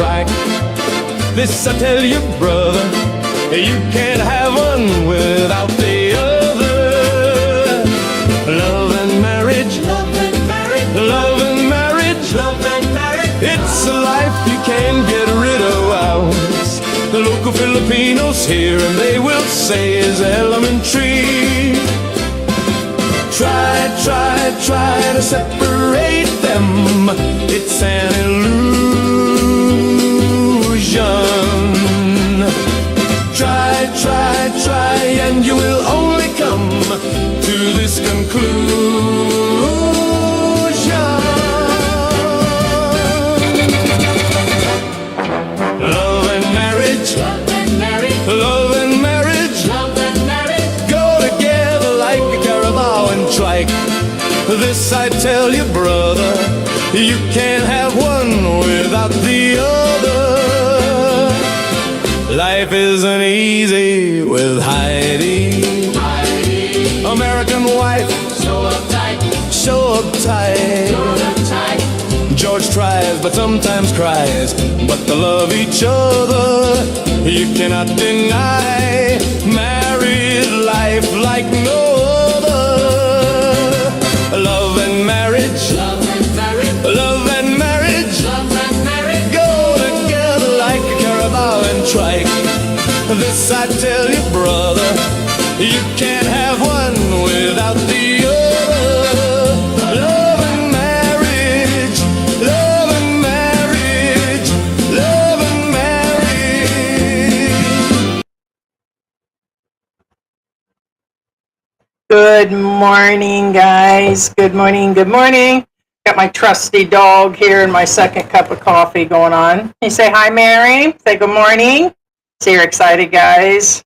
track. This I tell you, brother, you can't have one without the other. Love and marriage, love and marriage, love and marriage, love and marriage. It's a life you can't get rid of. The local Filipinos hear and they will say is elementary. Try to separate them. It's an illusion. Try, and you will only come to this conclusion. Love and marriage, love and marriage, love and marriage, love and marriage go together like a carabao and trike. This I tell you, brother, you can't have one without the other. Life isn't easy with Heidi. Heidi, American wife, so uptight, so uptight, so uptight. George tries but sometimes cries, but they love each other. You cannot deny married life like no other. Love and marriage, love and marriage, love and marriage, love and marriage go together like a carabao and trike. This I tell you, brother, you can't have one without the other. Love and marriage, love and marriage, love and marriage. Good morning, guys. Good morning, good morning. Got my trusty dog here and my second cup of coffee going on. You say hi, Mary. Say good morning. See, you're excited, guys.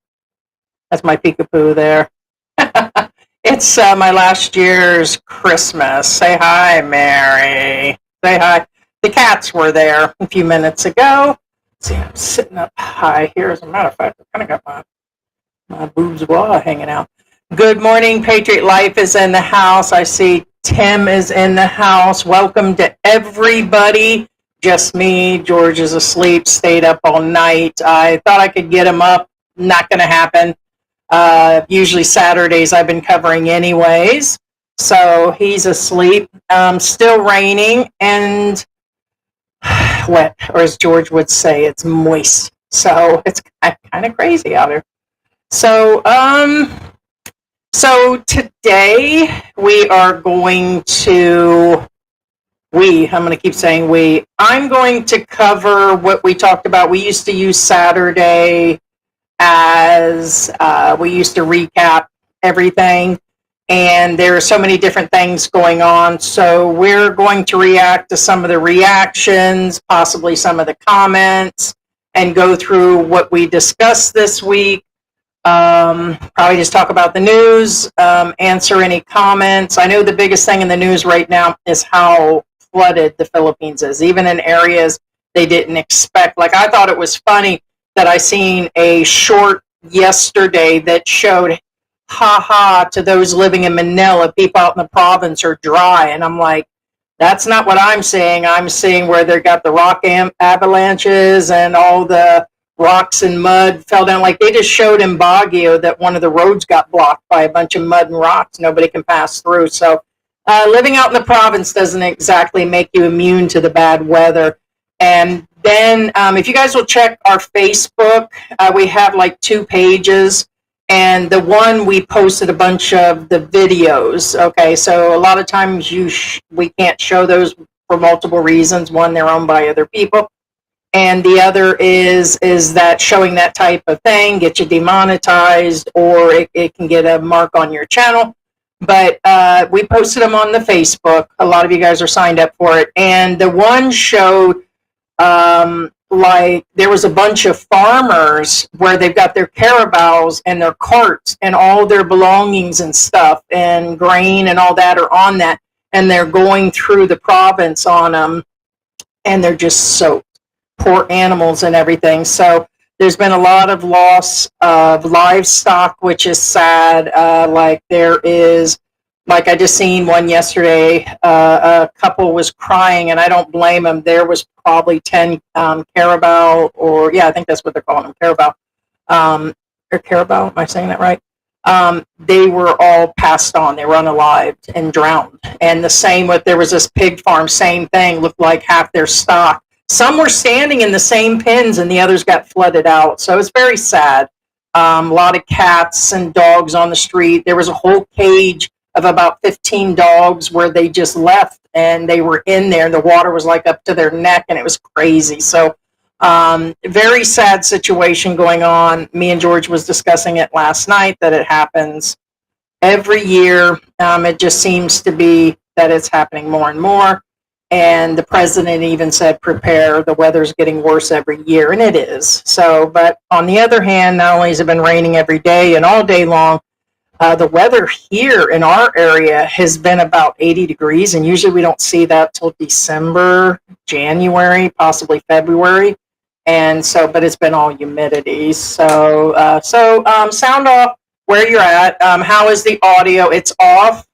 That's my peekapoo there. It's my last year's Christmas. Say hi, Mary. Say hi. The cats were there a few minutes ago. See, I'm sitting up high here. As a matter of fact, I kind of got my bourgeois hanging out. Good morning, Patriot Life is in the house. I see Tim is in the house. Welcome to everybody. Just me. George is asleep, stayed up all night. I thought I could get him up. Not going to happen. Usually Saturdays I've been covering anyways. So he's asleep. Still raining and wet, or as George would say, it's moist. So it's kind of crazy out here. So today we are going to, I'm going to keep saying I'm going to cover what we talked about. We used to use Saturday as, we used to recap everything, and there are so many different things going on. So we're going to react to some of the reactions, possibly some of the comments, and go through what we discussed this week. Probably just talk about the news, answer any comments. I know the biggest thing in the news right now is how flooded the Philippines is, even in areas they didn't expect. Like, I thought it was funny that I seen a short yesterday that showed, ha to those living in Manila, people out in the province are dry. And I'm like, that's not what I'm seeing. I'm seeing where they got the rock avalanches and all the rocks and mud fell down. Like, they just showed in Baguio that one of the roads got blocked by a bunch of mud and rocks. Nobody can pass through. So living out in the province doesn't exactly make you immune to the bad weather. And then if you guys will check our Facebook, we have like 2 pages. And the one we posted a bunch of the videos. Okay, so a lot of times we can't show those for multiple reasons. One, they're owned by other people. And the other is that showing that type of thing gets you demonetized, or it can get a mark on your channel. But we posted them on the Facebook. A lot of you guys are signed up for it. And the one showed like there was a bunch of farmers where they've got their carabaos and their carts and all their belongings and stuff and grain and all that are on that. And they're going through the province on them, and they're just soaked. Poor animals and everything. So there's been a lot of loss of livestock, which is sad. Like there is Like I just seen one yesterday. A couple was crying, and I don't blame them. There was probably 10 carabao, or yeah, I think that's what they're calling them, carabao, or carabao. Am I saying that right? They were all passed on. They were unalived and drowned. And the same with, there was this pig farm, same thing, looked like half their stock. Some were standing in the same pens and the others got flooded out. So it's very sad. A lot of cats and dogs on the street. There was a whole cage of about 15 dogs where they just left and they were in there and the water was like up to their neck and it was crazy. So very sad situation going on. Me and George was discussing it last night, that it happens every year. It just seems to be that it's happening more and more. And the president even said, prepare, the weather's getting worse every year, and it is. So, but on the other hand, not only has it been raining every day and all day long, the weather here in our area has been about 80 degrees, and usually we don't see that till December, January, possibly February. And so, but it's been all humidity. So, sound off where you're at. How is the audio? It's off.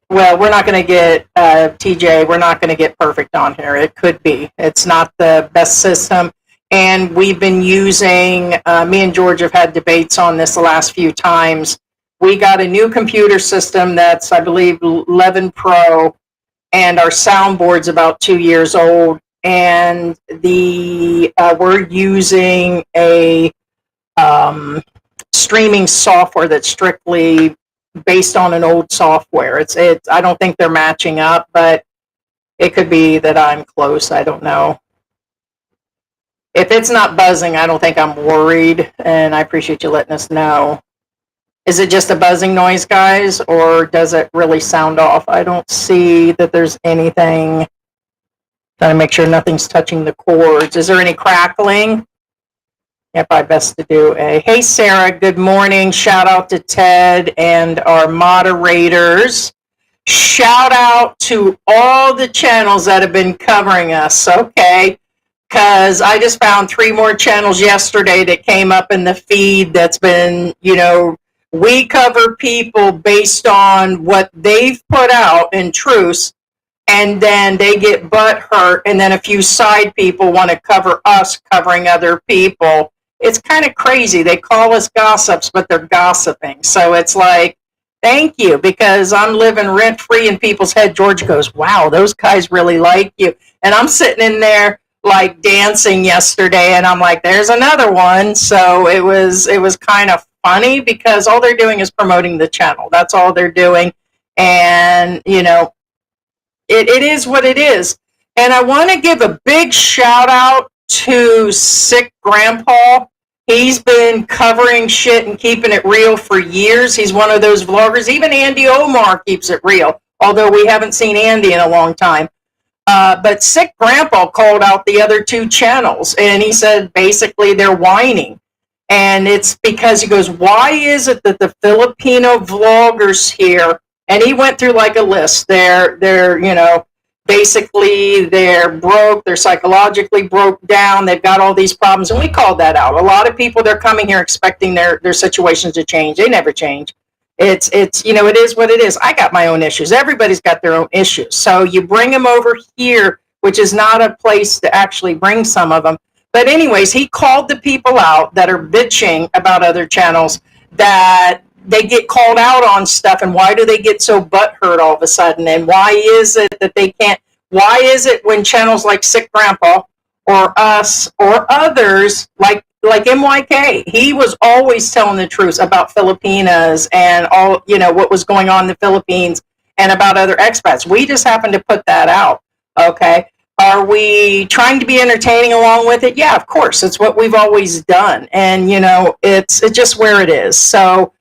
Well, we're not going to get, TJ, we're not going to get perfect on here. It could be. It's not the best system. And we've been using, me and George have had debates on this the last few times. We got a new computer system that's, I believe, 11 Pro, and our soundboard's about 2 years old. And we're using a streaming software that's strictly based on an old software. It's I don't think they're matching up, but it could be that I'm close. I don't know. If it's not buzzing, I don't think I'm worried, and I appreciate you letting us know. Is it just a buzzing noise, guys, or does it really sound off? I don't see that there's anything. Trying to make sure nothing's touching the cords. Is there any crackling? Yeah, probably best to do a, hey, Sarah, good morning. Shout out to Ted and our moderators. Shout out to all the channels that have been covering us, okay? Because I just found 3 more channels yesterday that came up in the feed that's been, we cover people based on what they've put out in truths, and then they get butt hurt, and then a few side people want to cover us covering other people. It's kind of crazy. They call us gossips, but they're gossiping. So it's like, thank you, because I'm living rent-free in people's head. George goes, wow, those guys really like you. And I'm sitting in there like dancing yesterday, and I'm like, there's another one. So it was kind of funny because all they're doing is promoting the channel. That's all they're doing. And, it is what it is. And I want to give a big shout out to Sick Grandpa. He's been covering shit and keeping it real for years. He's one of those vloggers. Even Andy Omar keeps it real, although we haven't seen Andy in a long time. But Sick Grandpa called out the other 2 channels, and he said basically they're whining. And it's because he goes, why is it that the Filipino vloggers here, and he went through like a list. They're basically they're broke, they're psychologically broke down, they've got all these problems, and we called that out. A lot of people, they're coming here expecting their situations to change. They never change. It's it is what it is. I got my own issues. Everybody's got their own issues. So you bring them over here, which is not a place to actually bring some of them. But anyways, he called the people out that are bitching about other channels, that they get called out on stuff, and why do they get so butthurt all of a sudden? And why is it that they can't? Why is it when channels like Sick Grandpa or us or others like MYK, he was always telling the truth about Filipinas and all, what was going on in the Philippines and about other expats. We just happened to put that out. Okay. Are we trying to be entertaining along with it? Yeah, of course. It's what we've always done. And, it's just where it is. So,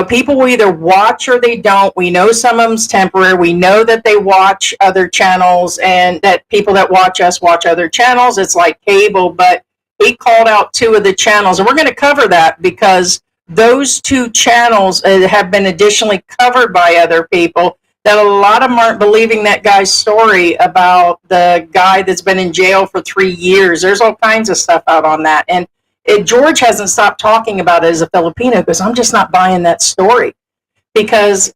people will either watch or they don't. We know some of them's temporary. We know that they watch other channels, and that people that watch us watch other channels. It's like cable, but he called out 2 of the channels, and we're going to cover that because those 2 channels have been additionally covered by other people, that a lot of them aren't believing that guy's story about the guy that's been in jail for 3 years. There's all kinds of stuff out on that. And George hasn't stopped talking about it as a Filipino because I'm just not buying that story. because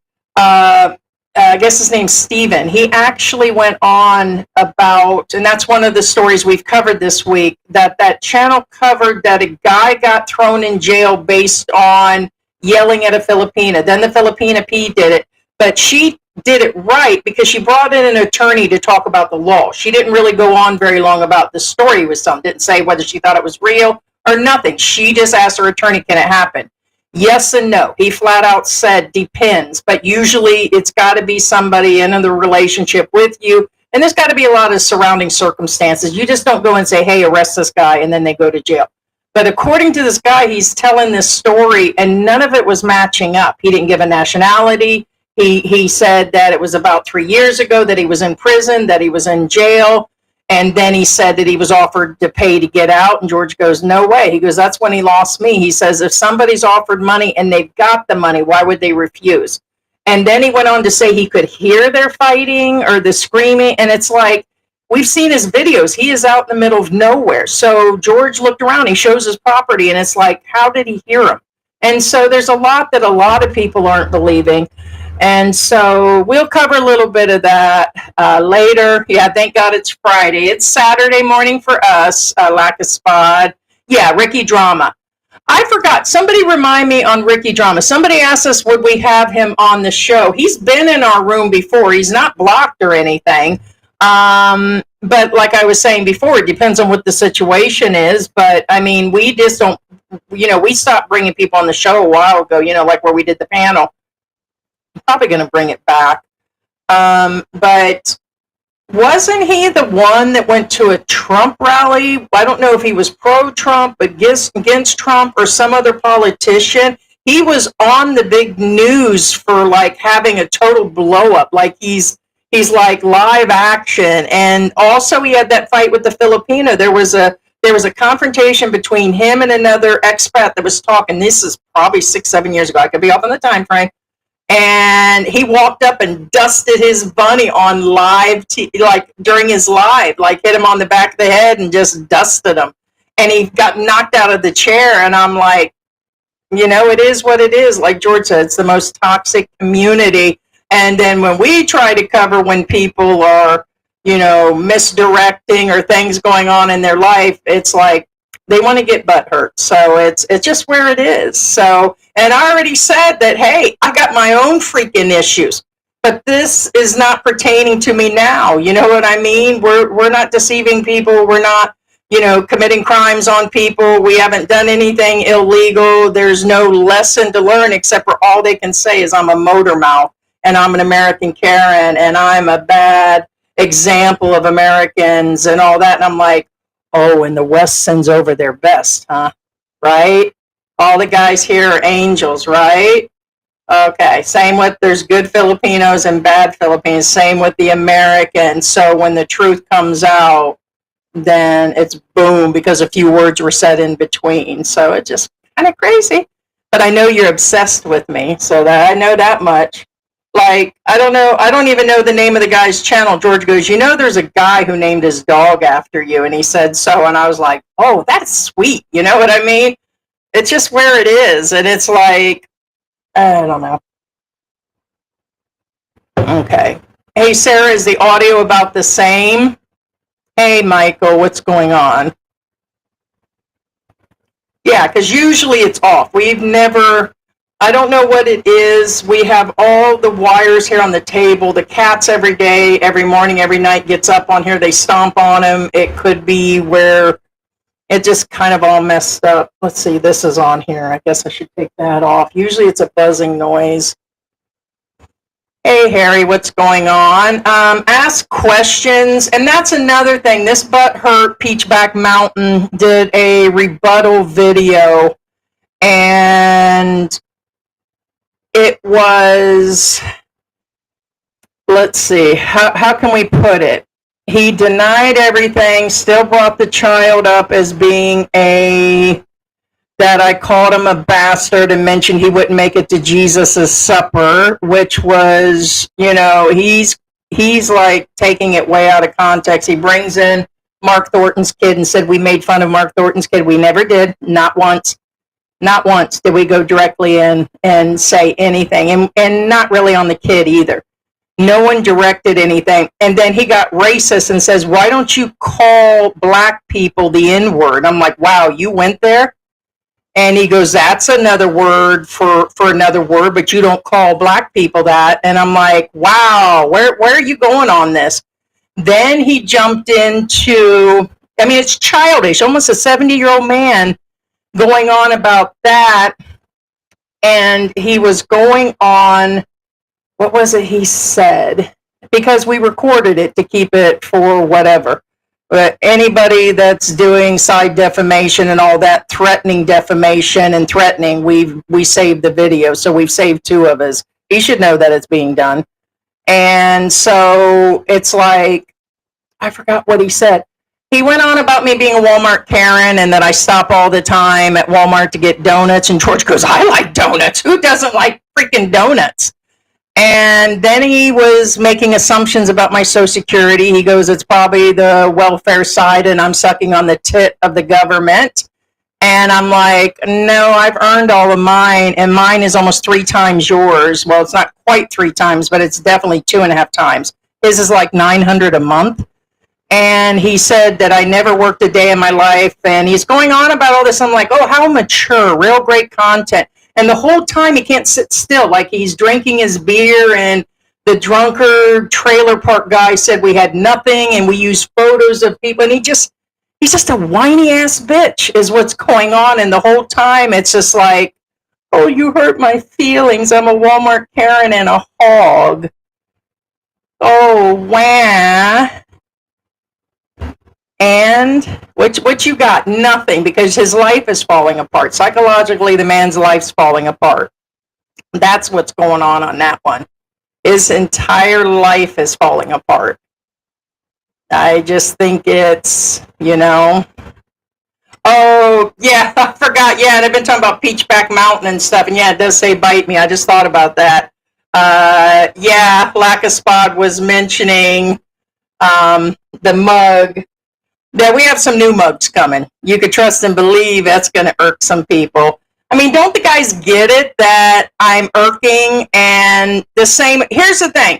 I guess his name's Steven. He actually went on about, and that's one of the stories we've covered this week, that channel covered that a guy got thrown in jail based on yelling at a Filipina. Then the Filipina P did it, but she did it right because she brought in an attorney to talk about the law. She didn't really go on very long about the story with some, didn't say whether she thought it was real or nothing. She just asked her attorney, can it happen? Yes and no. He flat out said depends, but usually it's got to be somebody in the relationship with you, and there's got to be a lot of surrounding circumstances. You just don't go and say, hey, arrest this guy, and then they go to jail. But according to this guy, he's telling this story, and none of it was matching up. He didn't give a nationality. He said that it was about 3 years ago that he was in prison, that he was in jail, and then he said that he was offered to pay to get out, and George goes, no way. He goes, that's when he lost me. He says, if somebody's offered money and they've got the money, why would they refuse? And then he went on to say he could hear their fighting or the screaming, and it's like, we've seen his videos. He is out in the middle of nowhere. So George looked around, he shows his property, and it's like, how did he hear him? And so there's a lot that a lot of people aren't believing. And so we'll cover a little bit of that later. Yeah, thank God it's Friday. It's Saturday morning for us, lack of spot. Yeah, Ricky Drama. I forgot. Somebody remind me on Ricky Drama. Somebody asked us, would we have him on the show? He's been in our room before. He's not blocked or anything. But like I was saying before, it depends on what the situation is. But, I mean, we just don't, we stopped bringing people on the show a while ago, like where we did the panel. Probably going to bring it back. But wasn't he the one that went to a Trump rally? I don't know if he was pro-Trump, against Trump or some other politician. He was on the big news for like having a total blow up. Like he's like live action. And also he had that fight with the Filipino. There was a confrontation between him and another expat that was talking. This is probably 6-7 years ago. I could be off on the time frame. And he walked up and dusted his bunny on live, like during his live, like hit him on the back of the head and just dusted him. And he got knocked out of the chair. And I'm like, it is what it is. Like George said, it's the most toxic community. And then when we try to cover when people are, misdirecting or things going on in their life, it's like they want to get butt hurt. So it's just where it is. So, and I already said that, hey, I got my own freaking issues, but this is not pertaining to me now. You know what I mean? We're not deceiving people. We're not, committing crimes on people. We haven't done anything illegal. There's no lesson to learn except for all they can say is I'm a motor mouth and I'm an American Karen and I'm a bad example of Americans and all that. And I'm like, oh, and the West sends over their best, huh? Right? All the guys here are angels, right? Okay, same with, there's good Filipinos and bad Filipinos, same with the Americans. So when the truth comes out, then it's boom, because a few words were said in between. So it's just kind of crazy. But I know you're obsessed with me, so that I know that much. Like, I don't even know the name of the guy's channel. George goes, there's a guy who named his dog after you, and he said so, and I was like, oh, that's sweet. You know what I mean? It's just where it is, and it's like, I don't know. Okay. Hey, Sarah, is the audio about the same? Hey, Michael, what's going on? Yeah, because usually it's off. I don't know what it is. We have all the wires here on the table. The cats every day, every morning, every night gets up on here. They stomp on them. It could be where it just kind of all messed up. Let's see, this is on here. I guess I should take that off. Usually it's a buzzing noise. Hey, Harry, what's going on? Ask questions. And that's another thing. This Butthurt Peachback Mountain did a rebuttal video. And it was, let's see, how can we put it? He denied everything, still brought the child up as being that I called him a bastard and mentioned he wouldn't make it to Jesus' supper, which was, he's like taking it way out of context. He brings in Mark Thornton's kid and said we made fun of Mark Thornton's kid. We never did, not once. Not once did we go directly in and say anything, and not really on the kid either. No one directed anything. And then he got racist and says, why don't you call black people the N-word? I'm like, wow, you went there? And he goes, that's another word for another word, but you don't call black people that. And I'm like, wow, where are you going on this? Then he jumped into, I mean, it's childish, almost a 70-year-old man going on about that. And he was going on, what was it he said? Because we recorded it to keep it for whatever. But anybody that's doing side defamation and all that, threatening defamation and threatening, we saved the video. So we've saved 2 of his. He should know that it's being done. And so it's like, I forgot what he said. He went on about me being a Walmart Karen and that I stop all the time at Walmart to get donuts. And George goes, I like donuts. Who doesn't like freaking donuts? And then he was making assumptions about my Social Security. He goes, it's probably the welfare side and I'm sucking on the tit of the government. And I'm like, no, I've earned all of mine, and mine is almost 3 times yours. Well, it's not quite 3 times, but it's definitely 2.5 times. His is like $900 a month. And he said that I never worked a day in my life. And he's going on about all this. I'm like, oh, how mature, real great content. And the whole time he can't sit still, like he's drinking his beer, and the drunkard trailer park guy said we had nothing and we used photos of people, and he's just a whiny ass bitch is what's going on. And the whole time it's just like, oh, you hurt my feelings. I'm a Walmart Karen and a hog. Oh, wow. And what you got? Nothing, because his life is falling apart. Psychologically, the man's life's falling apart. That's what's going on that one. His entire life is falling apart. I just think it's, Oh, yeah, I forgot. Yeah, and I've been talking about Peachback Mountain and stuff. And yeah, it does say bite me. I just thought about that. Yeah, Lackaspod was mentioning the mug. Yeah, we have some new mugs coming. You could trust and believe that's going to irk some people. I mean, don't the guys get it that I'm irking and the same? Here's the thing.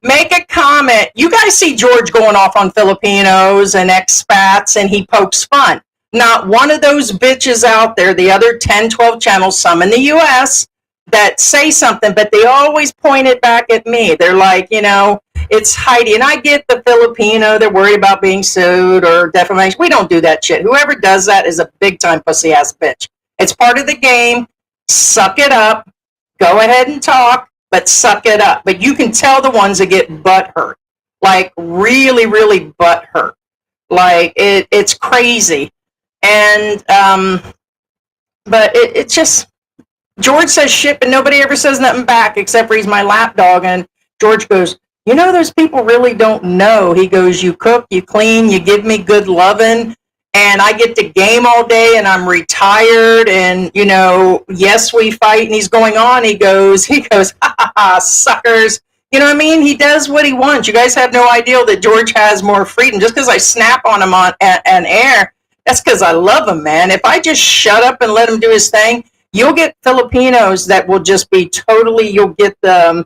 Make a comment. You guys see George going off on Filipinos and expats, and he pokes fun. Not one of those bitches out there, the other 10, 12 channels, some in the U.S., that say something, but they always point it back at me. They're like, it's Heidi. And I get the Filipino, they're worried about being sued or defamation. We don't do that shit. Whoever does that is a big-time pussy-ass bitch. It's part of the game. Suck it up. Go ahead and talk, but suck it up. But you can tell the ones that get butt hurt. Like, really, really butt hurt. Like, it's crazy. And, but it's just, George says shit, but nobody ever says nothing back except for he's my lapdog. And George goes, those people really don't know. He goes, you cook, you clean, you give me good loving, and I get to game all day, and I'm retired, and, yes, we fight. And he's going on. He goes, ha, ha, ha, suckers. You know what I mean? He does what he wants. You guys have no idea that George has more freedom. Just because I snap on him on air, that's because I love him, man. If I just shut up and let him do his thing, you'll get Filipinos that will just be totally, you'll get the,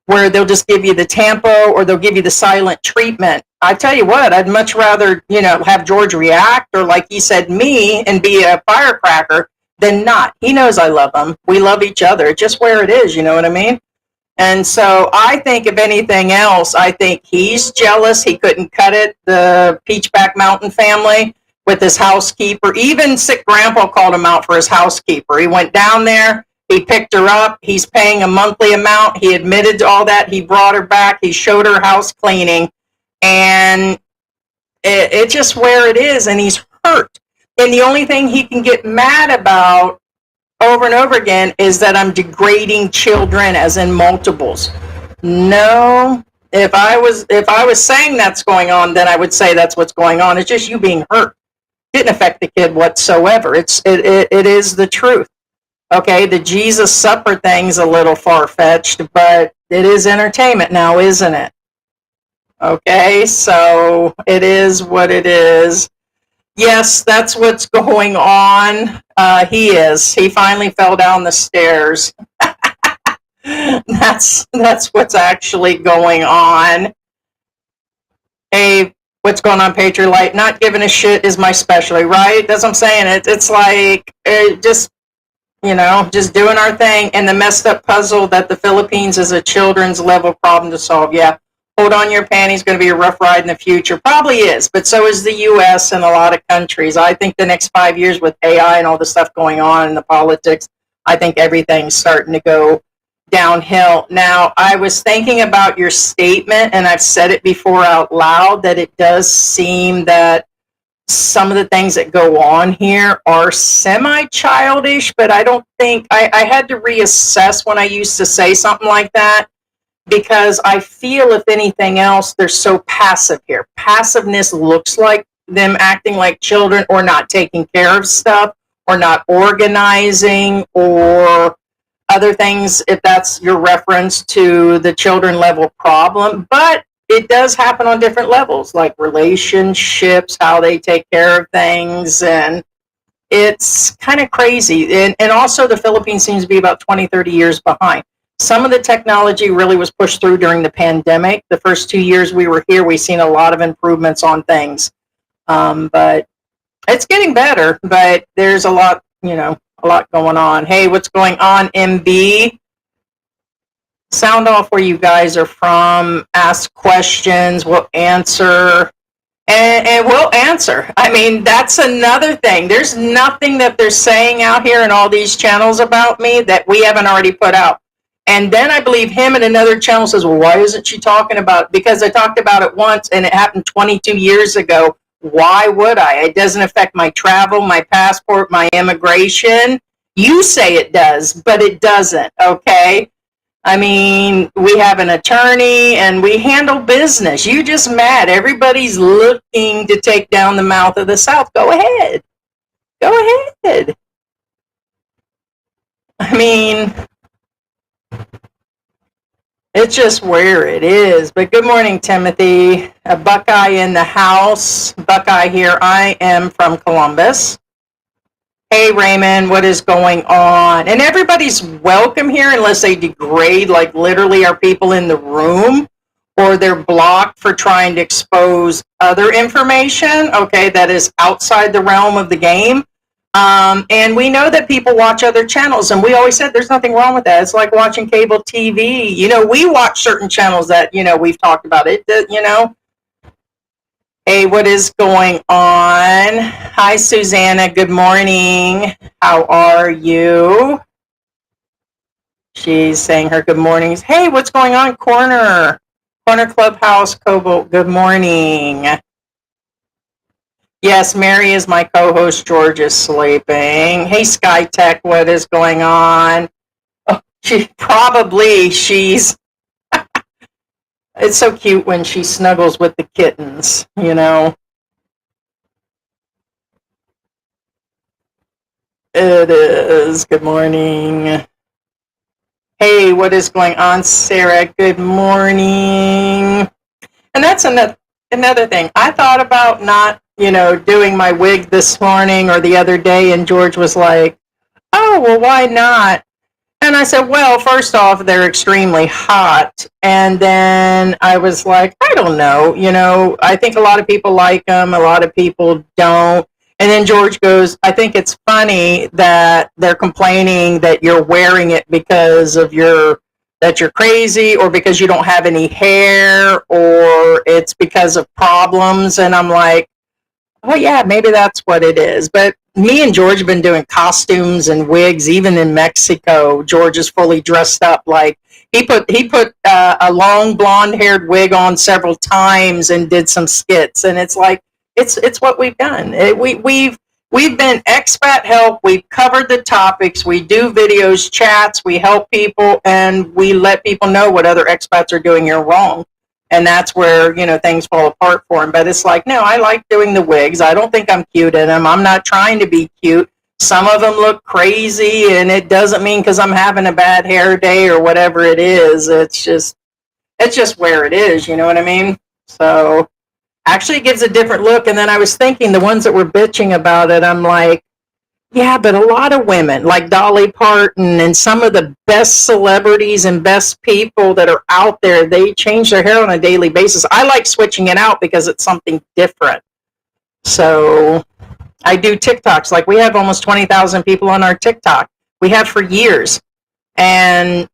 where they'll just give you the tampo or they'll give you the silent treatment. I tell you what, I'd much rather, have George react or like he said, me, and be a firecracker than not. He knows I love him. We love each other. Just where it is, you know what I mean? And so I think if anything else, I think he's jealous. He couldn't cut it, the Peachback Mountain family, with his housekeeper. Even sick grandpa called him out for his housekeeper. He went down there, he picked her up, he's paying a monthly amount, he admitted to all that, he brought her back, he showed her house cleaning, and it's just where it is, and he's hurt. And the only thing he can get mad about over and over again is that I'm degrading children as in multiples. No, if I was saying that's going on, then I would say that's what's going on. It's just you being hurt. Didn't affect the kid whatsoever. It is the truth. Okay, the Jesus Supper thing's a little far-fetched, but it is entertainment now, isn't it? Okay, so it is what it is. Yes, that's what's going on. He finally fell down the stairs. That's what's actually going on. Hey, what's going on, Patriot Light? Not giving a shit is my specialty, right? That's what I'm saying. It's like just just doing our thing. And the messed up puzzle that the Philippines is a children's level problem to solve. Yeah, hold on your panties. Going to be a rough ride in the future. Probably is, but so is the U.S. and a lot of countries. I think the next 5 years with AI and all the stuff going on in the politics, I think everything's starting to go downhill. Now, I was thinking about your statement, and I've said it before out loud, that it does seem that some of the things that go on here are semi-childish, but I don't think I had to reassess when I used to say something like that, because I feel, if anything else, they're so passive here. Passiveness looks like them acting like children, or not taking care of stuff, or not organizing, or other things, if that's your reference to the children level problem. But it does happen on different levels, like relationships, how they take care of things, and it's kind of crazy. And also, the Philippines seems to be about 20, 30 years behind. Some of the technology really was pushed through during the pandemic. The first 2 years we were here, we've seen a lot of improvements on things. But it's getting better, but there's a lot going on. Hey, what's going on, MB? Sound off where you guys are from. Ask questions. We'll answer. And we'll answer. I mean, that's another thing. There's nothing that they're saying out here in all these channels about me that we haven't already put out. And then I believe him in another channel says, well, why isn't she talking about it? Because I talked about it once and it happened 22 years ago. Why would I? It doesn't affect my travel, my passport, my immigration. You say it does, but it doesn't, okay? I mean, we have an attorney and we handle business. You just mad. Everybody's looking to take down the mouth of the South. Go ahead. Go ahead. I mean, it's just where it is. But good morning, Timothy. A Buckeye in the house. Buckeye here. I am from Columbus. Hey, Raymond, what is going on? And everybody's welcome here unless they degrade, like literally our people in the room, or they're blocked for trying to expose other information, okay, that is outside the realm of the game. And we know that people watch other channels, and we always said there's nothing wrong with that. It's like watching cable TV. We watch certain channels that, we've talked about it, Hey, what is going on? Hi, Susanna. Good morning. How are you? She's saying her good mornings. Hey, what's going on, Corner Clubhouse, Cobalt? Good morning. Yes, Mary is my co-host. George is sleeping. Hey, SkyTech, what is going on? Oh, she's it's so cute when she snuggles with the kittens, It is. Good morning. Hey, what is going on, Sarah? Good morning. And that's another thing. I thought about not, doing my wig this morning or the other day, and George was like, oh, well, why not? And I said, well, first off, they're extremely hot. And then I was like, I don't know. I think a lot of people like them. A lot of people don't. And then George goes, I think it's funny that they're complaining that you're wearing it because of that you're crazy, or because you don't have any hair, or it's because of problems. And I'm like, well, yeah, maybe that's what it is. But me and George have been doing costumes and wigs, even in Mexico. George is fully dressed up. Like he put a long blonde-haired wig on several times and did some skits. And it's like it's what we've done. We've been expat help. We've covered the topics. We do videos, chats. We help people, and we let people know what other expats are doing here wrong. And that's where, things fall apart for him. But it's like, no, I like doing the wigs. I don't think I'm cute in them. I'm not trying to be cute. Some of them look crazy, and it doesn't mean because I'm having a bad hair day or whatever it is. It's just where it is. You know what I mean? So Actually, it gives a different look. And then I was thinking the ones that were bitching about it, I'm like, yeah, but a lot of women, like Dolly Parton and some of the best celebrities and best people that are out there, they change their hair on a daily basis. I like switching it out because it's something different. So I do TikToks. Like we have almost 20,000 people on our TikTok. We have for years. And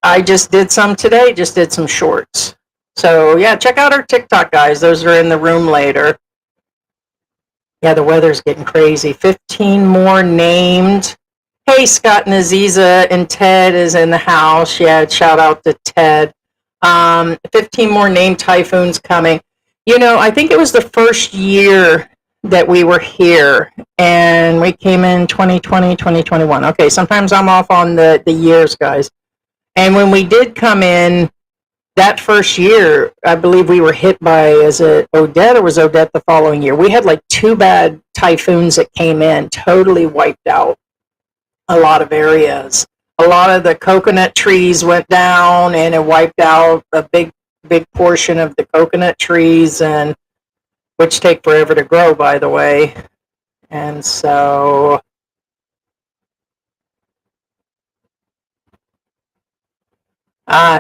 I just did some today, just did some shorts. So yeah, check out our TikTok, guys. Those are in the room later. Yeah, the weather's getting crazy. 15 more named. Hey, Scott and Aziza and Ted is in the house. Yeah, shout out to Ted. 15 more named typhoons coming. You know, I think it was the first year that we were here, and we came in 2020, 2021. Okay, sometimes I'm off on the years, guys. And when we did come in, that first year, I believe we were hit by, is it Odette or was Odette the following year? We had like two bad typhoons that came in, totally wiped out a lot of areas. A lot of the coconut trees went down and it wiped out a big portion of the coconut trees, and which take forever to grow, by the way. And so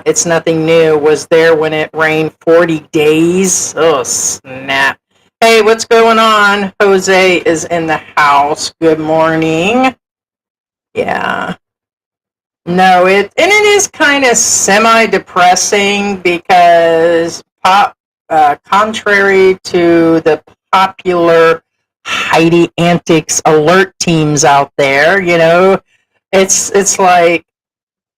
it's nothing new. Was there when it rained 40 days? Oh, snap. Hey, what's going on? Jose is in the house. Good morning. Yeah. No, it is kind of semi-depressing because contrary to the popular Heidi antics alert teams out there, it's like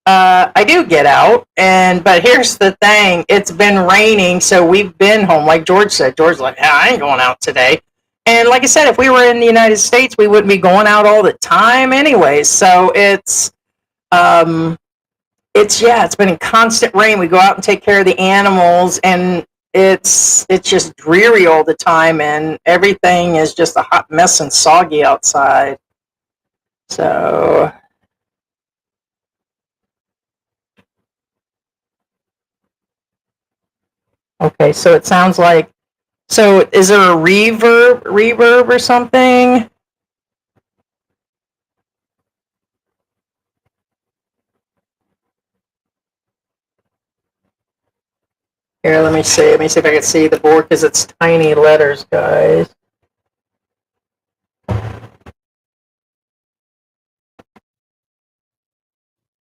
I do get out, but here's the thing: it's been raining, so we've been home. Like George said, George's like, yeah, I ain't going out today. And like I said, if we were in the United States, we wouldn't be going out all the time anyway. So um, it's been in constant rain. We go out and take care of the animals, and it's just dreary all the time, and everything is just a hot mess and soggy outside. So okay, so it sounds like. So is there a reverb or something? Here, let me see. Let me see if I can see the board because it's tiny letters, guys.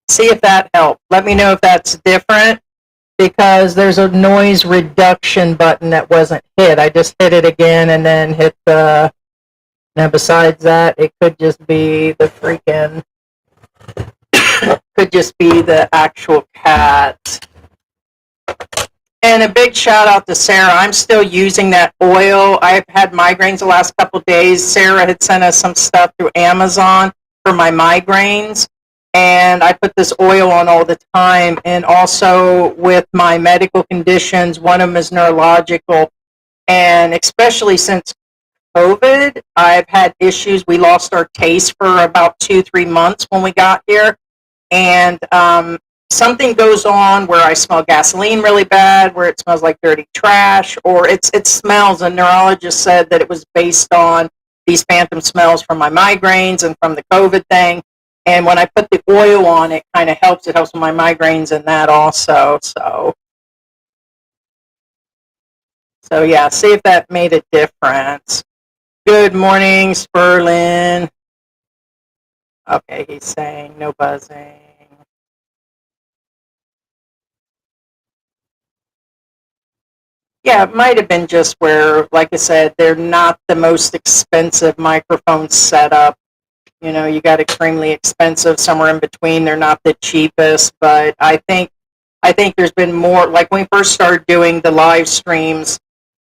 See if that helped. Let me know if that's different because there's a noise reduction button that wasn't hit. I just hit it again and then hit the. Now, besides that, it could just be the freaking. Could just be the actual cat. And a big shout out to Sarah. I'm still using that oil. I've had migraines the last couple of days. Sarah had sent us some stuff through Amazon for my migraines. And I put this oil on all the time. And also with my medical conditions, one of them is neurological. And especially since COVID, I've had issues. We lost our taste for about 2-3 months when we got here. And something goes on where I smell gasoline really bad, where it smells like dirty trash, or it smells. A neurologist said that it was based on these phantom smells from my migraines and from the COVID thing. And when I put the oil on, it kind of helps. It helps with my migraines and that also. So yeah, see if that made a difference. Good morning, Sperlin. Okay, he's saying no buzzing. Yeah, it might have been just where, like I said, they're not the most expensive microphone setup. You got extremely expensive, somewhere in between. They're not the cheapest, but I think there's been more. Like when we first started doing the live streams,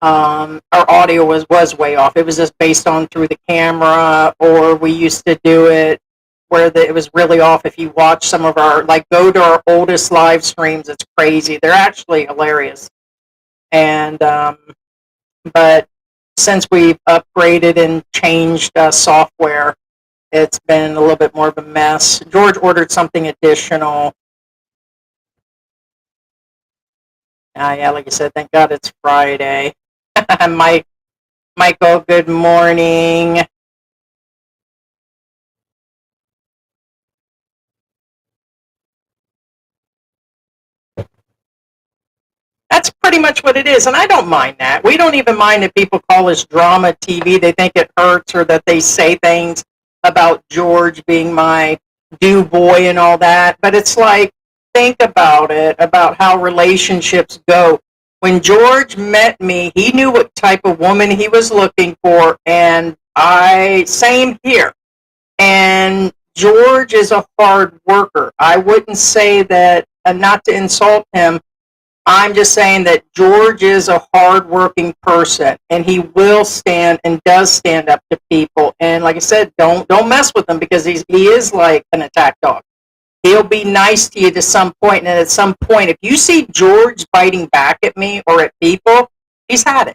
our audio was way off. It was just based on through the camera, or we used to do it where it was really off. If you watch some of our, like, go to our oldest live streams, it's crazy. They're actually hilarious. And but since we've upgraded and changed software, it's been a little bit more of a mess. George ordered something additional. Yeah, like I said, thank God it's Friday. Michael, good morning. That's pretty much what it is, and I don't mind that. We don't even mind if people call us drama TV. They think it hurts, or that they say things about George being my do boy and all that. But it's like, think about it, about how relationships go. When George met me, he knew what type of woman he was looking for, and same here. And George is a hard worker. I wouldn't say that, not to insult him, I'm just saying that George is a hardworking person, and he will stand and does stand up to people. And like I said, don't mess with him, because he is like an attack dog. He'll be nice to you to some point, and at some point, if you see George biting back at me or at people, he's had it.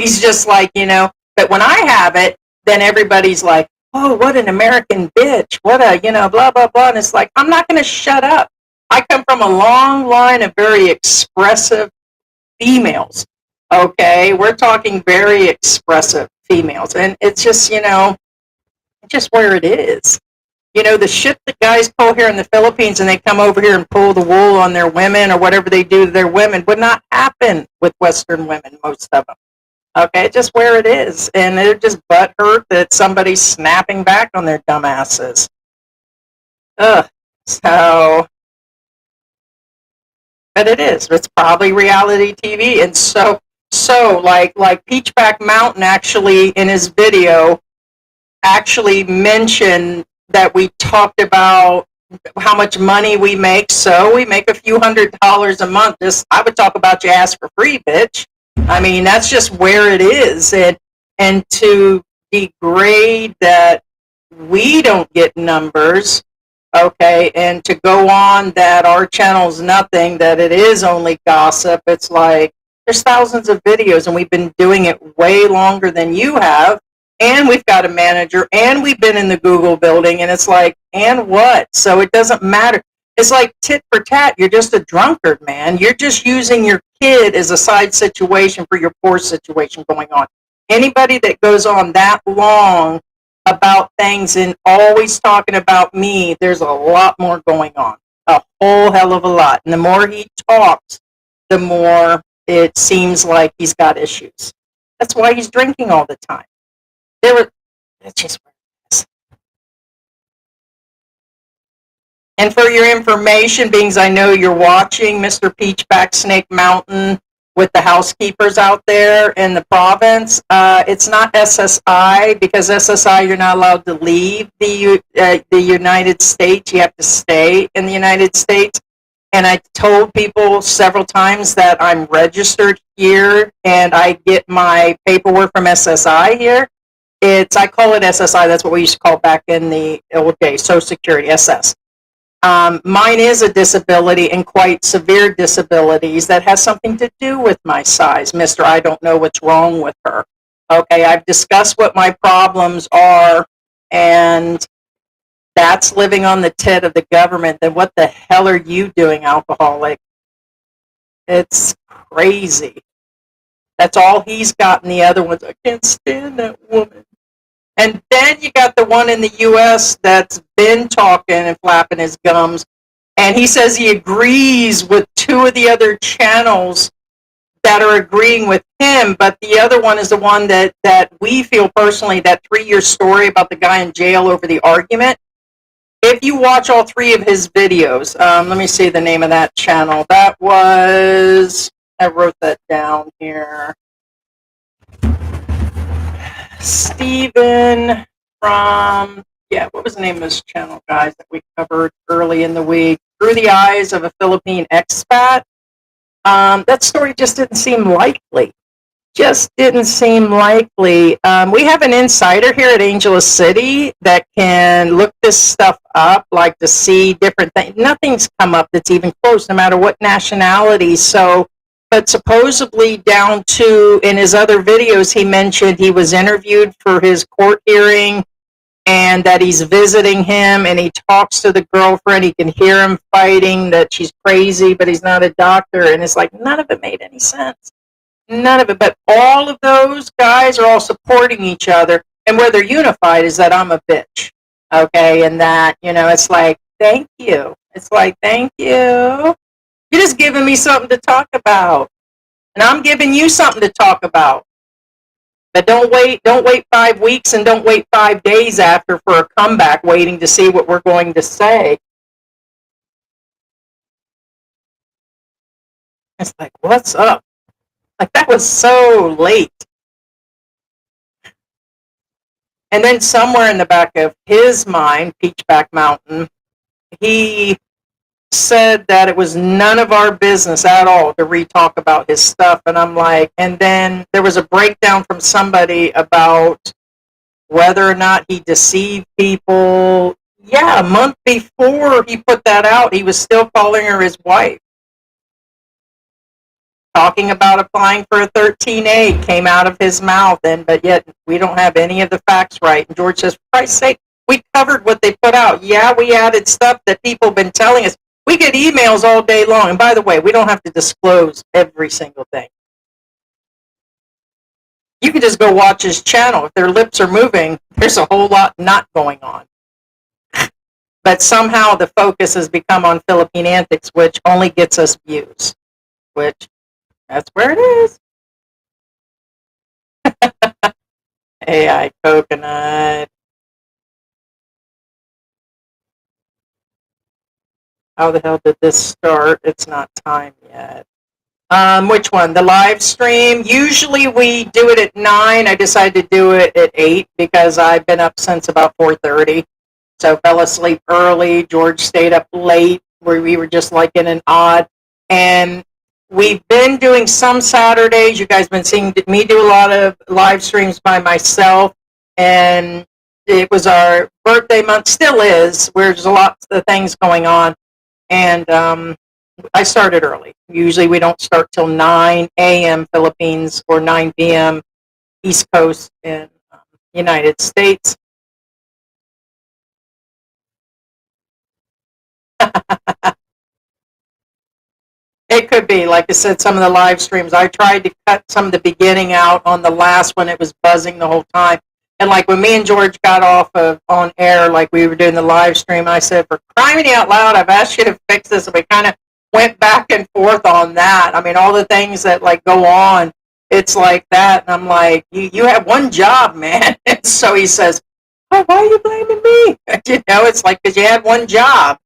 He's just like, But when I have it, then everybody's like, "Oh, what an American bitch! What a blah blah blah." And it's like, I'm not going to shut up. I come from a long line of very expressive females. Okay, we're talking very expressive females, and it's just where it is. The shit that guys pull here in the Philippines, and they come over here and pull the wool on their women, or whatever they do to their women, would not happen with Western women, most of them. Okay, just where it is, and they're just butthurt that somebody's snapping back on their dumbasses. Ugh. So, but it is. It's probably reality TV, and so like Peachback Mountain actually in his video actually mentioned that we talked about how much money we make. So we make a few $100s a month. I would talk about you ask for free, bitch. I mean, that's just where it is. And to degrade that we don't get numbers, okay, and to go on that our channel's nothing, that it is only gossip, it's like, there's thousands of videos, and we've been doing it way longer than you have. And we've got a manager, and we've been in the Google building, and it's like, and what? So it doesn't matter. It's like tit for tat. You're just a drunkard, man. You're just using your kid as a side situation for your poor situation going on. Anybody that goes on that long about things and always talking about me, there's a lot more going on. A whole hell of a lot. And the more he talks, the more it seems like he's got issues. That's why he's drinking all the time. It's just what it is. And for your information, being as I know you're watching Mr. Peachback Snake Mountain with the housekeepers out there in the province, it's not SSI, because SSI, you're not allowed to leave the United States. You have to stay in the United States. And I told people several times that I'm registered here, and I get my paperwork from SSI here. I call it SSI. That's what we used to call back in the old days, Social Security, SS. Mine is a disability, and quite severe disabilities that has something to do with my size. Mr. I don't know what's wrong with her. Okay, I've discussed what my problems are, and that's living on the tit of the government. Then what the hell are you doing, alcoholic? It's crazy. That's all he's got, and the other ones, I can't stand that woman. And then you got the one in the U.S. that's been talking and flapping his gums, and he says he agrees with two of the other channels that are agreeing with him, but the other one is the one that we feel personally, that 3-year story about the guy in jail over the argument. If you watch all 3 of his videos, let me see the name of that channel. That was, I wrote that down here. Steven from, what was the name of this channel, guys, that we covered early in the week? Through the Eyes of a Philippine Expat. That story just didn't seem likely. Just didn't seem likely. We have an insider here at Angeles City that can look this stuff up, like to see different things. Nothing's come up that's even close, no matter what nationality. So, but supposedly down to, in his other videos, he mentioned he was interviewed for his court hearing, and that he's visiting him, and he talks to the girlfriend. He can hear him fighting, that she's crazy, but he's not a doctor. And it's like, none of it made any sense. None of it. But all of those guys are all supporting each other. And where they're unified is that I'm a bitch. Okay. And that, it's like, thank you. It's like, thank you. You're just giving me something to talk about. And I'm giving you something to talk about. But don't wait 5 weeks and don't wait 5 days after for a comeback waiting to see what we're going to say. It's like, what's up? Like, that was so late. And then somewhere in the back of his mind, Peachback Mountain, he said that it was none of our business at all to re-talk about his stuff. And I'm like, and then there was a breakdown from somebody about whether or not he deceived people. Yeah, a month before he put that out, he was still calling her his wife. Talking about applying for a 13A came out of his mouth, but yet we don't have any of the facts right. And George says, for Christ's sake, we covered what they put out. Yeah, we added stuff that people have been telling us. We get emails all day long. And by the way, we don't have to disclose every single thing. You can just go watch his channel. If their lips are moving, there's a whole lot not going on. But somehow the focus has become on Philippine antics, which only gets us views, which that's where it is. AI coconut. How the hell did this start? It's not time yet. Which one? The live stream. Usually we do it at 9. I decided to do it at 8 because I've been up since about 4:30. So fell asleep early. George stayed up late where we were just like in an odd. And we've been doing some Saturdays. You guys have been seeing me do a lot of live streams by myself. And it was our birthday month. Still is. Where there's a lot of things going on. And I started early. Usually we don't start till 9 a.m. Philippines or 9 p.m. East Coast in United States. It could be. Like I said, some of the live streams, I tried to cut some of the beginning out on the last one. It was buzzing the whole time. And like when me and George got off of on air, like we were doing the live stream, I said, for crying out loud, I've asked you to fix this. And we kind of went back and forth on that. I mean, all the things that like go on, it's like that. And I'm like, you have one job, man. And so he says, oh, why are you blaming me? It's like, because you had one job.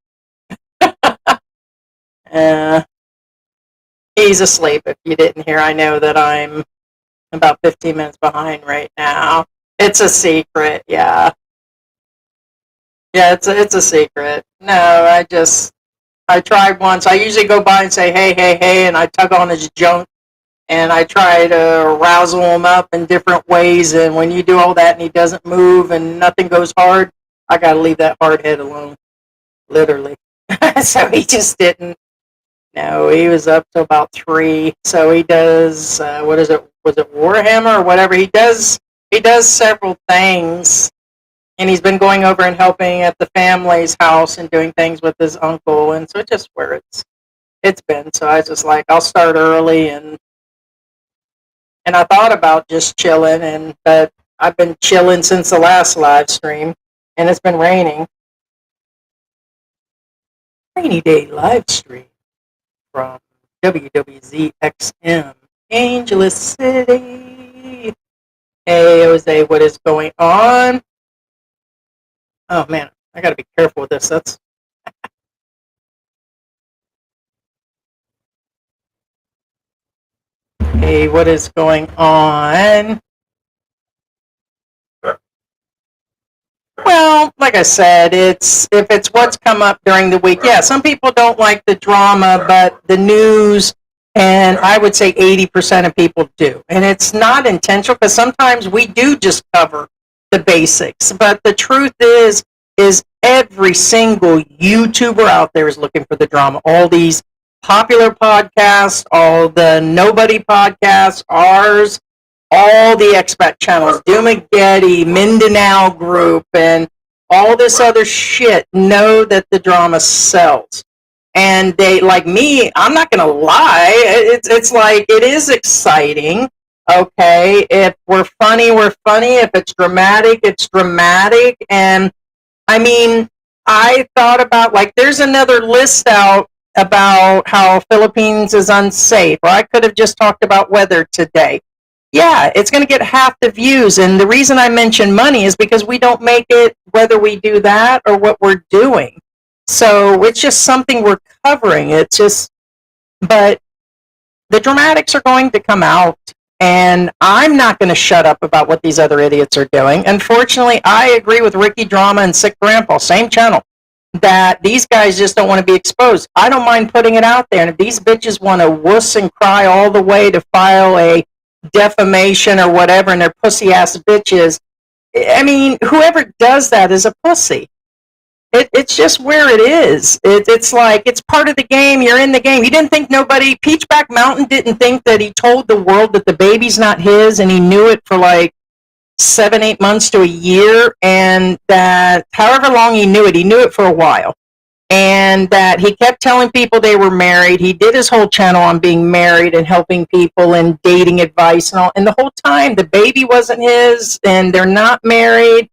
He's asleep. If you didn't hear, I know that I'm about 15 minutes behind right now. It's a secret, yeah. Yeah, it's a secret. No, I tried once. I usually go by and say, hey, hey, hey, and I tug on his junk, and I try to rousel him up in different ways, and when you do all that and he doesn't move and nothing goes hard, I got to leave that hard head alone, literally. So he just didn't. No, he was up to about 3. So he does, what is it? Was it Warhammer or whatever? He does several things. And he's been going over and helping at the family's house and doing things with his uncle. And so it's just where it's been. So I was just like, I'll start early. And I thought about just chilling. But I've been chilling since the last live stream. And it's been raining. Rainy day live stream from WWZXM, Angeles City. Hey, Jose, what is going on? Oh, man, I got to be careful with this. That's... Hey, what is going on? Well, like I said, if it's what's come up during the week, yeah, some people don't like the drama, but the news, and I would say 80% of people do. And it's not intentional because sometimes we do just cover the basics. But the truth is every single YouTuber out there is looking for the drama. All these popular podcasts, all the nobody podcasts, ours, all the Expat channels, Dumageddon, Mindanao Group, and all this other shit know that the drama sells. And they, like me, I'm not going to lie. It's like, it is exciting. Okay. If we're funny, we're funny. If it's dramatic, it's dramatic. And I mean, I thought about, like, there's another list out about how Philippines is unsafe, or I could have just talked about weather today. Yeah, it's going to get half the views. And the reason I mention money is because we don't make it, whether we do that or what we're doing. So it's just something we're covering. It's just, but the dramatics are going to come out, and I'm not going to shut up about what these other idiots are doing. Unfortunately, I agree with Ricky Drama and Sick Grandpa, same channel, that these guys just don't want to be exposed. I don't mind putting it out there, and if these bitches want to wuss and cry all the way to file a defamation or whatever, and they're pussy ass bitches, I mean, whoever does that is a pussy. It's just where it is. It's like, it's part of the game. You're in the game. You didn't think nobody, Peachback Mountain didn't think that he told the world that the baby's not his, and he knew it for like 7-8 months to a year, and that however long he knew it for a while. And that he kept telling people they were married. He did his whole channel on being married and helping people and dating advice and all. And the whole time, the baby wasn't his, and they're not married.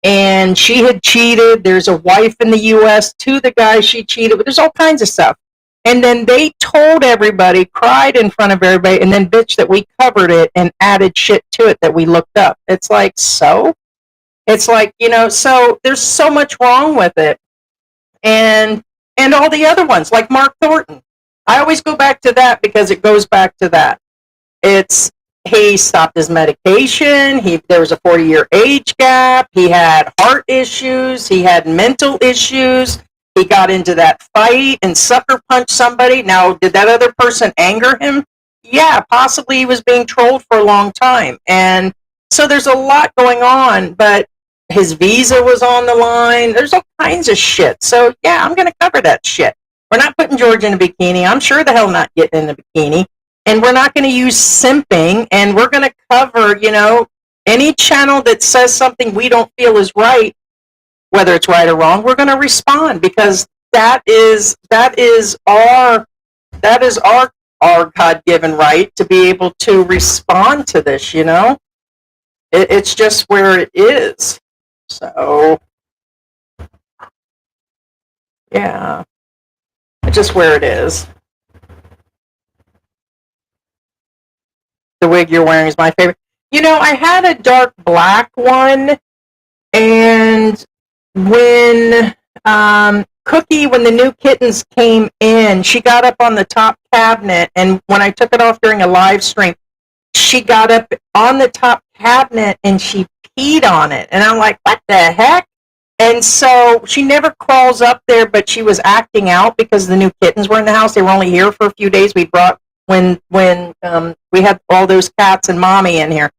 And she had cheated. There's a wife in the U.S. to the guy she cheated with. There's all kinds of stuff. And then they told everybody, cried in front of everybody, and then bitch that we covered it and added shit to it that we looked up. It's like, so? It's like, so there's so much wrong with it. And all the other ones, like Mark Thornton. I always go back to that because it goes back to that. It's, he stopped his medication. There was a 40-year age gap. He had heart issues. He had mental issues. He got into that fight and sucker punched somebody. Now, did that other person anger him? Yeah, possibly he was being trolled for a long time. And so there's a lot going on, but his visa was on the line. There's all kinds of shit. So, yeah, I'm going to cover that shit. We're not putting George in a bikini. I'm sure the hell not getting in a bikini. And we're not going to use simping, and we're going to cover, any channel that says something we don't feel is right, whether it's right or wrong, we're going to respond, because that is our God-given right to be able to respond to this, It's just where it is. So, yeah, it's just where it is. The wig you're wearing is my favorite. I had a dark black one, and when Cookie, when the new kittens came in, she got up on the top cabinet, and when I took it off during a live stream, she got up on the top cabinet and she peed on it. And I'm like, what the heck? And so she never crawls up there, but she was acting out because the new kittens were in the house. They were only here for a few days. We brought, when we had all those cats and mommy in here.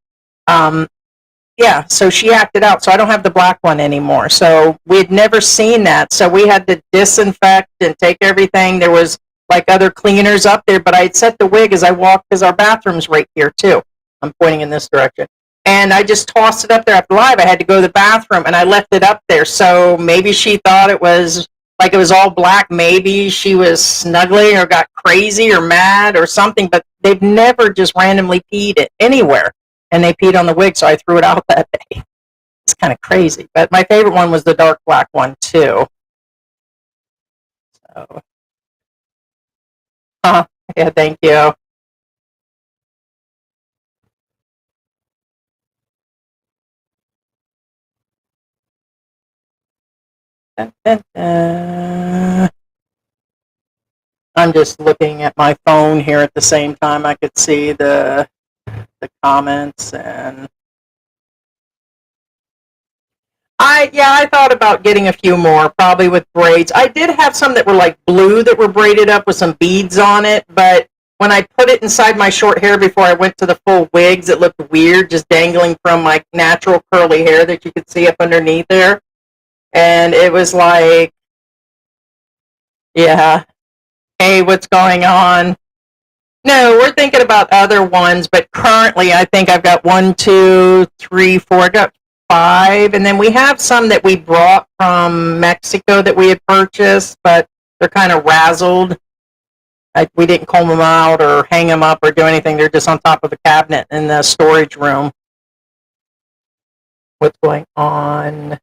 Yeah, so she acted out. So I don't have the black one anymore. So we had never seen that. So we had to disinfect and take everything. There was like other cleaners up there, but I had set the wig as I walked, because our bathroom's right here too. I'm pointing in this direction. And I just tossed it up there after live. I had to go to the bathroom, and I left it up there. So maybe she thought it was like it was all black. Maybe she was snuggling or got crazy or mad or something, but they've never just randomly peed it anywhere. And they peed on the wig, so I threw it out that day. It's kind of crazy. But my favorite one was the dark black one, too. So, yeah, thank you. I'm just looking at my phone here at the same time. I could see the comments, and I thought about getting a few more, probably with braids. I did have some that were like blue that were braided up with some beads on it, but when I put it inside my short hair before I went to the full wigs, it looked weird, just dangling from my natural curly hair that you could see up underneath there. And it was like, yeah, hey, what's going on? No, we're thinking about other ones, but currently I think I've got 1, 2, 3, 4, I got 5, and then we have some that we brought from Mexico that we had purchased, but They're kind of razzled. Like we didn't comb them out or hang them up or do anything. They're just on top of a cabinet in the storage room. What's going on?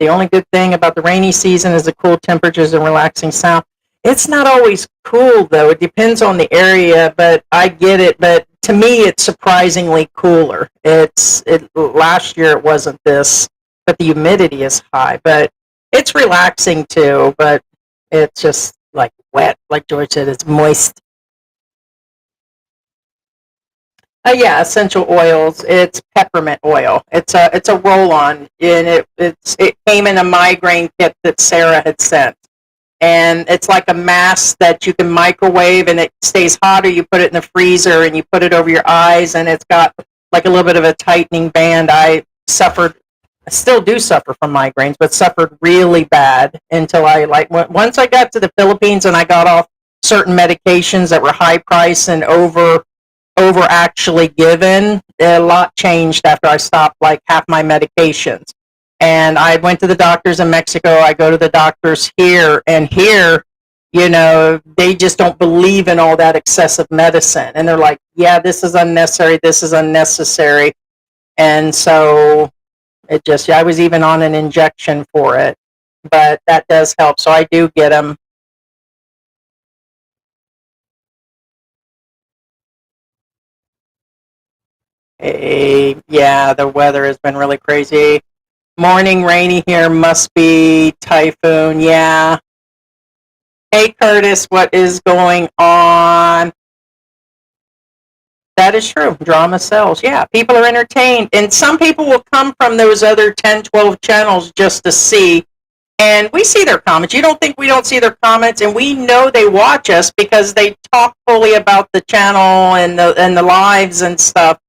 The only good thing about the rainy season is the cool temperatures and relaxing sound. It's not always cool, though. It depends on the area, but I get it. But to me, it's surprisingly cooler. Last year it wasn't this, but the humidity is high. But it's relaxing, too, but it's just like wet. Like George said, it's moist. Yeah, essential oils. It's peppermint oil. It's a roll on, and it came in a migraine kit that Sarah had sent, and it's like a mask that you can microwave, and it stays hot, or you put it in the freezer, and you put it over your eyes, and it's got like a little bit of a tightening band. I still do suffer from migraines, but suffered really bad until once I got to the Philippines and I got off certain medications that were high price and over actually given. A lot changed after I stopped like half my medications. And I went to the doctors in Mexico. I go to the doctors here, and here, they just don't believe in all that excessive medicine. And they're like, yeah, this is unnecessary. This is unnecessary. And so I was even on an injection for it, but that does help. So I do get them. Yeah, the weather has been really crazy. Morning rainy here, must be typhoon. Yeah. Hey, Curtis, what is going on? That is true. Drama sells. Yeah, people are entertained. And some people will come from those other 10, 12 channels just to see. And we see their comments. You don't think we don't see their comments? And we know they watch us because they talk fully about the channel and the lives and stuff.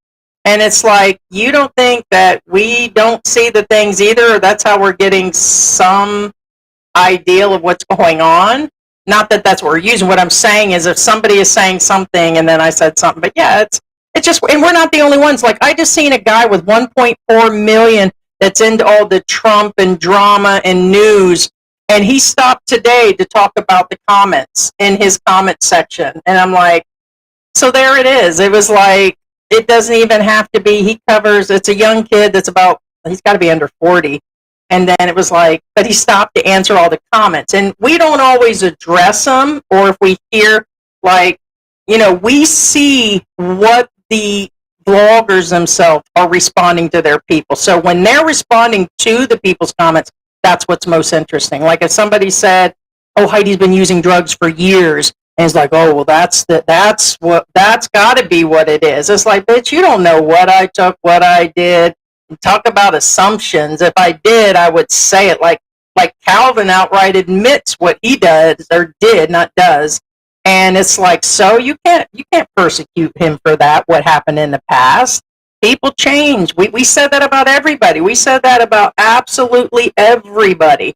And it's like, you don't think that we don't see the things either? That's how we're getting some ideal of what's going on. Not that that's what we're using. What I'm saying is if somebody is saying something and then I said something, but yeah, it's just, and we're not the only ones. Like I just seen a guy with 1.4 million that's into all the Trump and drama and news. And he stopped today to talk about the comments in his comment section. And I'm like, so there it is. It was like, it doesn't even have to be, it's a young kid that's he's got to be under 40. And then it was like, but he stopped to answer all the comments. And we don't always address them, or if we hear, like, we see what the bloggers themselves are responding to their people. So when they're responding to the people's comments, that's what's most interesting. Like if somebody said, oh, Heidi's been using drugs for years. And it's like, oh, well, that's got to be what it is. It's like, bitch, you don't know what I took, what I did. Talk about assumptions. If I did, I would say it. Like Calvin outright admits what he does or did, not does. And it's like, so you can't persecute him for that. What happened in the past? People change. We said that about everybody. We said that about absolutely everybody.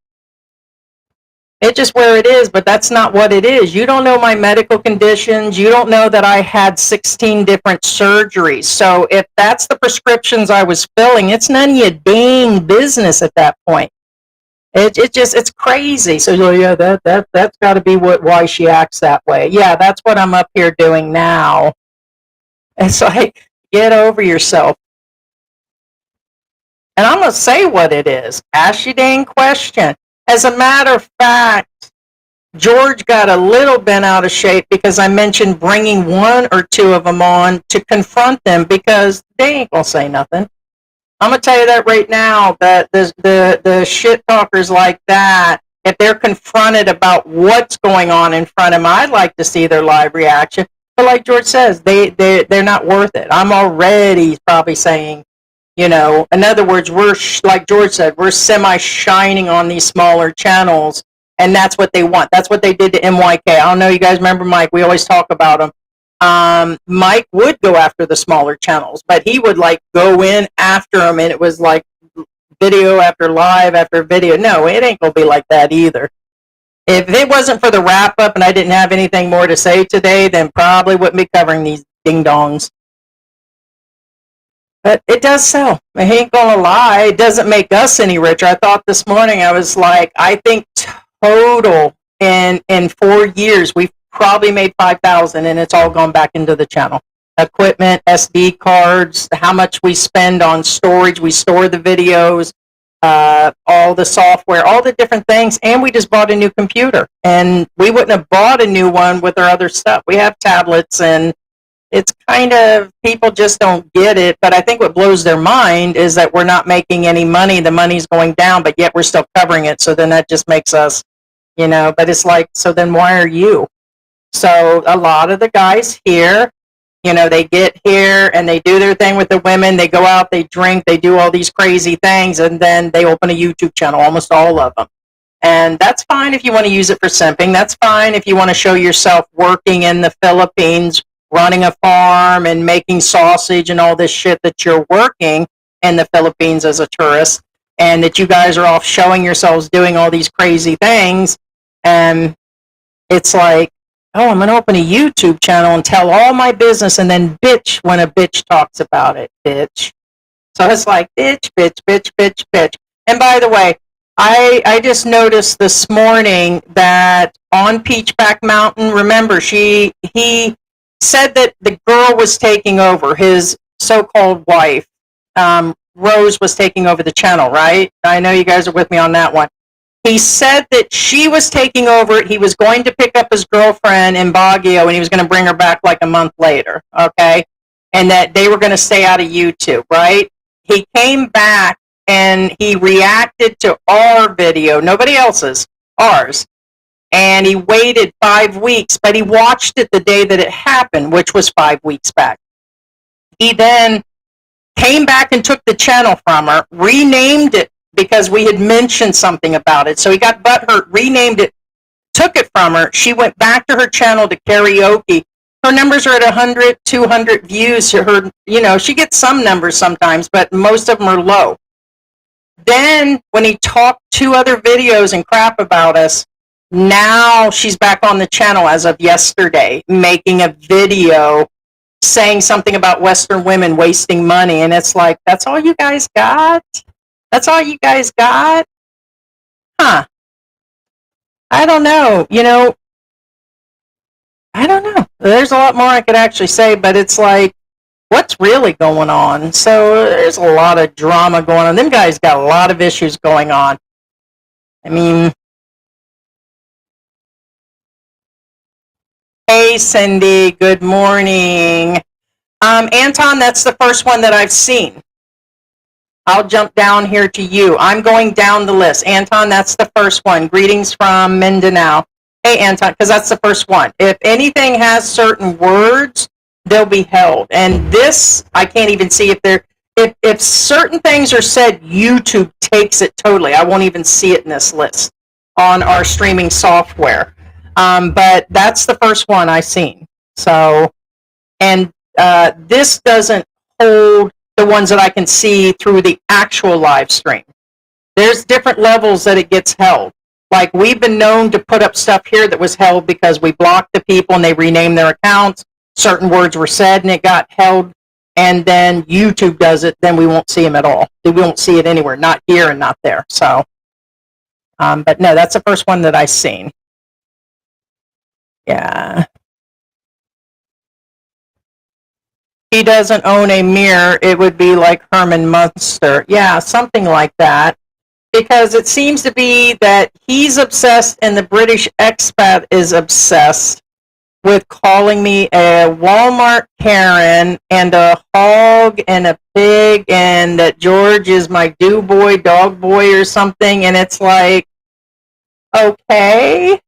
It's just where it is, but that's not what it is. You don't know my medical conditions. You don't know that I had 16 different surgeries. So if that's the prescriptions I was filling, it's none of your dang business at that point. It's crazy. So yeah, that's got to be why she acts that way. Yeah, that's what I'm up here doing now. It's like, get over yourself. And I'm gonna say what it is. Ask your dang question. As a matter of fact, George got a little bent out of shape because I mentioned bringing one or two of them on to confront them because they ain't gonna say nothing. I'm gonna tell you that right now, that the shit talkers like that, if they're confronted about what's going on in front of them, I'd like to see their live reaction. But like George says, they're not worth it. I'm already probably saying, in other words, like George said, we're semi-shining on these smaller channels, and that's what they want. That's what they did to MYK. I don't know, you guys remember Mike? We always talk about him. Mike would go after the smaller channels, but he would like go in after them, and it was like video after live after video. No, it ain't gonna be like that either. If it wasn't for the wrap up and I didn't have anything more to say today, then probably wouldn't be covering these ding dongs. But it does sell. I ain't gonna lie. It doesn't make us any richer. I thought this morning, I was like, I think total in 4 years, we've probably made 5,000, and it's all gone back into the channel. Equipment, SD cards, how much we spend on storage. We store the videos, all the software, all the different things, and we just bought a new computer. And we wouldn't have bought a new one with our other stuff. We have tablets, and it's kind of, people just don't get it. But I think what blows their mind is that we're not making any money. The money's going down, but yet we're still covering it. So then that just makes us, but it's like, so then why are you? So a lot of the guys here, they get here and they do their thing with the women. They go out, they drink, they do all these crazy things, and then they open a YouTube channel, almost all of them. And that's fine if you want to use it for simping. That's fine if you want to show yourself working in the Philippines, running a farm and making sausage and all this shit, that you're working in the Philippines as a tourist, and that you guys are off showing yourselves doing all these crazy things. And it's like, oh, I'm going to open a YouTube channel and tell all my business and then bitch when a bitch talks about it, bitch. So it's like, bitch, bitch, bitch, bitch, bitch. And by the way, I just noticed this morning that on Peachback Mountain, remember, he said that the girl was taking over, his so-called wife, Rose was taking over the channel, right? I know you guys are with me on that one. He said that she was taking over it. He was going to pick up his girlfriend in Baguio, and he was going to bring her back like a month later, okay? And that they were going to stay out of YouTube, right? He came back, and he reacted to our video, nobody else's, ours. And he waited 5 weeks, but he watched it the day that it happened, which was 5 weeks back. He then came back and took the channel from her, renamed it, because we had mentioned something about it. So he got butthurt, renamed it, took it from her. She went back to her channel to karaoke. Her numbers are at 100, 200 views. She gets some numbers sometimes, but most of them are low. Then when he talked 2 other videos and crap about us, now she's back on the channel as of yesterday, making a video saying something about Western women wasting money. And it's like, that's all you guys got? That's all you guys got? Huh. I don't know. I don't know. There's a lot more I could actually say, but it's like, what's really going on? So there's a lot of drama going on. Them guys got a lot of issues going on. I mean, hey, Cindy, good morning. Anton, that's the first one that I've seen. I'll jump down here to you. I'm going down the list. Anton, that's the first one. Greetings from Mindanao. Hey, Anton, because that's the first one. If anything has certain words, they'll be held. And this, I can't even see if certain things are said, YouTube takes it totally. I won't even see it in this list on our streaming software. But that's the first one I've seen. So, and this doesn't hold the ones that I can see through the actual live stream. There's different levels that it gets held. Like, we've been known to put up stuff here that was held because we blocked the people and they renamed their accounts. Certain words were said and it got held. And then YouTube does it, then we won't see them at all. We won't see it anywhere, not here and not there. So, but no, that's the first one that I've seen. Yeah. He doesn't own a mirror. It would be like Herman Munster. Yeah, something like that. Because it seems to be that he's obsessed and the British expat is obsessed with calling me a Walmart Karen and a hog and a pig, and that George is my do boy, dog boy or something. And it's like, okay,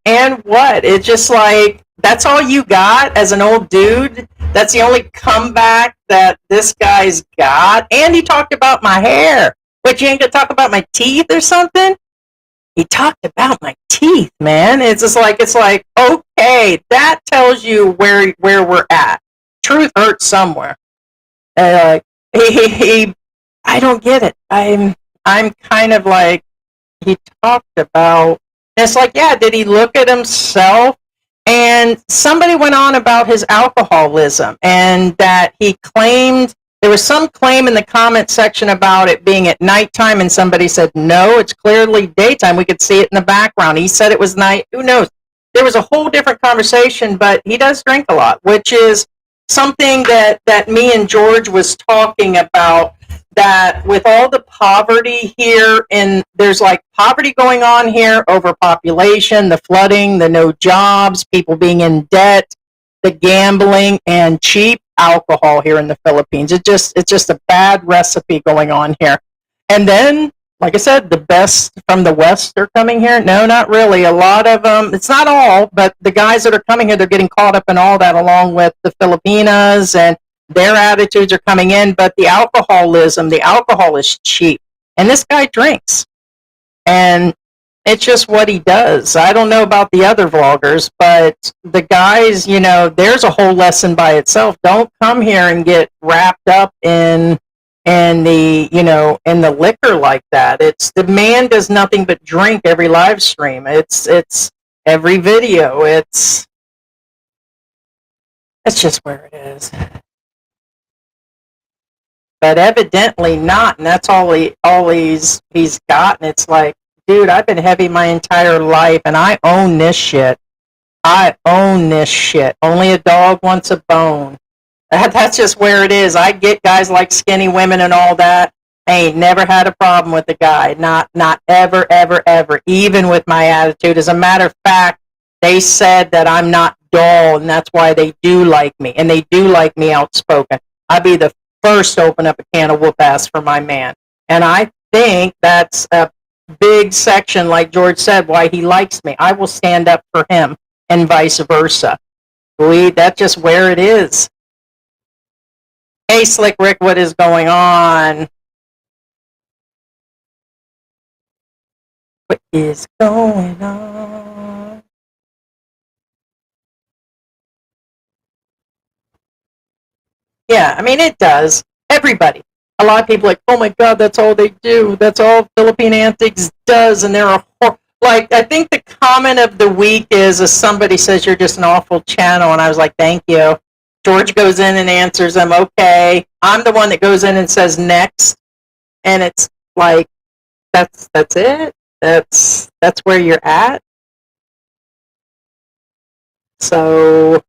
and what? It's just like, that's all you got as an old dude? That's the only comeback that this guy's got? And he talked about my hair. But you ain't gonna talk about my teeth or something? He talked about my teeth, man. It's just like, okay, that tells you where we're at. Truth hurts somewhere. I don't get it. I'm kind of like, he talked about, and it's like, yeah, did he look at himself? And somebody went on about his alcoholism and that he claimed There was some claim in the comment section about it being at nighttime, and somebody said, no, it's clearly daytime. We could see it in the background. He said it was night. Who knows? There was a whole different conversation, but he does drink a lot, which is something that me and George was talking about, that with all the poverty here, and there's like poverty going on here, overpopulation, the flooding, the no jobs, people being in debt, the gambling, and cheap alcohol here in the Philippines. It's just a bad recipe going on here. And then, like I said, the best from the West are coming here. No, not really. A lot of them, it's not all, but the guys that are coming here, they're getting caught up in all that, along with the Filipinas, and their attitudes are coming in. But the alcohol is cheap. And this guy drinks. And it's just what he does. I don't know about the other vloggers, but the guys, there's a whole lesson by itself. Don't come here and get wrapped up in the liquor like that. The man does nothing but drink every live stream. It's every video. It's just where it is. But evidently not, and that's all he's gotten. It's like, dude, I've been heavy my entire life, and I own this shit. Only a dog wants a bone. That's just where it is. I get guys like skinny women and all that. I ain't never had a problem with a guy. Not ever, ever, ever. Even with my attitude. As a matter of fact, they said that I'm not dull, and that's why they do like me. And they do like me outspoken. I'd be the first to open up a can of whoop ass for my man. And I think that's a big section, like George said, why he likes me. I will stand up for him, and vice versa. That's just where it is. Hey, Slick Rick, what is going on? What is going on? Yeah, I mean, it does. Everybody. A lot of people are like, oh my God, that's all they do. That's all Philippine Antics does. And they're like, I think the comment of the week is somebody says you're just an awful channel. And I was like, thank you. George goes in and answers them, okay. I'm the one that goes in and says next. And it's like, that's it. That's where you're at. So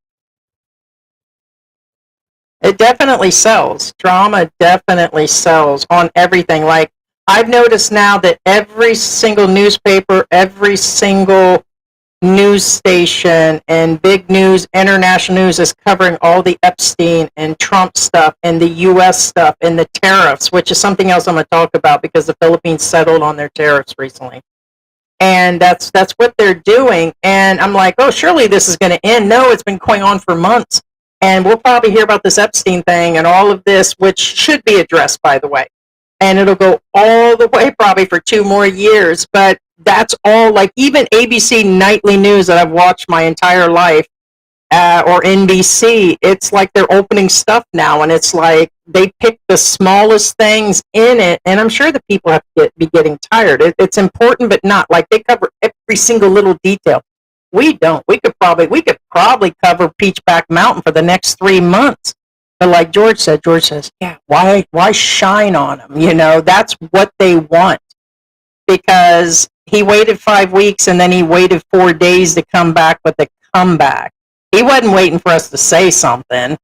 it definitely sells. Drama definitely sells on everything. Like, I've noticed now that every single newspaper, every single news station, and big news, international news, is covering all the Epstein and Trump stuff, and the U.S. stuff, and the tariffs, which is something else I'm going to talk about, because the Philippines settled on their tariffs recently. And that's what they're doing. And I'm like, oh, surely this is going to end. No, it's been going on for months. And we'll probably hear about this Epstein thing and all of this, which should be addressed, by the way. And it'll go all the way probably for 2 more years. But that's all, like, even ABC nightly news that I've watched my entire life, or NBC, it's like they're opening stuff now. And it's like they pick the smallest things in it. And I'm sure the people have to be getting tired. It's important, but not. Like, they cover every single little detail. We don't. We could probably cover Peachback Mountain for the next 3 months. But like George says, yeah, why shine on them? That's what they want. Because he waited 5 weeks, and then he waited 4 days to come back with a comeback. He wasn't waiting for us to say something.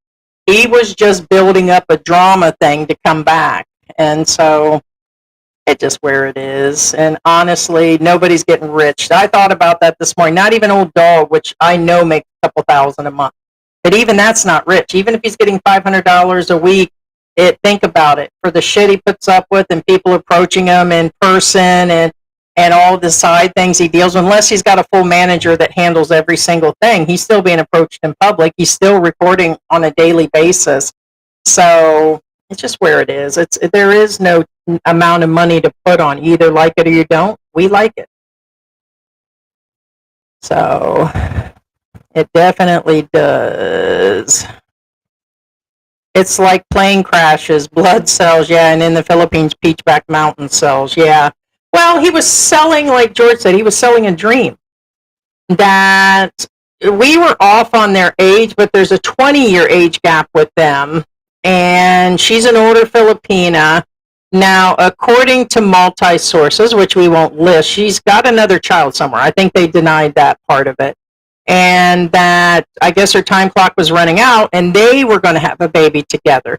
He was just building up a drama thing to come back. And so it's just where it is. And honestly, nobody's getting rich. I thought about that this morning. Not even Old Dog, which I know makes a couple $1,000 a month. But even that's not rich. Even if he's getting $500 a week, think about it. For the shit he puts up with, and people approaching him in person, and all the side things he deals with, unless he's got a full manager that handles every single thing, he's still being approached in public. He's still recording on a daily basis. So it's just where it is. There is no amount of money to put on. You either like it or you don't. We like it. So it definitely does. It's like plane crashes, blood sells, yeah, and in the Philippines, Peachback Mountain sells, yeah. Well, he was selling, like George said, he was selling a dream. That we were off on their age, but there's a 20-year age gap with them. and she's an older Filipina. Now, according to multi-sources, which we won't list, she's got another child somewhere. I think they denied that part of it. And that I guess her time clock was running out and they were going to have a baby together.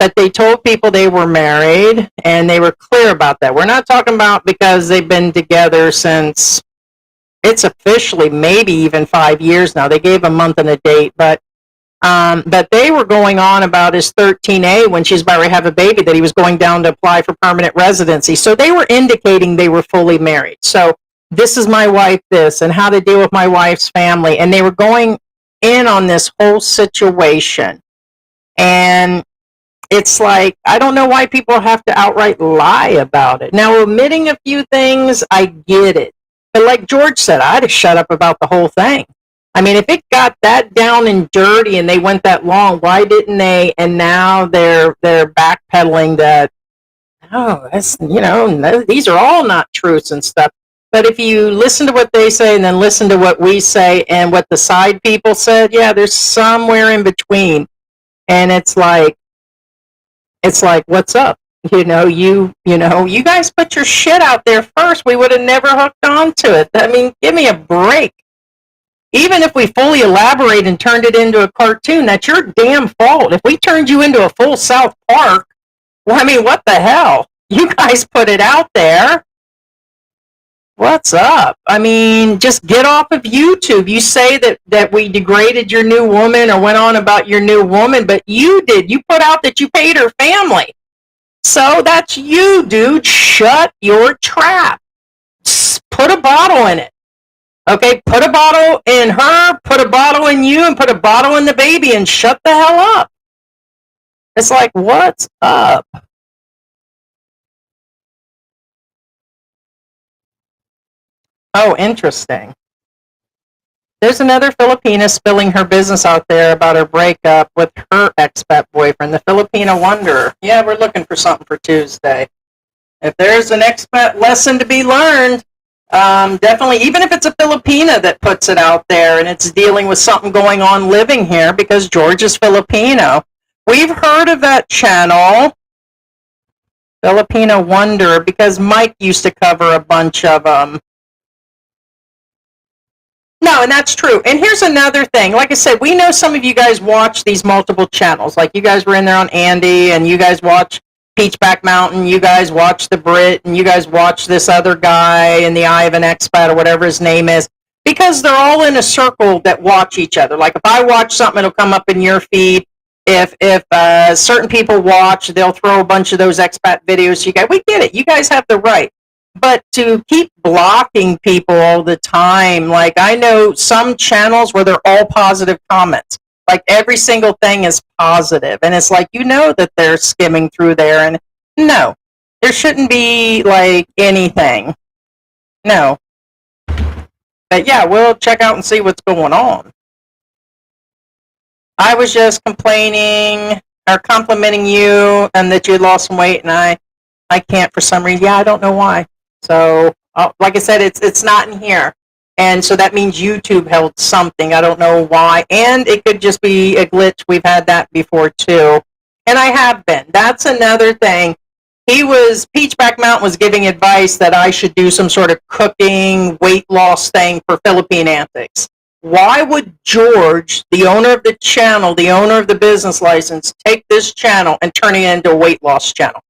But they told people they were married and they were clear about that. We're not talking about because they've been together since it's officially maybe even 5 years now. They gave a month and a date, but they were going on about his 13A when she's about to have a baby, that he was going down to apply for permanent residency. So they were indicating they were fully married. So this is my wife, this, and how to deal with my wife's family. And they were going in on this whole situation. And it's like, I don't know why people have to outright lie about it. Now, omitting a few things, I get it. But like George said, I'd have shut up about the whole thing. I mean, if it got that down and dirty and they went that long, why didn't they? And now they're backpedaling that, oh, that's, these are all not truths and stuff. But if you listen to what they say and then listen to what we say and what the side people said, yeah, there's somewhere in between. And it's like, what's up? You guys put your shit out there first. We would have never hooked on to it. I mean, give me a break. Even if we fully elaborate and turned it into a cartoon, that's your damn fault. If we turned you into a full South Park, well, I mean, what the hell? You guys put it out there. What's up? I mean, just get off of YouTube. You say that we degraded your new woman or went on about your new woman, but you did. You put out that you paid her family. So that's you, dude. Shut your trap. Put a bottle in it. Okay, put a bottle in her, put a bottle in you, and put a bottle in the baby and shut the hell up. It's like, what's up? Oh, interesting. There's another Filipina spilling her business out there about her breakup with her expat boyfriend, the Filipina Wanderer. Yeah, we're looking for something for Tuesday. If there's an expat lesson to be learned, definitely, even if it's a Filipina that puts it out there and it's dealing with something going on living here, because George is Filipino. We've heard of that channel, Filipina Wanderer, because Mike used to cover a bunch of them. No, and that's true. And here's another thing. Like I said, we know some of you guys watch these multiple channels. Like you guys were in there on Andy, and you guys watch Peachback Mountain, you guys watch The Brit, and you guys watch this other guy in the Eye of an Expat or whatever his name is, because they're all in a circle that watch each other. Like if I watch something, it'll come up in your feed. If certain people watch, they'll throw a bunch of those expat videos. We get it. You guys have the right. But to keep blocking people all the time, like I know some channels where they're all positive comments. Like every single thing is positive, and it's like, that they're skimming through there, and no, there shouldn't be like anything. No. But yeah, we'll check out and see what's going on. I was just complaining or complimenting you and that you had lost some weight, and I can't for some reason. Yeah, I don't know why. So, like I said, it's not in here. And so that means YouTube held something. I don't know why. And it could just be a glitch. We've had that before, too. And I have been. That's another thing. Peachback Mountain was giving advice that I should do some sort of cooking, weight loss thing for Philippine Antics. Why would George, the owner of the channel, the owner of the business license, take this channel and turn it into a weight loss channel?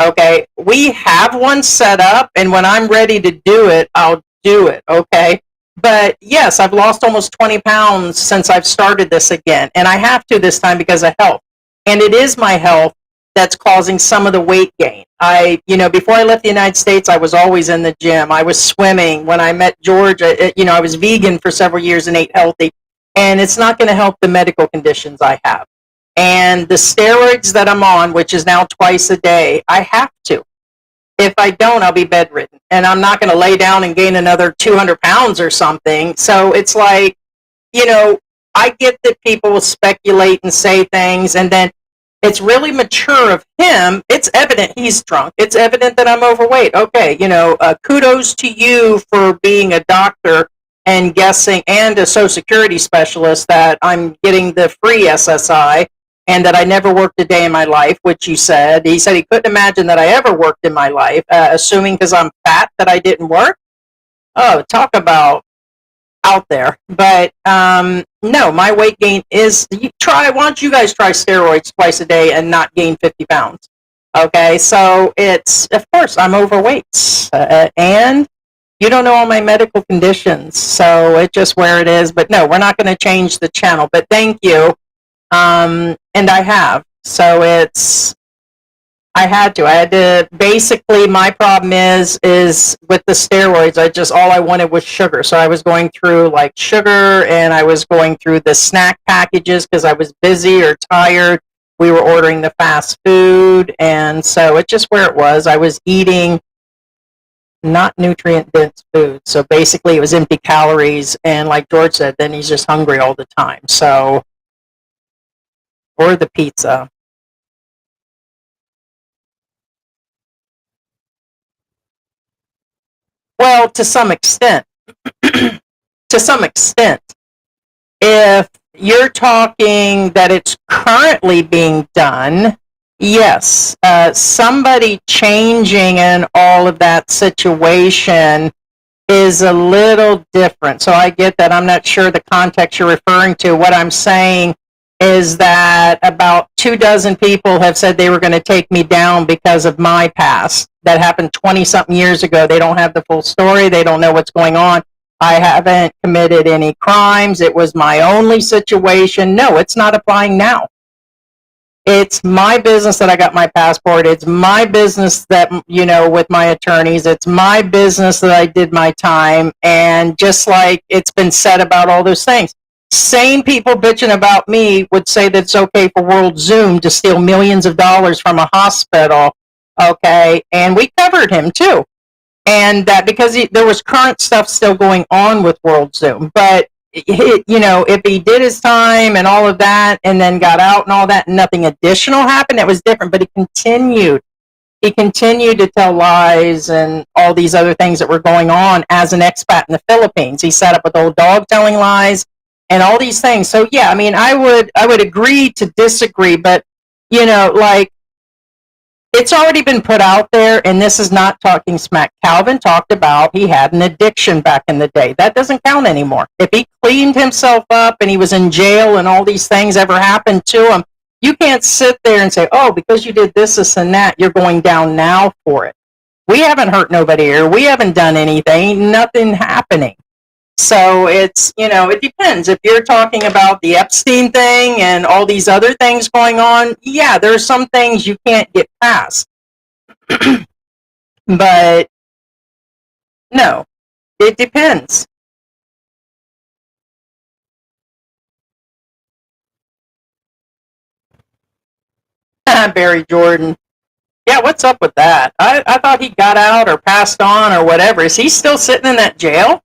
Okay, we have one set up, and when I'm ready to do it, I'll do it, okay? But yes, I've lost almost 20 pounds since I've started this again, and I have to this time because of health. And it is my health that's causing some of the weight gain. Before I left the United States, I was always in the gym. I was swimming. When I met George, I was vegan for several years and ate healthy. And it's not going to help the medical conditions I have. And the steroids that I'm on, which is now twice a day, I have to. If I don't, I'll be bedridden. And I'm not going to lay down and gain another 200 pounds or something. So it's like, I get that people will speculate and say things, and then it's really mature of him. It's evident he's drunk. It's evident that I'm overweight. Okay, kudos to you for being a doctor and guessing, and a Social Security specialist, that I'm getting the free SSI. and that I never worked a day in my life, which you said. He said he couldn't imagine that I ever worked in my life, assuming because I'm fat that I didn't work. Oh, talk about out there. But no, my weight gain is, why don't you guys try steroids twice a day and not gain 50 pounds? Okay, so it's, of course, I'm overweight. And you don't know all my medical conditions, so it's just where it is. But no, we're not going to change the channel. But thank you. And I have. So I had to, basically, my problem is with the steroids, all I wanted was sugar. So I was going through like sugar, and I was going through the snack packages because I was busy or tired. We were ordering the fast food, and so it's just where it was. I was eating not nutrient-dense food. So basically, it was empty calories, and like George said, then he's just hungry all the time. So, or the pizza. Well, to some extent. To some extent. If you're talking that it's currently being done, yes. Somebody changing in all of that situation is a little different. So I get that. I'm not sure the context you're referring to. What I'm saying is that about 24 people have said they were going to take me down because of my past. That happened 20-something years ago. They don't have the full story. They don't know what's going on. I haven't committed any crimes. It was my only situation. No, it's not applying now. It's my business that I got my passport. It's my business that, with my attorneys, it's my business that I did my time. And just like it's been said about all those things, same people bitching about me would say that it's okay for World Zoom to steal millions of dollars from a hospital. Okay. And we covered him too. And that because there was current stuff still going on with World Zoom. But, if he did his time and all of that and then got out and all that and nothing additional happened, it was different. But he continued. He continued to tell lies and all these other things that were going on as an expat in the Philippines. He sat up with old dog telling lies and all these things. So, yeah, I mean, I would agree to disagree. But, it's already been put out there, and this is not talking smack. Calvin talked about he had an addiction back in the day. That doesn't count anymore. If he cleaned himself up and he was in jail and all these things ever happened to him, you can't sit there and say, oh, because you did this, this, and that, you're going down now for it. We haven't hurt nobody here. We haven't done anything. Nothing happening. So it's, it depends. If you're talking about the Epstein thing and all these other things going on, yeah, there are some things you can't get past. But no, it depends. Barry Jordan. Yeah, what's up with that? I thought he got out or passed on or whatever. Is he still sitting in that jail?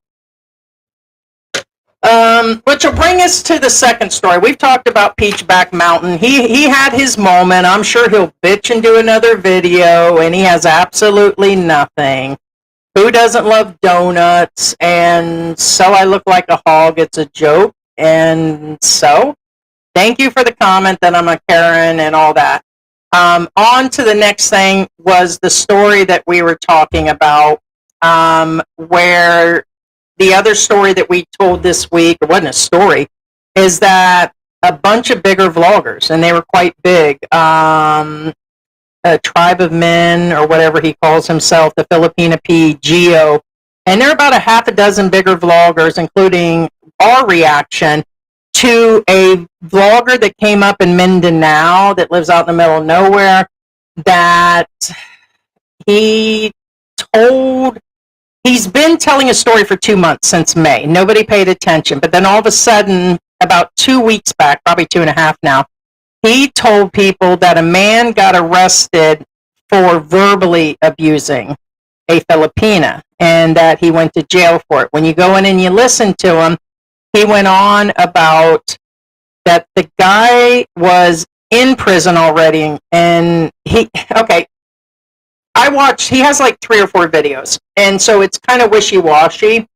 Which will bring us to the second story. We've talked about Peachback Mountain. He had his moment. I'm sure he'll bitch and do another video, and he has absolutely nothing. Who doesn't love donuts? And so I look like a hog. It's a joke. And so, thank you for the comment that I'm a Karen and all that. On to the next thing was the story that we were talking about, where the other story that we told this week, it wasn't a story, is that a bunch of bigger vloggers, and they were quite big, a tribe of men, or whatever he calls himself, the Filipina P, Geo, and there are about a half a dozen bigger vloggers, including our reaction to a vlogger that came up in Mindanao that lives out in the middle of nowhere, that he's been telling a story for 2 months since May. Nobody paid attention. But then all of a sudden, about 2 weeks back, probably 2.5 now, he told people that a man got arrested for verbally abusing a Filipina and that he went to jail for it. When you go in and you listen to him, he went on about that the guy was in prison already, and he has like 3 or 4 videos, and so it's kind of wishy-washy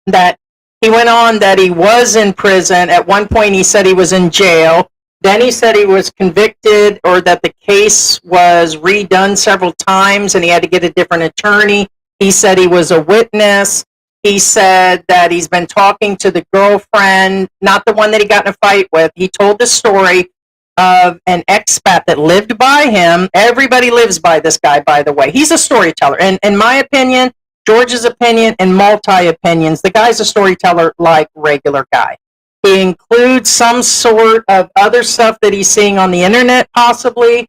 that he went on that he was in prison. At one point he said he was in jail, Then he said he was convicted, or that the case was redone several times and he had to get a different attorney. He said he was a witness. He said that he's been talking to the girlfriend, not the one that he got in a fight with. He told the story of an expat that lived by him. Everybody lives by this guy, by the way. He's a storyteller. And in my opinion, George's opinion, and multi-opinions, the guy's a storyteller like regular guy. He includes some sort of other stuff that he's seeing on the internet, possibly.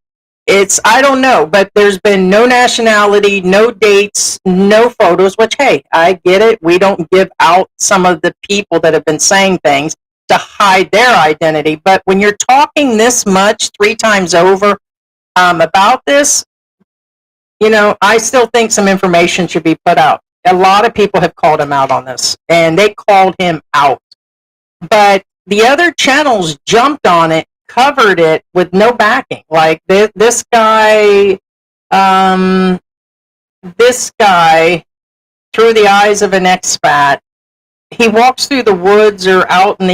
I don't know, but there's been no nationality, no dates, no photos, which, hey, I get it. We don't give out some of the people that have been saying things to hide their identity. But when you're talking this much 3 times over about this, I still think some information should be put out. A lot of people have called him out on this, and they called him out. But the other channels jumped on it, covered it with no backing. Like this guy, through the eyes of an expat, he walks through the woods or out in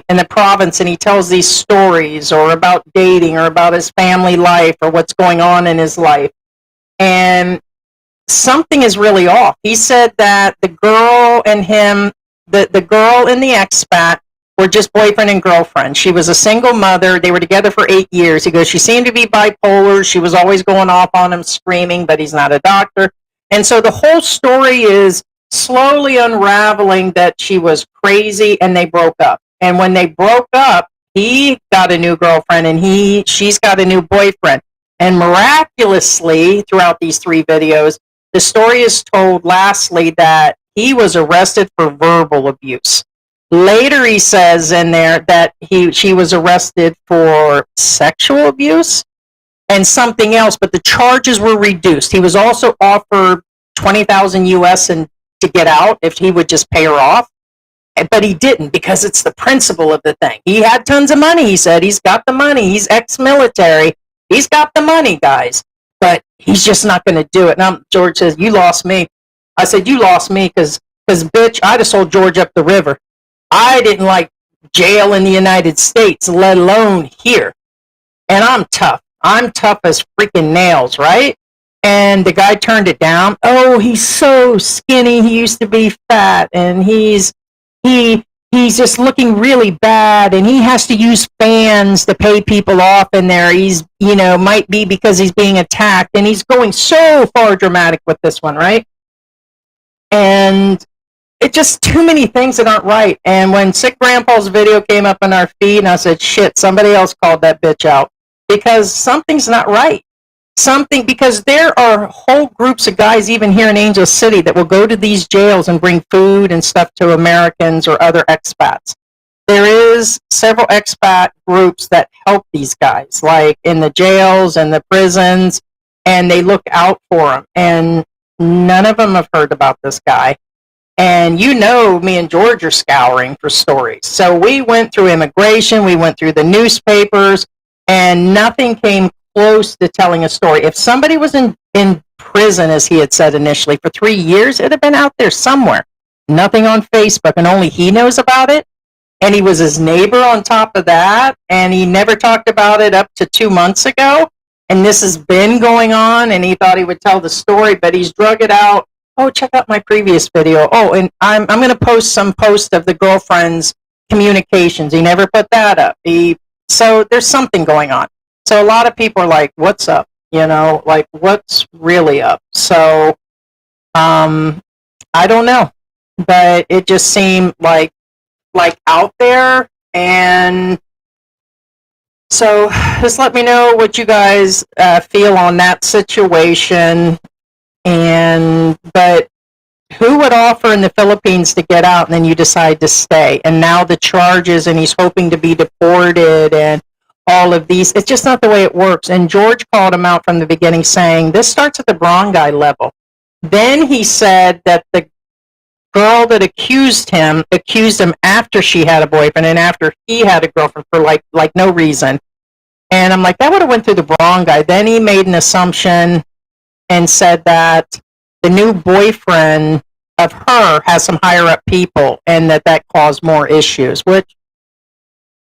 the province, and he tells these stories, or about dating, or about his family life, or what's going on in his life. And something is really off. He said that the girl and him, the girl and the expat, were just boyfriend and girlfriend. She was a single mother. They were together for 8 years. He goes, she seemed to be bipolar. She was always going off on him, screaming, but he's not a doctor. And so the whole story is slowly unraveling that she was crazy, and they broke up. And when they broke up, he got a new girlfriend, and she's got a new boyfriend. And miraculously, throughout these 3 videos, the story is told lastly that he was arrested for verbal abuse. Later, he says in there that she was arrested for sexual abuse and something else, but the charges were reduced. He was also offered $20,000 US and to get out if he would just pay her off, but he didn't, because it's the principle of the thing. He had tons of money. He said he's got the money. He's ex-military. He's got the money, guys, but he's just not going to do it. Now George says, "You lost me." I said, "You lost me because bitch, I'd have sold George up the river. I didn't like jail in the United States, let alone here. And I'm tough. I'm tough as freaking nails, right?" And the guy turned it down. "Oh, he's so skinny. He used to be fat, and he's just looking really bad, and he has to use fans to pay people off in there. He's, might be because he's being attacked." And he's going so far dramatic with this one, right? And it's just too many things that aren't right. And when Sick Grandpa's video came up on our feed, and I said, shit, somebody else called that bitch out, because something's not right. Because there are whole groups of guys, even here in Angel City, that will go to these jails and bring food and stuff to Americans or other expats. There is several expat groups that help these guys, like in the jails and the prisons, and they look out for them. And none of them have heard about this guy. And me and George are scouring for stories. So we went through immigration, we went through the newspapers, and nothing came close to telling a story. If somebody was in prison, as he had said initially, for 3 years, it'd have been out there somewhere. Nothing on Facebook, and only he knows about it. And he was his neighbor on top of that, and he never talked about it up to 2 months ago. And this has been going on, and he thought he would tell the story, but he's drug it out. Oh, check out my previous video. Oh, and I'm going to post some post of the girlfriend's communications. He never put that up. So there's something going on. So a lot of people are like, what's up? Like, what's really up? So I don't know. But it just seemed like out there. And so just let me know what you guys feel on that situation. But who would offer in the Philippines to get out, and then you decide to stay? And now the charges, and he's hoping to be deported, and all of these. It's just not the way it works. And George called him out from the beginning, saying this starts at the barangay level. Then he said that the girl that accused him after she had a boyfriend and after he had a girlfriend for like no reason. And I'm like, that would have went through the barangay. Then he made an assumption and said that the new boyfriend of her has some higher up people, and that caused more issues, which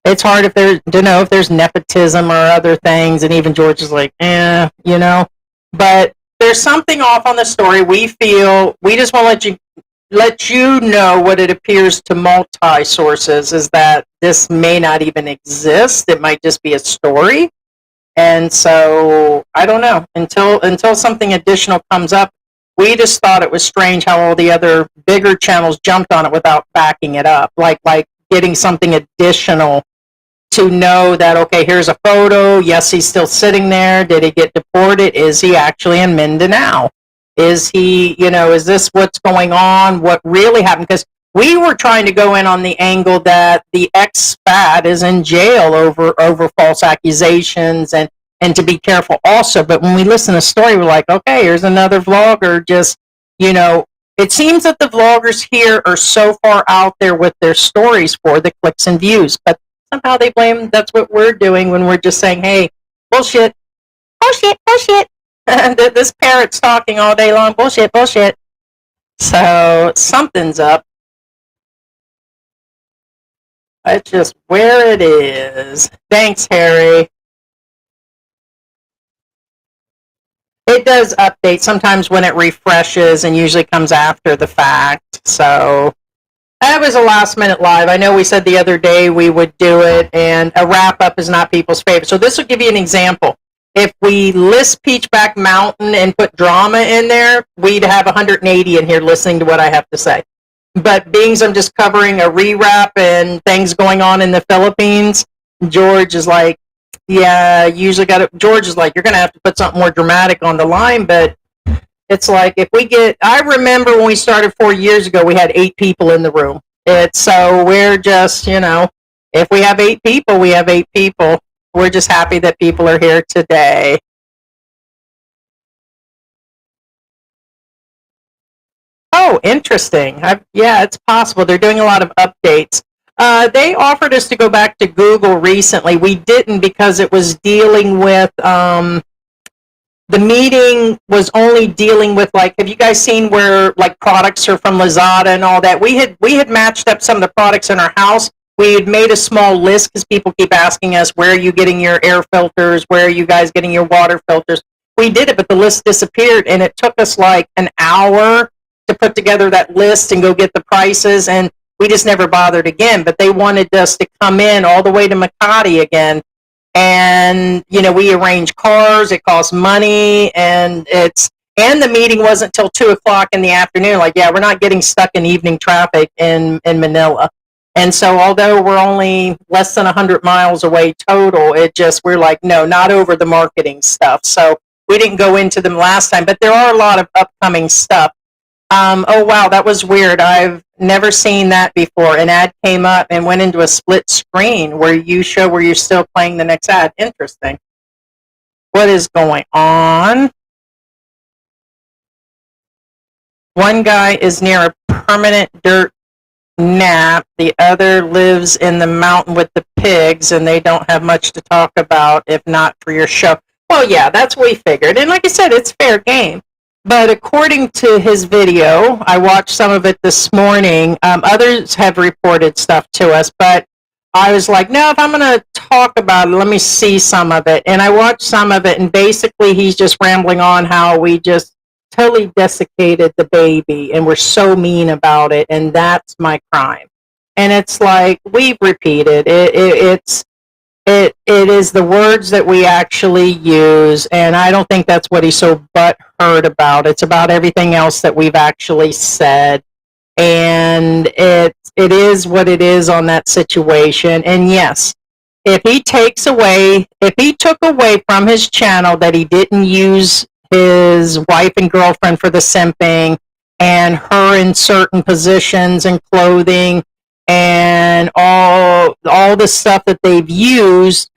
It's hard if there's to know if there's nepotism or other things, and even George is like, you know. But there's something off on the story. We feel we just want to let you know what it appears to multi sources is that this may not even exist. It might just be a story. And so I don't know until something additional comes up. We just thought it was strange how all the other bigger channels jumped on it without backing it up, like getting something additional to know that, okay, here's a photo. Yes, he's still sitting there. Did he get deported? Is he actually in Mindanao? Is he, is this what's going on? What really happened? Because we were trying to go in on the angle that the expat is in jail over false accusations and to be careful also. But when we listen to the story, we're like, okay, here's another vlogger just, it seems that the vloggers here are so far out there with their stories for the clicks and views. But somehow they blame that's what we're doing when we're just saying, hey, bullshit, bullshit, bullshit. This parrot's talking all day long, bullshit, bullshit. So something's up. That's just where it is. Thanks, Harry. It does update sometimes when it refreshes and usually comes after the fact. So that was a last minute live. I know we said the other day we would do it, and a wrap up is not people's favorite. So this will give you an example. If we list Peachback Mountain and put drama in there, we'd have 180 in here listening to what I have to say. But being I'm just covering a rewrap and things going on in the Philippines, George is like, yeah, usually got to. George is like, you're going to have to put something more dramatic on the line. But it's like, if we get, I remember when we started 4 years ago, we had 8 people in the room. So we're just, if we have 8 people, we have 8 people. We're just happy that people are here today. Oh, interesting. Yeah, it's possible. They're doing a lot of updates. They offered us to go back to Google recently. We didn't because it was dealing with, the meeting was only dealing with, like, have you guys seen where, like, products are from Lazada and all that? We had matched up some of the products in our house. We had made a small list because people keep asking us, where are you getting your air filters? Where are you guys getting your water filters? We did it, but the list disappeared, and it took us like an hour to put together that list and go get the prices, and we just never bothered again. But they wanted us to come in all the way to Makati again, and we arrange cars. It costs money, and the meeting wasn't till 2:00 in the afternoon. Like, yeah, we're not getting stuck in evening traffic in Manila. And so although we're only less than 100 miles away total, we're like, no, not over the marketing stuff. So we didn't go into them last time, but there are a lot of upcoming stuff. Oh, wow, that was weird. I've never seen that before. An ad came up and went into a split screen where you show where you're still playing the next ad. Interesting. What is going on? One guy is near a permanent dirt nap. The other lives in the mountain with the pigs, and they don't have much to talk about if not for your show. Well, yeah, that's what we figured. And like I said, it's fair game. But according to his video, I watched some of it this morning. Others have reported stuff to us, but I was like, no, if I'm going to talk about it, let me see some of it. And I watched some of it, and basically he's just rambling on how we just totally desiccated the baby and we're so mean about it, and that's my crime. And it's like, we've repeated it. It is the words that we actually use, and I don't think that's what he's so butthurt about. It's about everything else that we've actually said, and it is what it is on that situation. And yes, if he took away from his channel that he didn't use his wife and girlfriend for the simping and her in certain positions and clothing and all the stuff that they've used,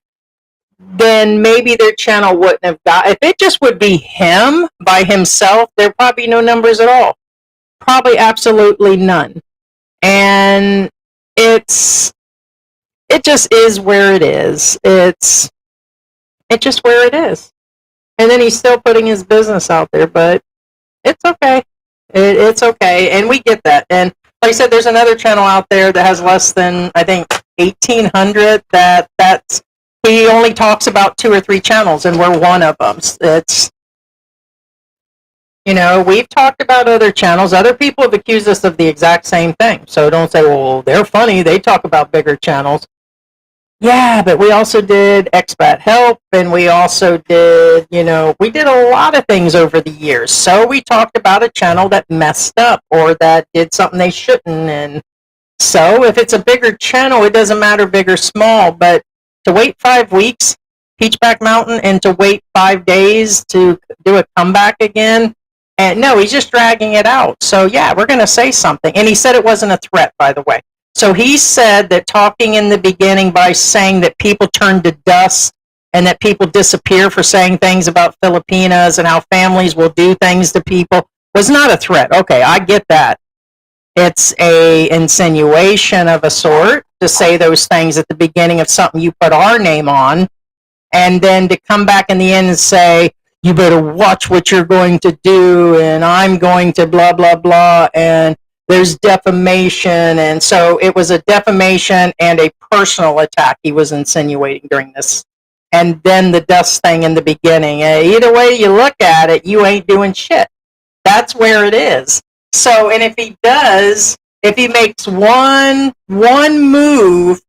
then maybe their channel wouldn't have got. If it just would be him by himself, there'd probably be no numbers at all. Probably absolutely none. And it just is where it is. It's just where it is. And then he's still putting his business out there, but it's okay. It's okay, and we get that. And like I said, there's another channel out there that has less than, I think, 1800. That's he only talks about 2 or 3 channels, and we're one of them. It's, we've talked about other channels. Other people have accused us of the exact same thing. So don't say, well, they're funny. They talk about bigger channels. Yeah, but we also did Expat Help, and we also did, we did a lot of things over the years. So we talked about a channel that messed up or that did something they shouldn't. And so if it's a bigger channel, it doesn't matter big or small. But to wait 5 weeks, Peachback Mountain, and to wait 5 days to do a comeback again, and no, he's just dragging it out. So yeah, we're going to say something. And he said it wasn't a threat, by the way. So he said that talking in the beginning by saying that people turn to dust and that people disappear for saying things about Filipinas and how families will do things to people was not a threat. Okay, I get that. It's a insinuation of a sort to say those things at the beginning of something you put our name on, and then to come back in the end and say, you better watch what you're going to do, and I'm going to blah, blah, blah, and there's defamation. And so it was a defamation and a personal attack he was insinuating during this. And then the dust thing in the beginning. Either way you look at it, you ain't doing shit. That's where it is. So, and if he makes one move,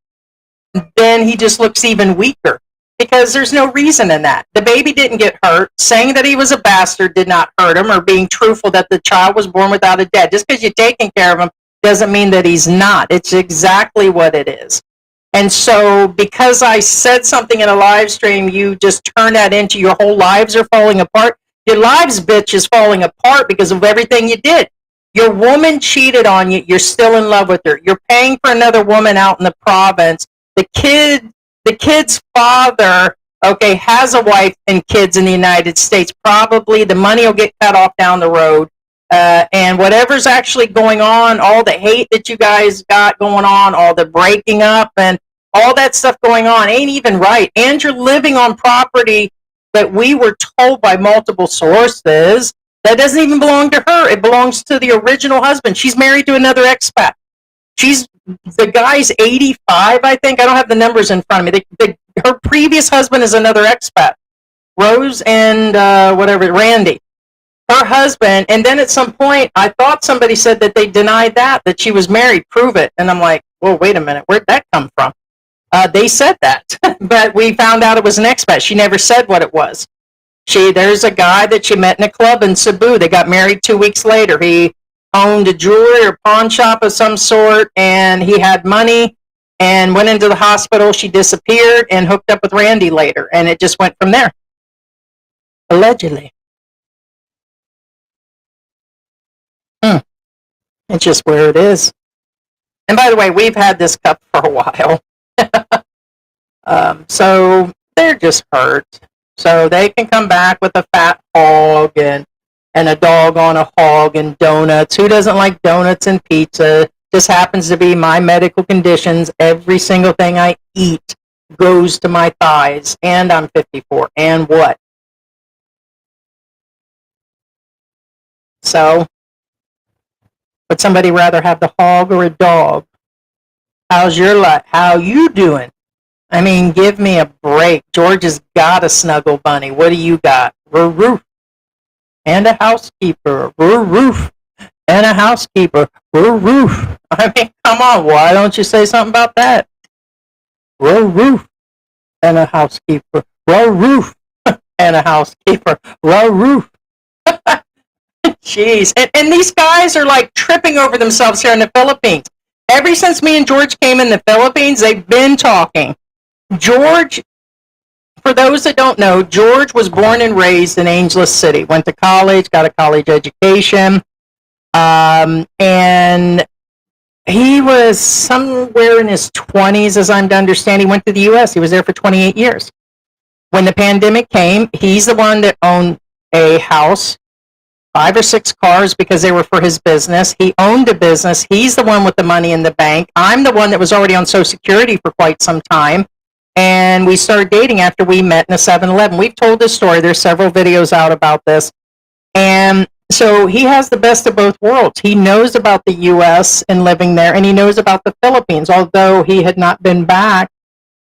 then he just looks even weaker. Because there's no reason in that. The baby didn't get hurt. Saying that he was a bastard did not hurt him, or being truthful that the child was born without a dad. Just because you're taking care of him doesn't mean that he's not. It's exactly what it is. And so because I said something in a live stream, you just turn that into your whole lives are falling apart. Your lives, bitch, is falling apart because of everything you did. Your woman cheated on you. You're still in love with her. You're paying for another woman out in the province. The kid's father, okay, has a wife and kids in the United States. Probably the money will get cut off down the road. And whatever's actually going on, all the hate that you guys got going on, all the breaking up and all that stuff going on ain't even right. And you're living on property that we were told by multiple sources that doesn't even belong to her. It belongs to the original husband. She's married to another expat. The guy's 85, I think. I don't have the numbers in front of me. Her previous husband is another expat. Rose and Randy. Her husband, and then at some point, I thought somebody said that they denied that she was married. Prove it. And I'm like, whoa, wait a minute. Where'd that come from? They said that, but we found out it was an expat. She never said what it was. There's a guy that she met in a club in Cebu. They got married 2 weeks later. He owned a jewelry or pawn shop of some sort, and he had money and went into the hospital. She disappeared and hooked up with Randy later, and it just went from there. Allegedly. It's just where it is. And by the way, we've had this cup for a while. So they're just hurt. So they can come back with a fat hog and a dog on a hog and donuts. Who doesn't like donuts and pizza? Just happens to be my medical conditions. Every single thing I eat goes to my thighs. And I'm 54. And what? So, would somebody rather have the hog or a dog? How's your life? How you doing? I mean, give me a break. George has got a snuggle bunny. What do you got? Roof. And a housekeeper. Roof. And a housekeeper. Roof. I mean, come on. Why don't you say something about that? Roof. And a housekeeper. Roof. And a housekeeper. Roof. Jeez. And these guys are like tripping over themselves here in the Philippines. Ever since me and George came in the Philippines, they've been talking. George, for those that don't know, George was born and raised in Angeles City. Went to college, got a college education. And he was somewhere in his 20s, as I'm to understand. He went to the U.S. He was there for 28 years. When the pandemic came, he's the one that owned a house, 5 or 6 cars because they were for his business. He owned a business. He's the one with the money in the bank. I'm the one that was already on Social Security for quite some time. And we started dating after we met in a 7-Eleven. We've told this story. There's several videos out about this. And So he has the best of both worlds. He knows about the U.S. and living there, and he knows about the Philippines, although he had not been back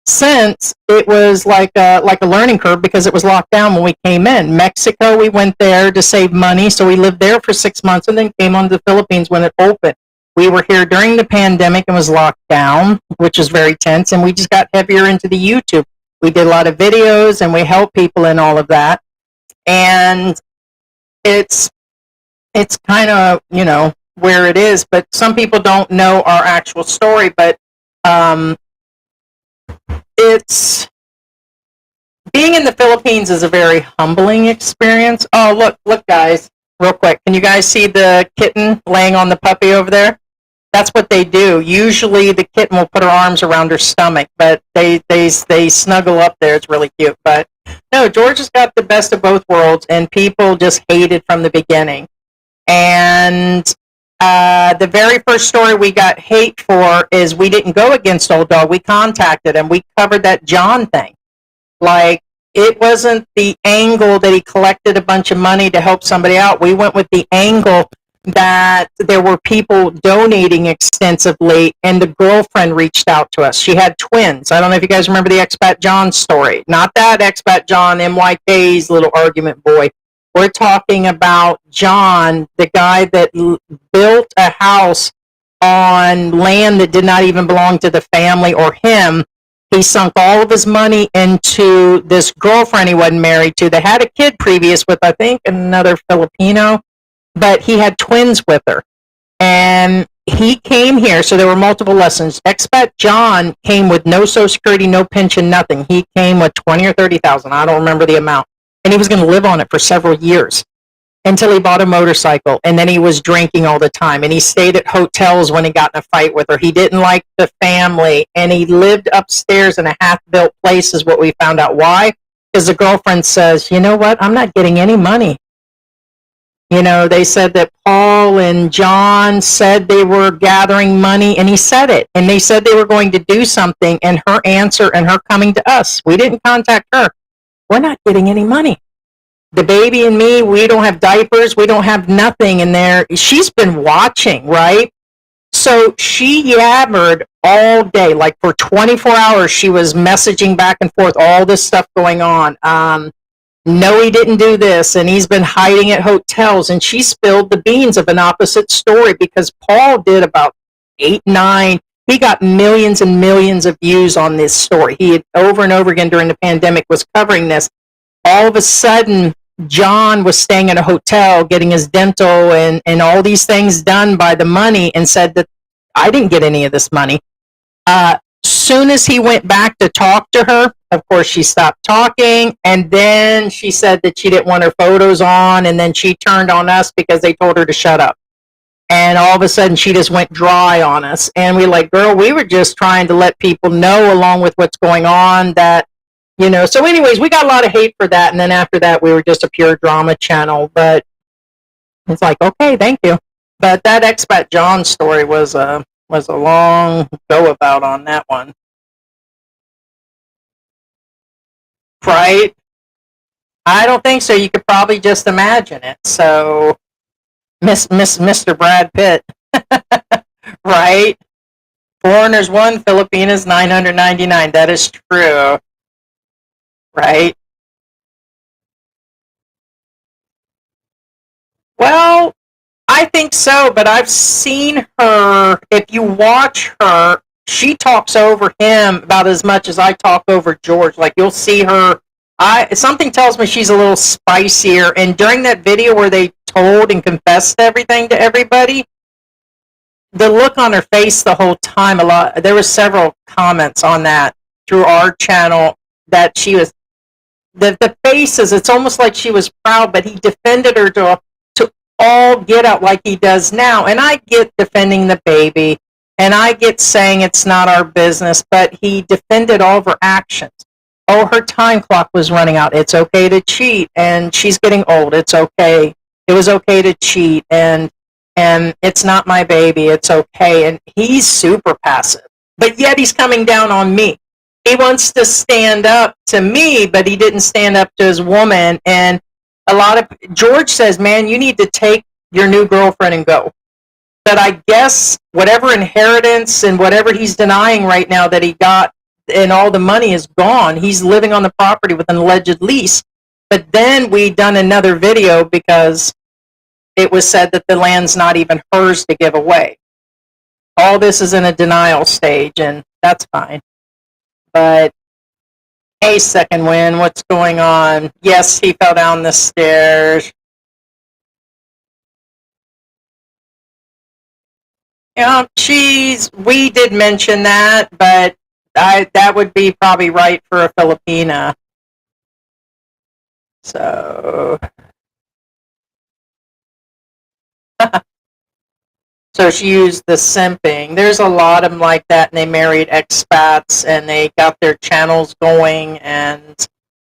since. It was like a learning curve because it was locked down when we came in. Mexico, we went there to save money, so we lived there for 6 months and then came on to the Philippines when it opened. We were here during the pandemic and was locked down, which was very tense, and we just got heavier into the YouTube. We did a lot of videos and we helped people in all of that. And it's kind of, where it is, but some people don't know our actual story, but it's being in the Philippines is a very humbling experience. Oh, look, guys, real quick. Can you guys see the kitten laying on the puppy over there? That's what they do. Usually the kitten will put her arms around her stomach, but they snuggle up there. It's really cute. But no, George has got the best of both worlds, and people just hated from the beginning. And the very first story we got hate for is we didn't go against Old Dog. We contacted him. We covered that John thing. Like, it wasn't the angle that he collected a bunch of money to help somebody out. We went with the angle that there were people donating extensively, and the girlfriend reached out to us. She had twins. I don't know if you guys remember the Expat John story. Not that Expat John, MYK's little argument boy. We're talking about John, the guy that built a house on land that did not even belong to the family or him. He sunk all of his money into this girlfriend he wasn't married to. They had a kid previous with, I think, another Filipino, but he had twins with her. And he came here, so there were multiple lessons. Expat John came with no Social Security, no pension, nothing. He came with 20 or 30,000. I don't remember the amount. And he was going to live on it for several years until he bought a motorcycle. And then he was drinking all the time. And he stayed at hotels when he got in a fight with her. He didn't like the family. And he lived upstairs in a half-built place is what we found out. Why? Because the girlfriend says, you know what? I'm not getting any money. They said that Paul and John said they were gathering money, and he said it. And they said they were going to do something, and her answer and her coming to us. We didn't contact her. We're not getting any money. The baby and me, we don't have diapers. We don't have nothing in there. She's been watching, right? So she yabbered all day. Like for 24 hours, she was messaging back and forth, all this stuff going on. No, he didn't do this, and he's been hiding at hotels. And she spilled the beans of an opposite story because Paul did about 8, 9. He got millions and millions of views on this story. He had over and over again during the pandemic was covering this. All of a sudden, John was staying at a hotel getting his dental and all these things done by the money, and said that I didn't get any of this money. Soon as he went back to talk to her, of course, she stopped talking, and then she said that she didn't want her photos on, and then she turned on us because they told her to shut up. And all of a sudden, she just went dry on us. And we're like, girl, we were just trying to let people know, along with what's going on, that, So anyways, we got a lot of hate for that. And then after that, we were just a pure drama channel. But it's like, okay, thank you. But that Expat John story was a long go about on that one. Right? I don't think so. You could probably just imagine it. So, Mr. Brad Pitt, right? Foreigners 1, Filipinas 999. That is true, right? Well, I think so, but I've seen her. If you watch her, she talks over him about as much as I talk over George. Like, you'll see her. Something tells me she's a little spicier. And during that video where they told and confessed everything to everybody, the look on her face the whole time, there were several comments on that through our channel that she was, the faces, it's almost like she was proud, but he defended her to all get out like he does now. And I get defending the baby, and I get saying it's not our business, but he defended all of her actions. Oh, her time clock was running out. It's okay to cheat, and she's getting old. It's okay. It was okay to cheat, and it's not my baby. It's okay. And he's super passive, but yet he's coming down on me. He wants to stand up to me, but he didn't stand up to his woman. And a lot of George says, man, you need to take your new girlfriend and go. But I guess whatever inheritance and whatever he's denying right now that he got and all the money is gone, he's living on the property with an alleged lease. But then we done another video because it was said that the land's not even hers to give away. All this is in a denial stage, and that's fine. But hey, second win, what's going on? Yes, he fell down the stairs. Yeah, we did mention that, but that would be probably right for a Filipina. So, so she used the simping. There's a lot of them like that, and they married expats, and they got their channels going, and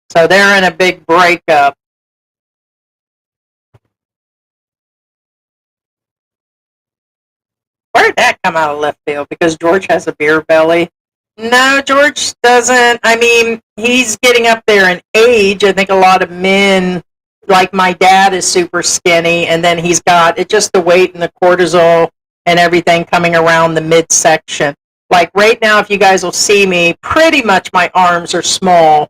so they're in a big breakup. Where did that come out of left field? Because George has a beer belly. No, George doesn't. I mean, he's getting up there in age. I think a lot of men, like my dad, is super skinny, and then he's got it just the weight and the cortisol and everything coming around the midsection. Like right now, if you guys will see me, pretty much my arms are small.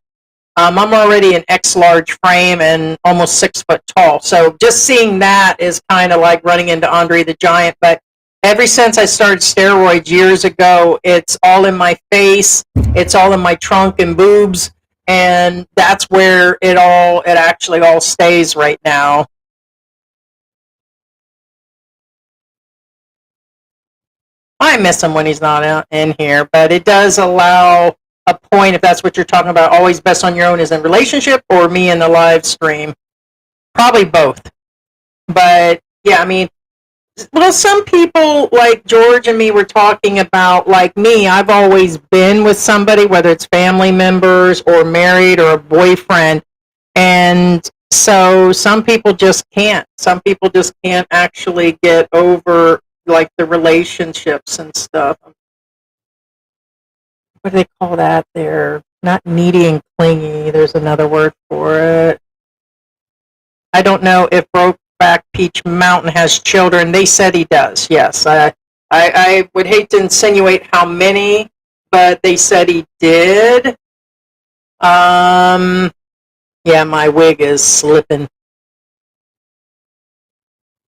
I'm already an X large frame and almost 6 foot tall. So just seeing that is kind of like running into Andre the Giant. But ever since I started steroids years ago, it's all in my face, it's all in my trunk and boobs, and that's where it actually all stays right now. I miss him when he's not in here, but it does allow a point, if that's what you're talking about, always best on your own is in relationship or me in the live stream. Probably both. But yeah, I mean, well, some people like George and me were talking about, like me, I've always been with somebody, whether it's family members or married or a boyfriend. And so some people just can't. Some people just can't actually get over like the relationships and stuff. What do they call that? They're not needy and clingy. There's another word for it. I don't know if Brokeback Peach Mountain has children. They said he does. Yes, I would hate to insinuate how many, but they said he did. Yeah, my wig is slipping.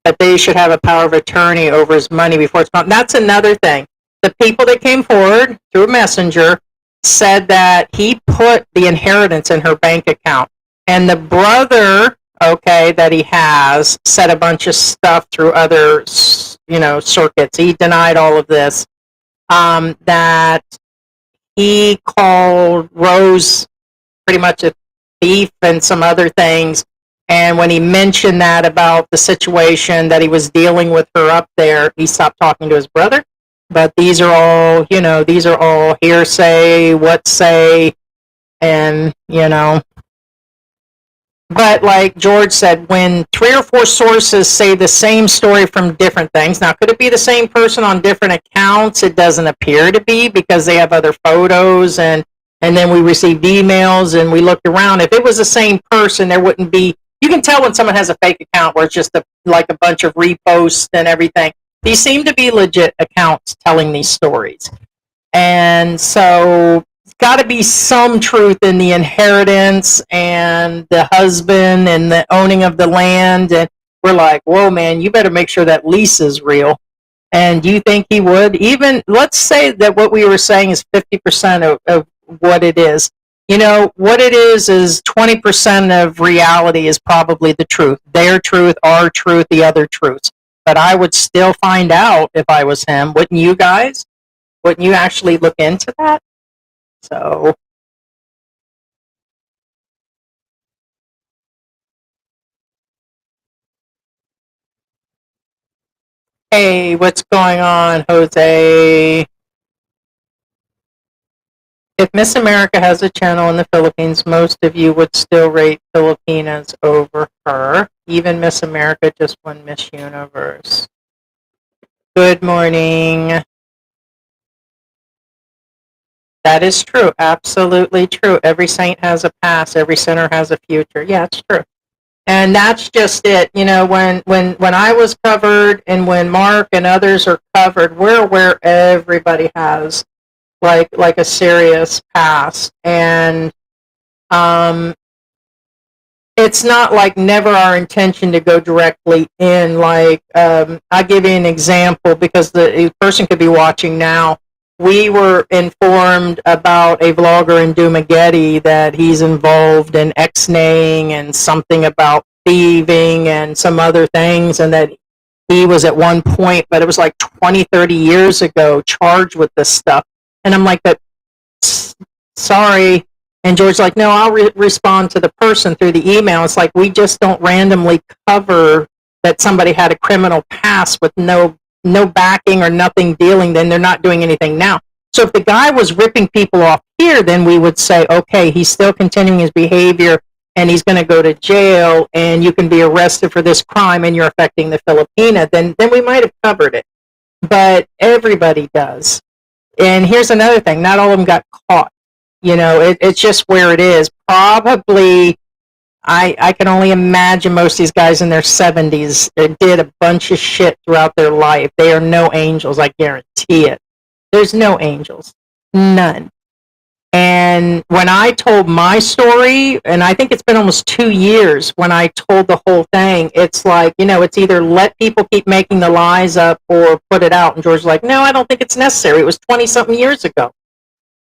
But they should have a power of attorney over his money before it's gone. That's another thing. The people that came forward through a messenger said that he put the inheritance in her bank account. And the brother, okay, that he has said a bunch of stuff through other, circuits. He denied all of this. That he called Rose pretty much a thief and some other things. And when he mentioned that about the situation that he was dealing with her up there, he stopped talking to his brother. But these are all, these are all hearsay, what say, and, But like George said, when 3 or 4 sources say the same story from different things, now could it be the same person on different accounts? It doesn't appear to be because they have other photos and then we received emails and we looked around. If it was the same person, there wouldn't be. You can tell when someone has a fake account where it's just like a bunch of reposts and everything. These seem to be legit accounts telling these stories. And so it's got to be some truth in the inheritance and the husband and the owning of the land. And we're like, whoa, man, you better make sure that lease is real. And do you think he would? Even, let's say that what we were saying is 50% of what it is. What it is 20% of reality is probably the truth. Their truth, our truth, the other truths. But I would still find out if I was him. Wouldn't you guys? Wouldn't you actually look into that? So, hey, what's going on, Jose? If Miss America has a channel in the Philippines, most of you would still rate Filipinas over her. Even Miss America just won Miss Universe. Good morning. That is true. Absolutely true. Every saint has a past. Every sinner has a future. Yeah, it's true. And that's just it. You know, when I was covered and when Mark and others are covered, we're aware everybody has like a serious past. And it's not like never our intention to go directly in. Like, I'll give you an example because the person could be watching now. We were informed about a vlogger in Dumageddon that he's involved in ex-naying and something about thieving and some other things, and that he was at one point, but it was like 20, 30 years ago, charged with this stuff. And I'm like, but sorry. And George's like, no, I'll respond to the person through the email. It's like, we just don't randomly cover that somebody had a criminal past with no backing or nothing dealing, then they're not doing anything now. So if the guy was ripping people off here, then we would say, okay, he's still continuing his behavior and he's going to go to jail and you can be arrested for this crime and you're affecting the Filipina, then we might have covered it. But everybody does. And here's another thing, not all of them got caught. You know, it's just where it is. Probably, I can only imagine most of these guys in their 70s did a bunch of shit throughout their life. They are no angels, I guarantee it. There's no angels. None. And when I told my story, and I think it's been almost 2 years when I told the whole thing, it's like, you know, it's either let people keep making the lies up or put it out. And George's like, no, I don't think it's necessary. It was 20-something years ago.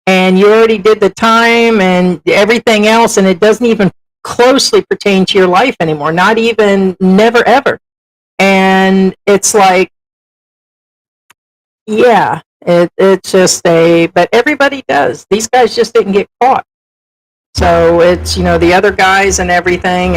And you already did the time and everything else, and it doesn't even closely pertain to your life anymore. Not even, never, ever. And it's like, yeah, it's just but everybody does. These guys just didn't get caught. So it's, you know, the other guys and everything.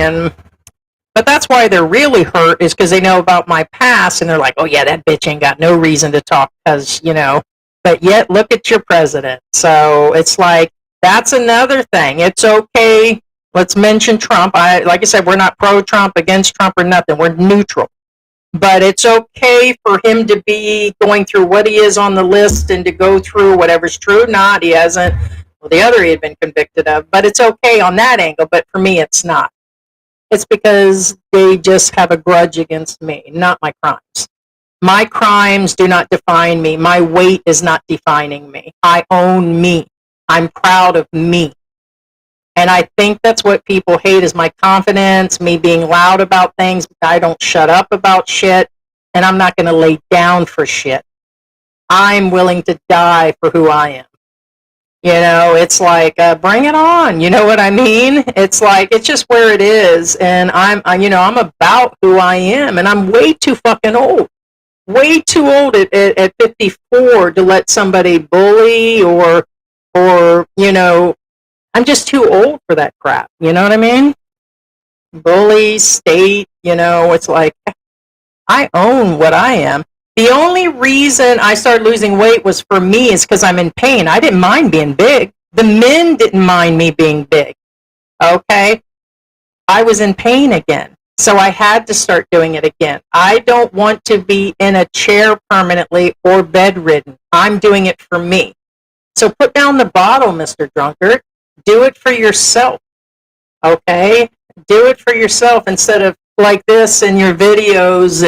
But that's why they're really hurt, is because they know about my past and they're like, oh yeah, that bitch ain't got no reason to talk because, you know, but yet look at your president. So it's like, that's another thing. It's okay. Let's mention Trump. Like I said, we're not pro-Trump, against Trump or nothing. We're neutral. But it's okay for him to be going through what he is on the list and to go through whatever's true or not. He hasn't, well, the other he had been convicted of, but it's okay on that angle. But for me, it's not. It's because they just have a grudge against me, not my crimes. My crimes do not define me. My weight is not defining me. I own me. I'm proud of me. And I think that's what people hate, is my confidence, me being loud about things. I don't shut up about shit, and I'm not going to lay down for shit. I'm willing to die for who I am. You know, it's like, bring it on. You know what I mean? It's like, it's just where it is. And I'm about who I am, and I'm way too fucking old. Way too old at 54 to let somebody bully or, you know, I'm just too old for that crap. You know what I mean? Bully, state, you know, it's like, I own what I am. The only reason I started losing weight was for me is because I'm in pain. I didn't mind being big. The men didn't mind me being big. Okay? I was in pain again. So I had to start doing it again. I don't want to be in a chair permanently or bedridden. I'm doing it for me. So put down the bottle, Mr. Drunkard. Do it for yourself. Okay? Do it for yourself instead of like this in your videos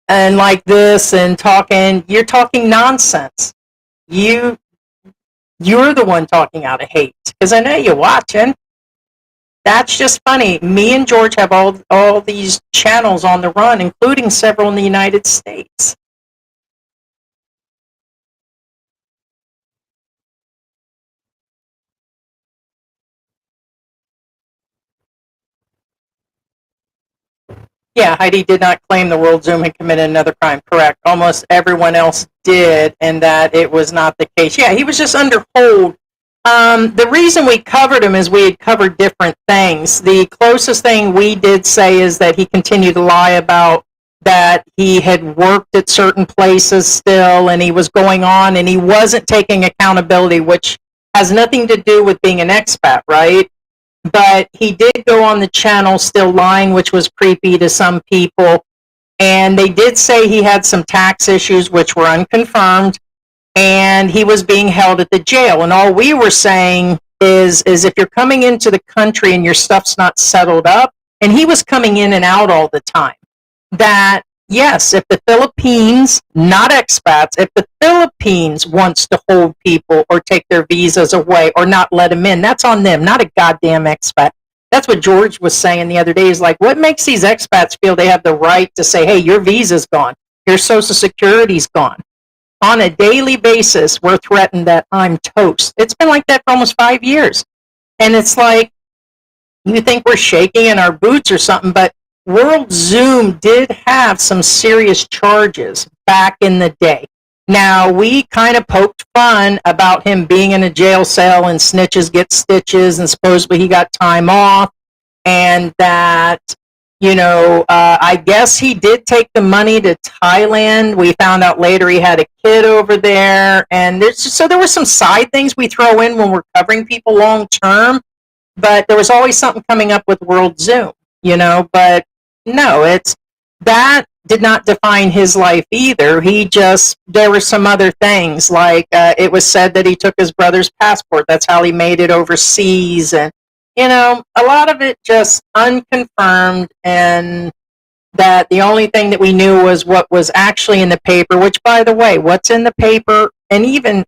and like this and talking. You're talking nonsense. You're the one talking out of hate, because I know you're watching. That's just funny. Me and George have all these channels on the run, including several in the United States. Yeah, Heidi did not claim the World Zoom had committed another crime. Correct. Almost everyone else did, and that it was not the case. Yeah, he was just under hold. The reason we covered him is we had covered different things. The closest thing we did say is that he continued to lie about that he had worked at certain places still, and he was going on, and he wasn't taking accountability, which has nothing to do with being an expat, right? But he did go on the channel still lying, which was creepy to some people. And they did say he had some tax issues, which were unconfirmed, and he was being held at the jail. And all we were saying is if you're coming into the country and your stuff's not settled up, and he was coming in and out all the time. That, yes, if the Philippines, not expats, if the Philippines wants to hold people or take their visas away or not let them in, that's on them, not a goddamn expat. That's what George was saying the other day. He's like, what makes these expats feel they have the right to say, hey, your visa's gone, your Social Security's gone? On a daily basis, we're threatened that I'm toast. It's been like that for almost 5 years. And it's like, you think we're shaking in our boots or something, but World Zoom did have some serious charges back in the day. Now, we kind of poked fun about him being in a jail cell and snitches get stitches, and supposedly he got time off, and that, I guess he did take the money to Thailand. We found out later he had a kid over there, and there were some side things we throw in when we're covering people long term, but there was always something coming up with World Zoom, but no, that did not define his life either. There were some other things, like it was said that he took his brother's passport. That's how he made it overseas. And, a lot of it just unconfirmed, and that the only thing that we knew was what was actually in the paper, which, by the way, what's in the paper, and even,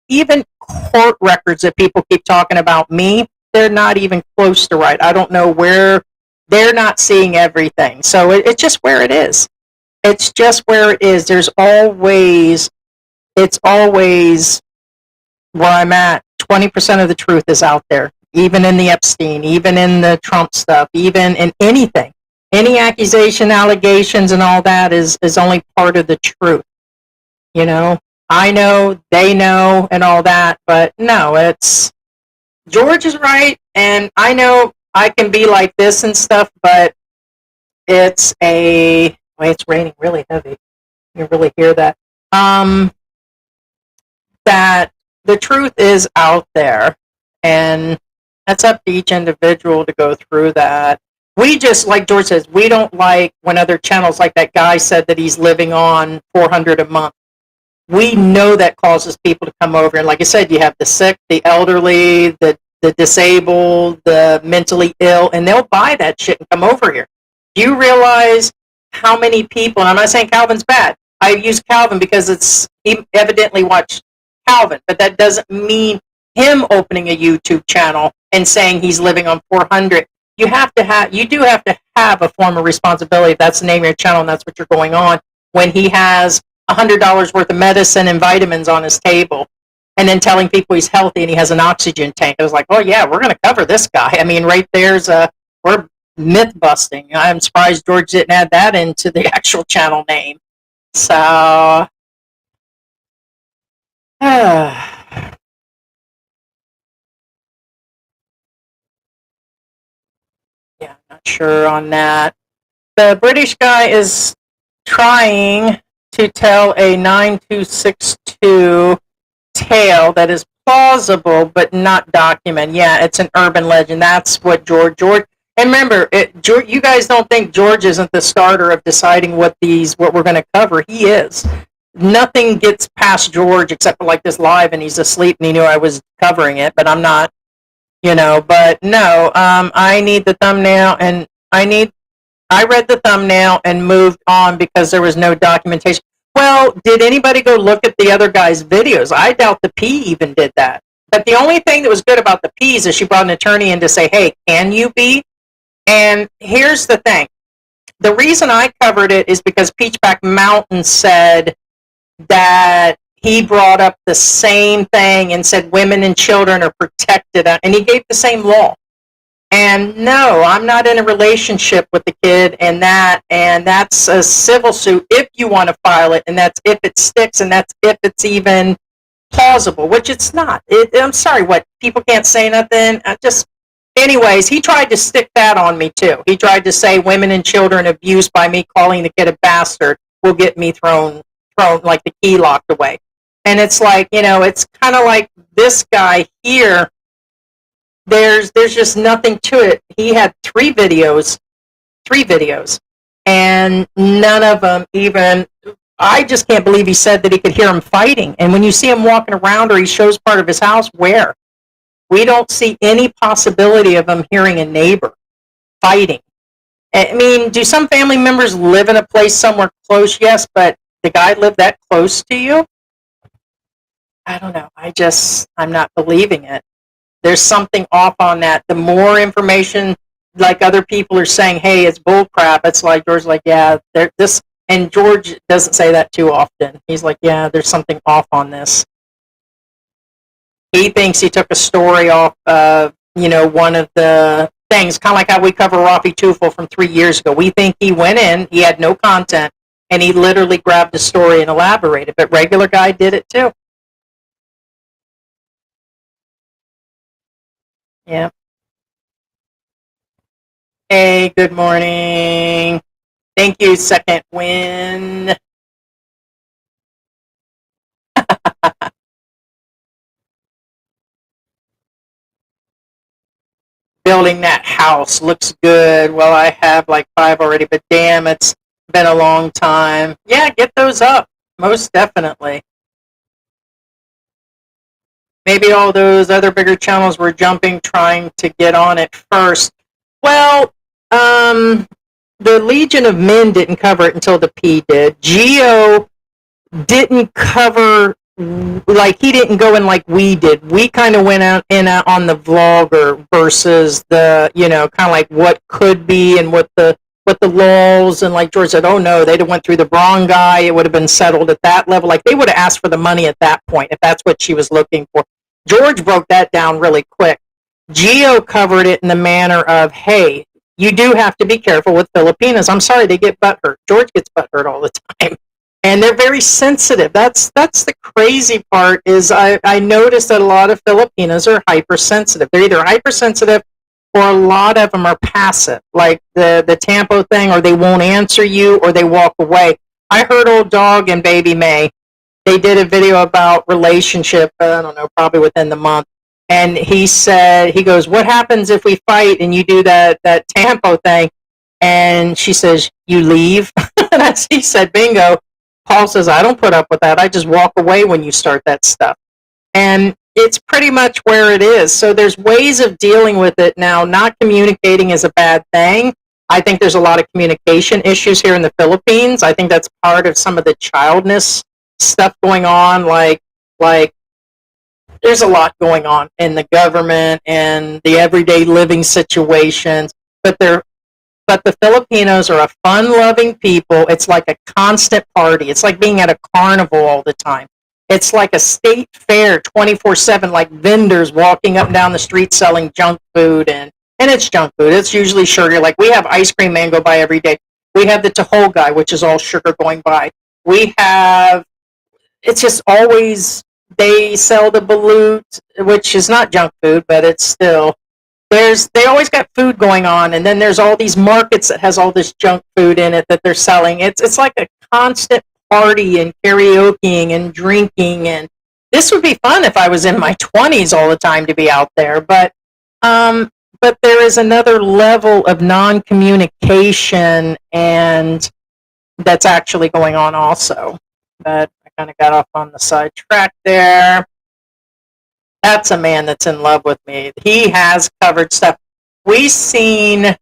even court records that people keep talking about me, they're not even close to right. I don't know where. They're not seeing everything. So it's just where it is. It's just where it is. It's always where I'm at. 20% of the truth is out there, even in the Epstein, even in the Trump stuff, even in anything. Any accusation, allegations, and all that is only part of the truth. I know, they know, and all that, but no, George is right, and I know I can be like this and stuff, but it's raining really heavy. You really hear that. That the truth is out there, and that's up to each individual to go through that. We just, like George says, we don't like when other channels, like that guy said that he's living on $400 a month. We know that causes people to come over, and like I said, you have the sick, the elderly, the disabled, the mentally ill, and they'll buy that shit and come over here. Do you realize how many people, and I'm not saying Calvin's bad. I use Calvin because he evidently watched Calvin, but that doesn't mean him opening a YouTube channel and saying he's living on 400. You do have to have a form of responsibility. If that's the name of your channel and that's what you're going on, when he has $100 worth of medicine and vitamins on his table, and then telling people he's healthy and he has an oxygen tank. I was like, oh yeah, we're going to cover this guy. I mean, right there's we're myth busting. I'm surprised George didn't add that into the actual channel name. So, yeah, I'm not sure on that. The British guy is trying to tell a 9262 tale that is plausible but not documented. Yeah, it's an urban legend. That's what George. And remember, you guys don't think George isn't the starter of deciding what we're going to cover. He is. Nothing gets past George except for like this live, and he's asleep, and he knew I was covering it, but I'm not. But no. I need the thumbnail, and I read the thumbnail and moved on because there was no documentation. Well, did anybody go look at the other guy's videos? I doubt the P even did that. But the only thing that was good about the P's is she brought an attorney in to say, hey, can you be? And here's the thing. The reason I covered it is because Peachback Mountain said that he brought up the same thing and said women and children are protected, and he gave the same law. And no, I'm not in a relationship with the kid, and that's a civil suit if you want to file it, and that's if it sticks, and that's if it's even plausible, which it's not. I'm sorry, what, people can't say nothing? Anyways, he tried to stick that on me too. He tried to say women and children abused by me calling the kid a bastard will get me thrown like the key locked away. And it's like, it's kind of like this guy here. There's just nothing to it. He had three videos, and none of them even, I just can't believe he said that he could hear him fighting. And when you see him walking around or he shows part of his house, where? We don't see any possibility of him hearing a neighbor. fighting. I mean, do some family members live in a place somewhere close? Yes, but the guy lived that close to you? I don't know. I'm not believing it. There's something off on that. The more information, like other people are saying, hey, it's bull crap. It's like George's like, yeah, this, and George doesn't say that too often. He's like, yeah, there's something off on this. He thinks he took a story off of, one of the things, kind of like how we cover Rafi Tufel from 3 years ago. We think he went in, he had no content, and he literally grabbed the story and elaborated. But regular guy did it too. Yeah. Hey, good morning. Thank you, Second Wind. Building that house looks good. Well, I have like 5 already, but damn, it's been a long time. Yeah, get those up. Most definitely. Maybe all those other bigger channels were jumping, trying to get on it first. Well, the Legion of Men didn't cover it until the P did. Geo didn't cover, like, he didn't go in like we did. We kind of went out on the vlogger versus the, kind of like what could be and what the laws, and like George said, oh no, they'd have went through the wrong guy, it would have been settled at that level. Like, they would have asked for the money at that point if that's what she was looking for. George broke that down really quick. Geo covered it in the manner of, hey, you do have to be careful with Filipinas. I'm sorry, they get butthurt. George gets butthurt all the time. And they're very sensitive. That's the crazy part, is I noticed that a lot of Filipinos are hypersensitive. They're either hypersensitive or a lot of them are passive, like the Tampo thing, or they won't answer you or they walk away. I heard Old Dog and Baby May. They did a video about relationship, I don't know, probably within the month. And he goes, what happens if we fight and you do that Tampo thing? And she says, you leave? And he said, bingo. Paul says, I don't put up with that. I just walk away when you start that stuff. And it's pretty much where it is. So there's ways of dealing with it now. Not communicating is a bad thing. I think there's a lot of communication issues here in the Philippines. I think that's part of some of the childness stuff going on. Like there's a lot going on in the government and the everyday living situations. But the Filipinos are a fun-loving people. It's like a constant party. It's like being at a carnival all the time. It's like a state fair 24/7, like vendors walking up and down the street selling junk food, and it's junk food. It's usually sugar. Like, we have ice cream man go by every day. We have the Tahoe guy, which is all sugar going by. It's just always, they sell the balut, which is not junk food, but it's still, they always got food going on, and then there's all these markets that has all this junk food in it that they're selling. It's like a constant party and karaokeing and drinking, and this would be fun if I was in my 20s all the time to be out there, but there is another level of non-communication, and that's actually going on also. But I kind of got off on the side track there. That's a man that's in love with me. He has covered stuff. I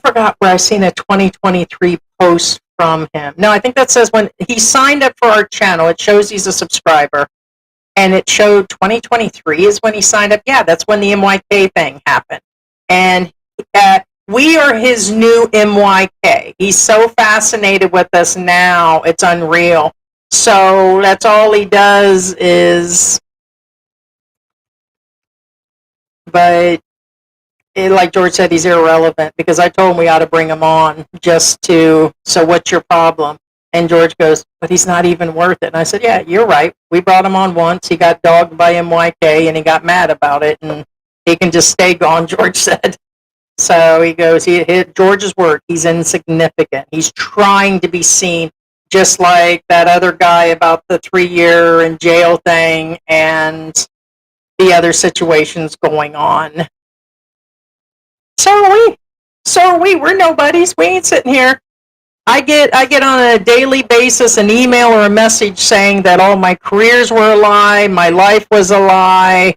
forgot where I seen a 2023 post from him. No, I think that says when he signed up for our channel, it shows he's a subscriber. And it showed 2023 is when he signed up. Yeah, that's when the MYK thing happened. And we are his new MYK. He's so fascinated with us now, it's unreal. So that's all he does is... But like George said, he's irrelevant, because I told him we ought to bring him on so what's your problem? And George goes, but he's not even worth it. And I said, yeah, you're right. We brought him on once. He got dogged by MYK and he got mad about it, and he can just stay gone, George said. So he goes, he hit George's word, he's insignificant. He's trying to be seen, just like that other guy about the 3-year in jail thing and the other situations going on. So are we. We're nobodies. We ain't sitting here. I get on a daily basis an email or a message saying that all my careers were a lie, my life was a lie,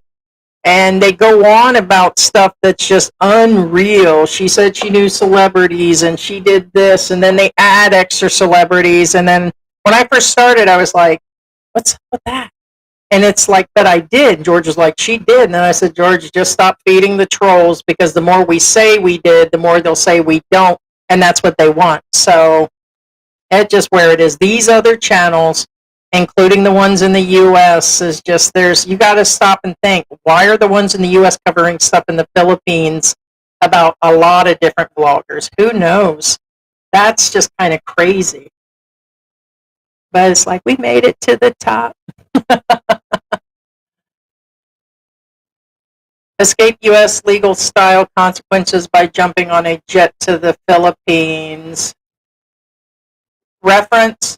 And they go on about stuff that's just unreal. She said she knew celebrities and she did this, and then they add extra celebrities. And then when I first started, I was like, what's up with that? And it's like, but I did. George was like, she did. And then I said, George, just stop feeding the trolls, because the more we say we did, the more they'll say we don't. And that's what they want. So it's just where it is. These other channels, including the ones in the US, is just, you got to stop and think, why are the ones in the US covering stuff in the Philippines about a lot of different vloggers? Who knows? That's just kind of crazy. But it's like, we made it to the top. Escape US legal style consequences by jumping on a jet to the Philippines. Reference?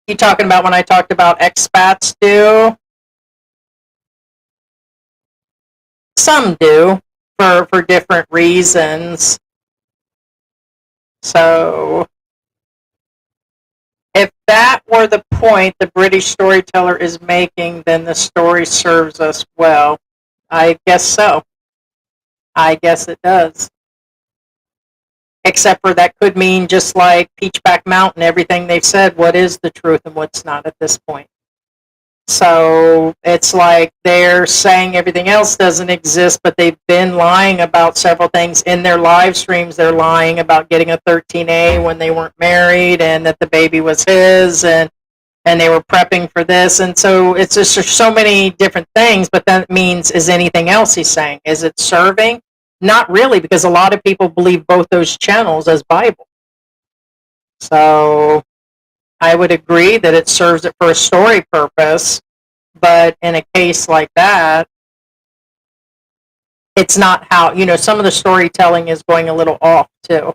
You talking about when I talked about expats do? Some do, for different reasons. So, if that were the point the British storyteller is making, then the story serves us well. I guess so. I guess it does. Except for that could mean, just like Peachback Mountain, everything they've said, what is the truth and what's not at this point. So it's like they're saying everything else doesn't exist, but they've been lying about several things in their live streams. They're lying about getting a 13A when they weren't married, and that the baby was his, and they were prepping for this. And so it's just so many different things, but that means, is anything else he's saying? Is it serving? Not really, because a lot of people believe both those channels as Bible. So I would agree that it serves it for a story purpose, but in a case like that, it's not how, some of the storytelling is going a little off too.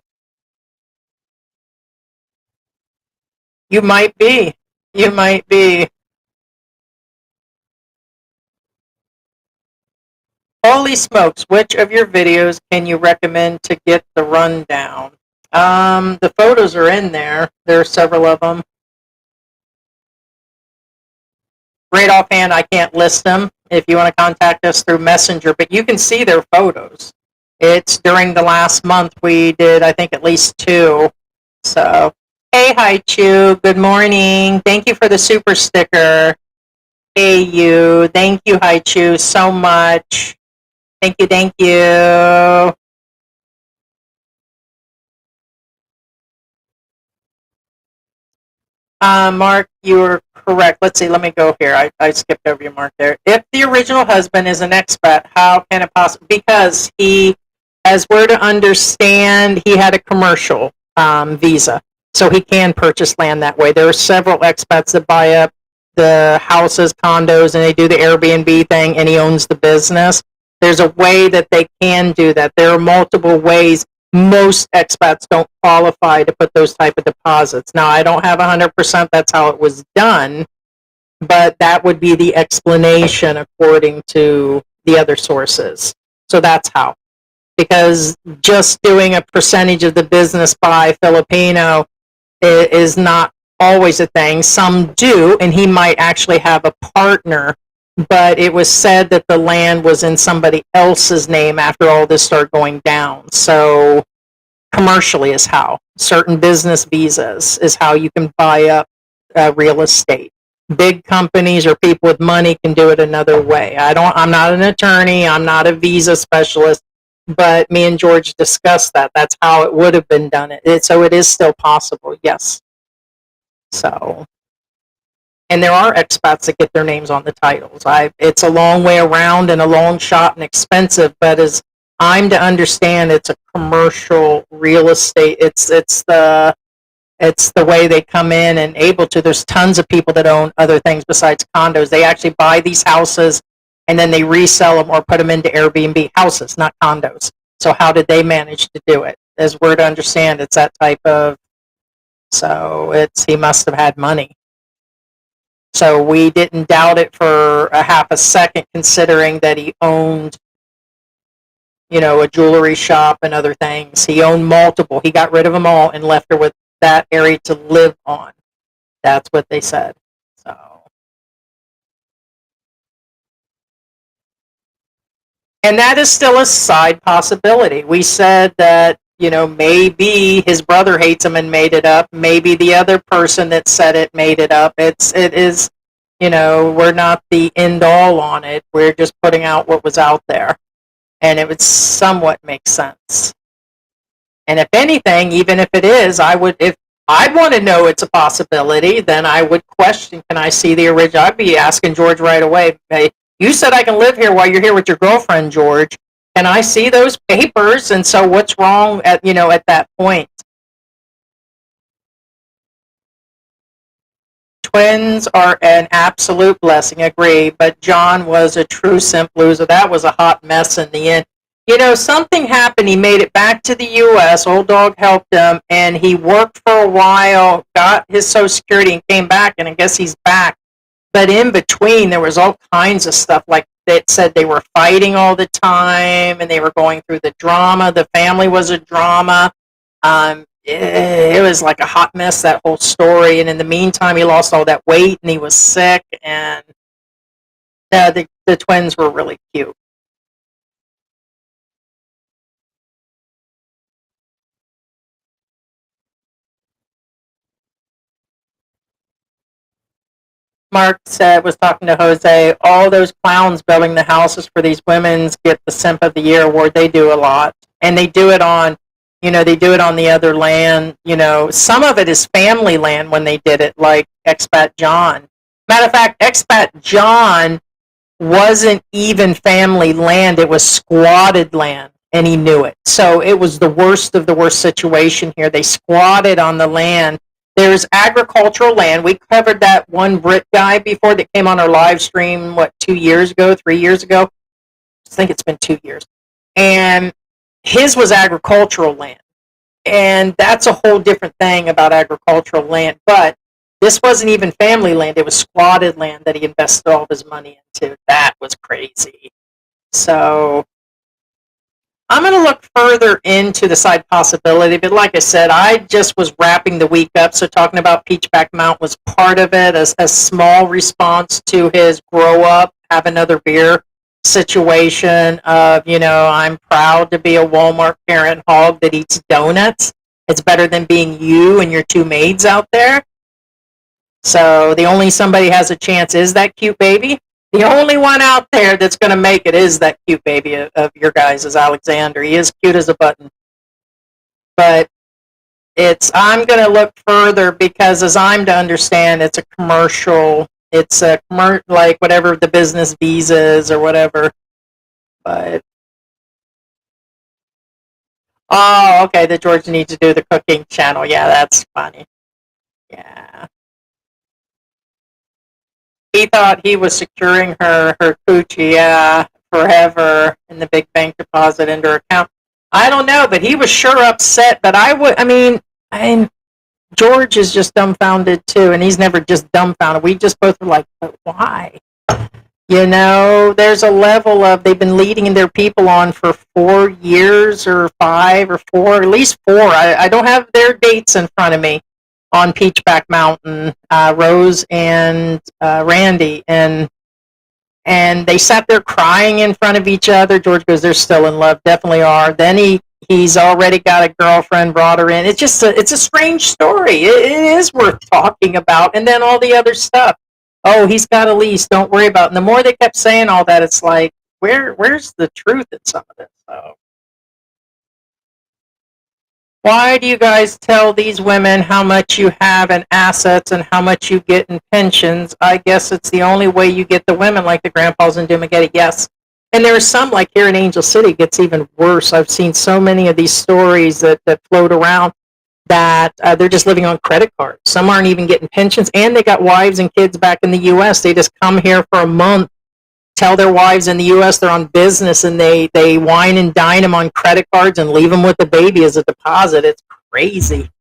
You might be. You might be. Holy smokes, which of your videos can you recommend to get the rundown? The photos are in there. There are several of them. Right offhand, I can't list them. If you want to contact us through Messenger, but you can see their photos. It's during the last month we did, I think, at least 2. So, hey, Hi Chu, good morning. Thank you for the super sticker. Hey, you. Thank you, Hi Chu, so much. Thank you, thank you. Mark, you're correct. Let's see, let me go here. I skipped over your mark there. If the original husband is an expat, how can it possibly? Because he, as we're to understand, he had a commercial visa, so he can purchase land that way. There are several expats that buy up the houses, condos, and they do the Airbnb thing, and he owns the business. There's a way that they can do that. There are multiple ways. Most expats don't qualify to put those type of deposits. Now, I don't have 100% that's how it was done, but that would be the explanation according to the other sources. So that's how. Because just doing a percentage of the business by Filipino is not always a thing. Some do, and he might actually have a partner, but it was said that the land was in somebody else's name after all this started going down. So commercially is how. Certain business visas is how you can buy up real estate. Big companies or people with money can do it another way. I'm not an attorney, I'm not a visa specialist, but me and George discussed that. That's how it would have been done. So it is still possible, yes. So, and there are expats that get their names on the titles. It's a long way around and a long shot and expensive, but as I'm to understand, it's a commercial real estate. It's the way they come in and able to. There's tons of people that own other things besides condos. They actually buy these houses and then they resell them or put them into Airbnb. Houses, not condos. So how did they manage to do it? As we're to understand, it's that type of. So he must have had money. So we didn't doubt it for a half a second, considering that he owned, a jewelry shop and other things. He owned multiple. He got rid of them all and left her with that area to live on. That's what they said. So And that is still a side possibility. We said that, maybe his brother hates him and made it up. Maybe the other person that said it made it up. It is, we're not the end all on it. We're just putting out what was out there. And it would somewhat make sense. And if anything, even if it is, if I'd want to know it's a possibility, then I would question, can I see the original? I'd be asking George right away, hey, you said I can live here while you're here with your girlfriend, George. Can I see those papers? And so what's wrong at that point? Twins are an absolute blessing, agree, but John was a true simp loser. That was a hot mess in the end. Something happened. He made it back to the U.S. Old dog helped him, and he worked for a while, got his Social Security, and came back, and I guess he's back. But in between, there was all kinds of stuff, like they said they were fighting all the time, and they were going through the drama. The family was a drama. It was like a hot mess, that whole story. And in the meantime, he lost all that weight, and he was sick, and the twins were really cute. Mark said, was talking to Jose, all those clowns building the houses for these women get the Simp of the Year award. They do a lot. And they do it on, they do it on the other land. Some of it is family land when they did it, like Expat John. Matter of fact, Expat John wasn't even family land, it was squatted land. And he knew it. So it was the worst of the worst situation here. They squatted on the land. There's agricultural land. We covered that one Brit guy before that came on our live stream, 2 years ago, 3 years ago? I think it's been 2 years. And his was agricultural land. And that's a whole different thing about agricultural land. But this wasn't even family land. It was squatted land that he invested all of his money into. That was crazy. So I'm going to look further into the side possibility, but like I said, I just was wrapping the week up, so talking about Peachback Mount was part of it, as a small response to his grow up, have another beer situation of, I'm proud to be a Walmart parent hog that eats donuts. It's better than being you and your two maids out there. So the only somebody has a chance is that cute baby. The only one out there that's going to make it is that cute baby of your guys, is Alexander. He is cute as a button. But I'm going to look further because, as I'm to understand, it's a commercial. It's like whatever the business visa is or whatever. But oh, okay, the George needs to do the cooking channel. Yeah, that's funny. Yeah. He thought he was securing her coochie, yeah, forever in the big bank deposit into her account. I don't know, but he was sure upset. But I mean, George is just dumbfounded too, and he's never just dumbfounded. We just both were like, but why? There's a level of, they've been leading their people on for 4 years or 5 or 4, at least 4. I don't have their dates in front of me on Peachback Mountain, Rose and Randy, and they sat there crying in front of each other. George goes, "They're still in love, definitely are." Then he's already got a girlfriend, brought her in. It's a strange story. It is worth talking about, and then all the other stuff. Oh, he's got a lease. Don't worry about it. And the more they kept saying all that, it's like, where's the truth in some of this? So. Why do you guys tell these women how much you have in assets and how much you get in pensions? I guess it's the only way you get the women, like the grandpas in Dumagetti. Yes. And there are some, like here in Angel City, it gets even worse. I've seen so many of these stories that float around that they're just living on credit cards. Some aren't even getting pensions, and they got wives and kids back in the U.S. They just come here for a month, tell their wives in the U.S. they're on business, and they wine and dine them on credit cards and leave them with the baby as a deposit. It's crazy.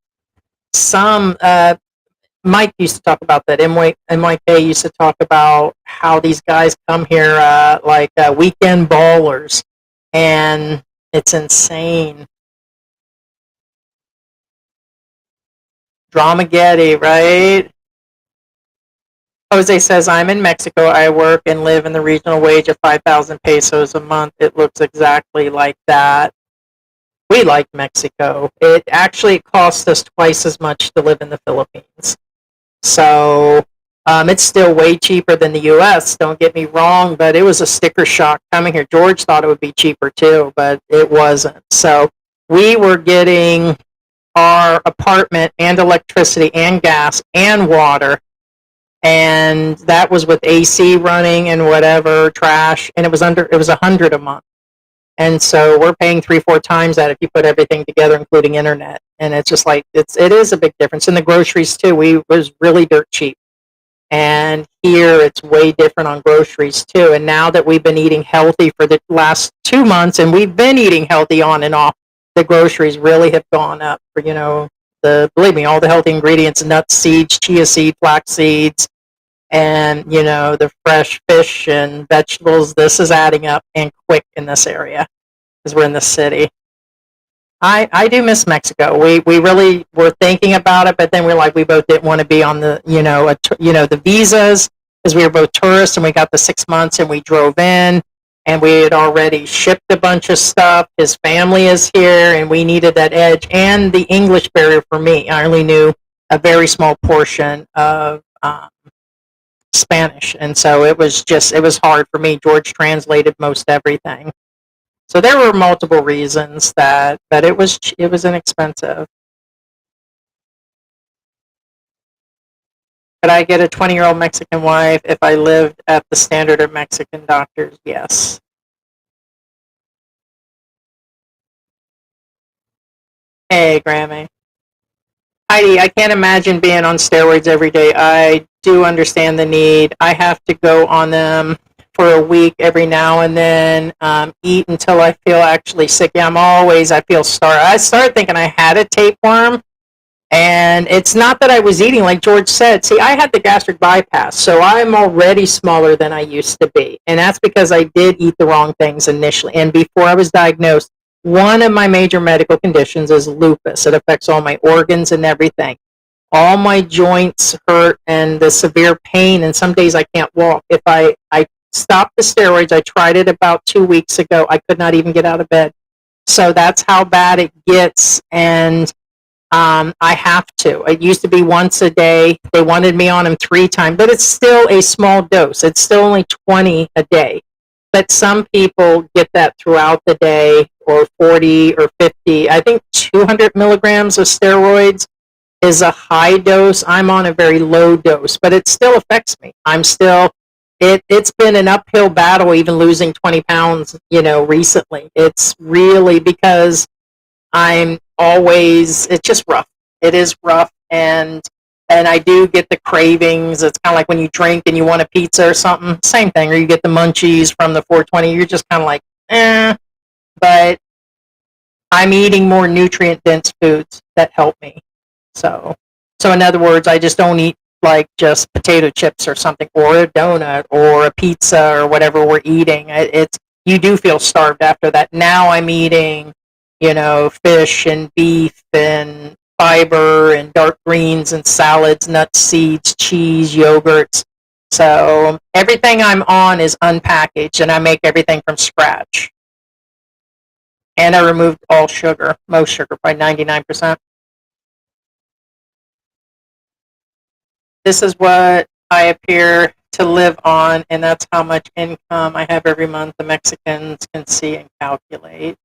Some Mike used to talk about that. MYK used to talk about how these guys come here like weekend ballers, and it's insane. Dramageddon, right? Jose says, I'm in Mexico. I work and live in the regional wage of 5,000 pesos a month. It looks exactly like that. We like Mexico. It actually costs us twice as much to live in the Philippines. So it's still way cheaper than the U.S. Don't get me wrong, but it was a sticker shock coming here. George thought it would be cheaper too, but it wasn't. So we were getting our apartment and electricity and gas and water, and that was with AC running and whatever trash, and it was 100 a month. And so we're paying 3-4 times that if you put everything together, including internet. And it's just like it is a big difference. And the groceries too. We was really dirt cheap, and here it's way different on groceries too. And now that we've been eating healthy for the last 2 months, and we've been eating healthy on and off, the groceries really have gone up. For the believe me, all the healthy ingredients: nuts, seeds, chia seed, flax seeds, and the fresh fish and vegetables. This is adding up and quick in this area because we're in the city. I do miss Mexico. We really were thinking about it, but then we're like, we both didn't want to be on the the visas, because we were both tourists, and we got the 6 months and we drove in, and we had already shipped a bunch of stuff. His family is here, and we needed that edge and the English barrier for me. I only knew a very small portion of Spanish, and so it was hard for me. George translated most everything. So there were multiple reasons that it was inexpensive. Could I get a 20-year-old Mexican wife if I lived at the standard of Mexican doctors? Yes. Hey, Grammy. Heidi, I can't imagine being on steroids every day. I do understand the need. I have to go on them for a week every now and then, eat until I feel actually sick. Yeah, I feel starved. I started thinking I had a tapeworm, and it's not that I was eating, like George said. See, I had the gastric bypass, so I'm already smaller than I used to be. And that's because I did eat the wrong things initially. And before I was diagnosed, one of my major medical conditions is lupus. It affects all my organs and everything. All my joints hurt and the severe pain, and some days I can't walk. If I stopped the steroids, I tried it about 2 weeks ago, I could not even get out of bed. So that's how bad it gets, and I have to. It used to be once a day. They wanted me on them 3 times, but it's still a small dose. It's still only 20 a day. But some people get that throughout the day, or 40 or 50. I think 200 milligrams of steroids is a high dose. I'm on a very low dose, but it still affects me. It's been an uphill battle, even losing 20 pounds, recently. It's really because it's just rough. It is rough, and I do get the cravings. It's kind of like when you drink and you want a pizza or something. Same thing, or you get the munchies from the 420. You're just kind of like, eh. But I'm eating more nutrient-dense foods that help me. So in other words, I just don't eat like just potato chips or something, or a donut, or a pizza, or whatever we're eating. You do feel starved after that. Now I'm eating, fish and beef and fiber and dark greens and salads, nuts, seeds, cheese, yogurts. So everything I'm on is unpackaged, and I make everything from scratch. And I removed all sugar, most sugar, probably 99%. This is what I appear to live on, and that's how much income I have every month. The Mexicans can see and calculate.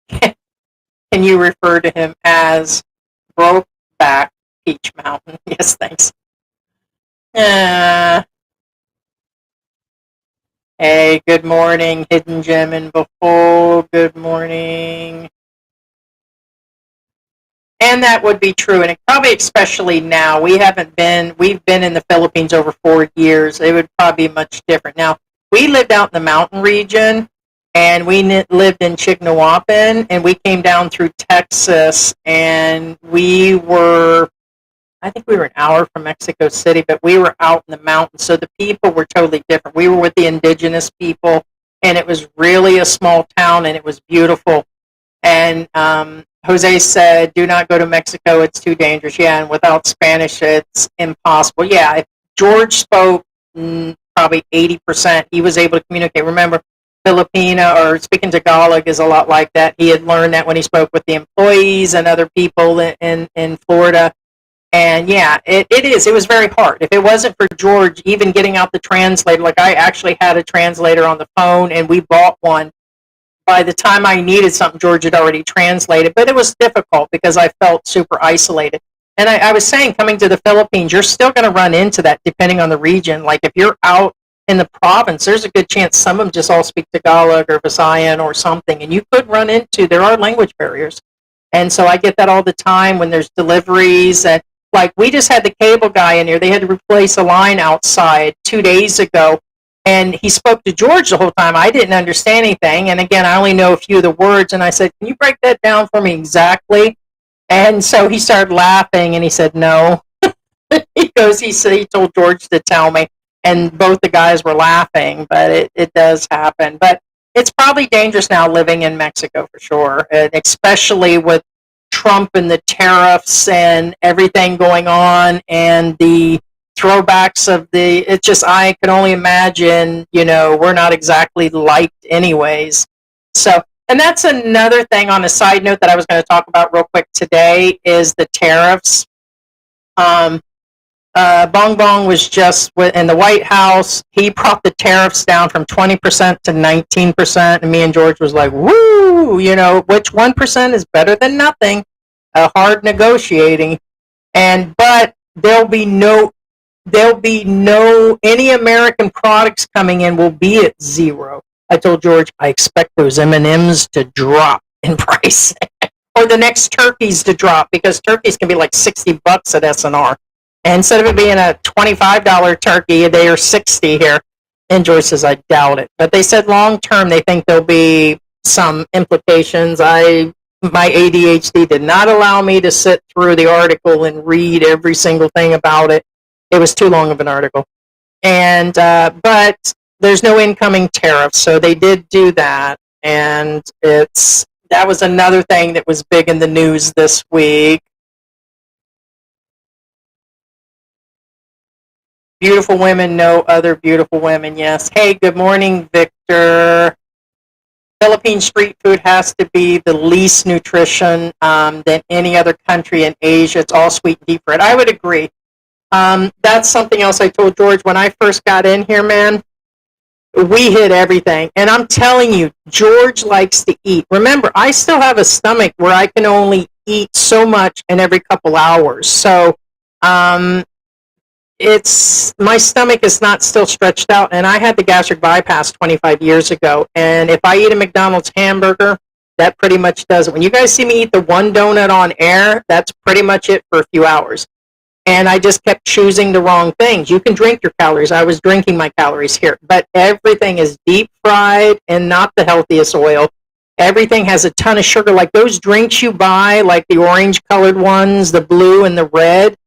Can you refer to him as Brokeback Peach Mountain? Yes, thanks. Uh, hey, good morning, Hidden Gem in Behold. Good morning. And that would be true, and it probably especially now. We've been in the Philippines over 4 years. It would probably be much different. Now, we lived out in the mountain region, and we lived in Chignawapan, and we came down through Texas, and I think we were an hour from Mexico City, but we were out in the mountains, so the people were totally different. We were with the indigenous people, and it was really a small town, and it was beautiful. And Jose said, "Do not go to Mexico; it's too dangerous." Yeah, and without Spanish, it's impossible. Yeah, if George spoke probably 80%, he was able to communicate. Remember, Filipino or speaking Tagalog is a lot like that. He had learned that when he spoke with the employees and other people in Florida. And yeah, it is. It was very hard. If it wasn't for George even getting out the translator, like I actually had a translator on the phone and we bought one. By the time I needed something, George had already translated. But it was difficult because I felt super isolated. And I was saying, coming to the Philippines, you're still going to run into that depending on the region. Like if you're out in the province, there's a good chance some of them just all speak Tagalog or Visayan or something. And you could run into, there are language barriers. And so I get that all the time when there's deliveries. And like we just had the cable guy in here. They had to replace a line outside 2 days ago. And he spoke to George the whole time. I didn't understand anything. And again, I only know a few of the words. And I said, "Can you break that down for me exactly?" And so he started laughing and he said, "No." He told George to tell me. And both the guys were laughing, but it does happen. But it's probably dangerous now living in Mexico for sure, and especially with Trump and the tariffs and everything going on and the throwbacks of it's just, I can only imagine, we're not exactly liked anyways. So, and that's another thing on a side note that I was going to talk about real quick today is the tariffs. Bong Bong was just in the White House. He brought the tariffs down from 20% to 19%. And me and George was like, woo, which 1% is better than nothing. Hard negotiating. But there'll be no any American products coming in will be at zero. I told George, I expect those M&Ms to drop in price or the next turkeys to drop because turkeys can be like $60 at SNR. And instead of it being a $25 turkey, they are $60 here. And George says, I doubt it. But they said long term, they think there'll be some implications. My ADHD did not allow me to sit through the article and read every single thing about it. It was too long of an article. And but there's no incoming tariffs, so they did do that. And that was another thing that was big in the news this week. Beautiful women know other beautiful women, yes. Hey, good morning, Victor. Philippine street food has to be the least nutrition than any other country in Asia. It's all sweet and deep fried. I would agree. That's something else I told George when I first got in here, man. We hit everything. And I'm telling you, George likes to eat. Remember, I still have a stomach where I can only eat so much in every couple hours. So my stomach is not still stretched out. And I had the gastric bypass 25 years ago. And if I eat a McDonald's hamburger, that pretty much does it. When you guys see me eat the one donut on air, that's pretty much it for a few hours. And I just kept choosing the wrong things. You can drink your calories. I was drinking my calories here. But everything is deep fried and not the healthiest oil. Everything has a ton of sugar. Like those drinks you buy, like the orange-colored ones, the blue and the red,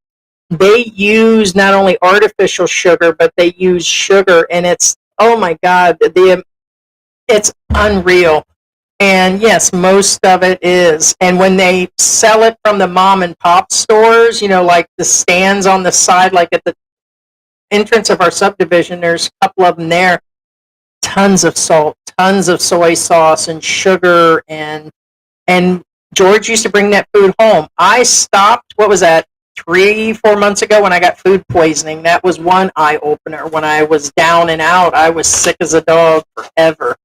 they use not only artificial sugar, but they use sugar. And it's, oh my God, it's unreal. And yes, most of it is. And when they sell it from the mom and pop stores, like the stands on the side, like at the entrance of our subdivision, there's a couple of them there. Tons of salt, tons of soy sauce and sugar. And George used to bring that food home. I stopped, what was that, 3-4 months ago when I got food poisoning. That was one eye opener. When I was down and out, I was sick as a dog forever.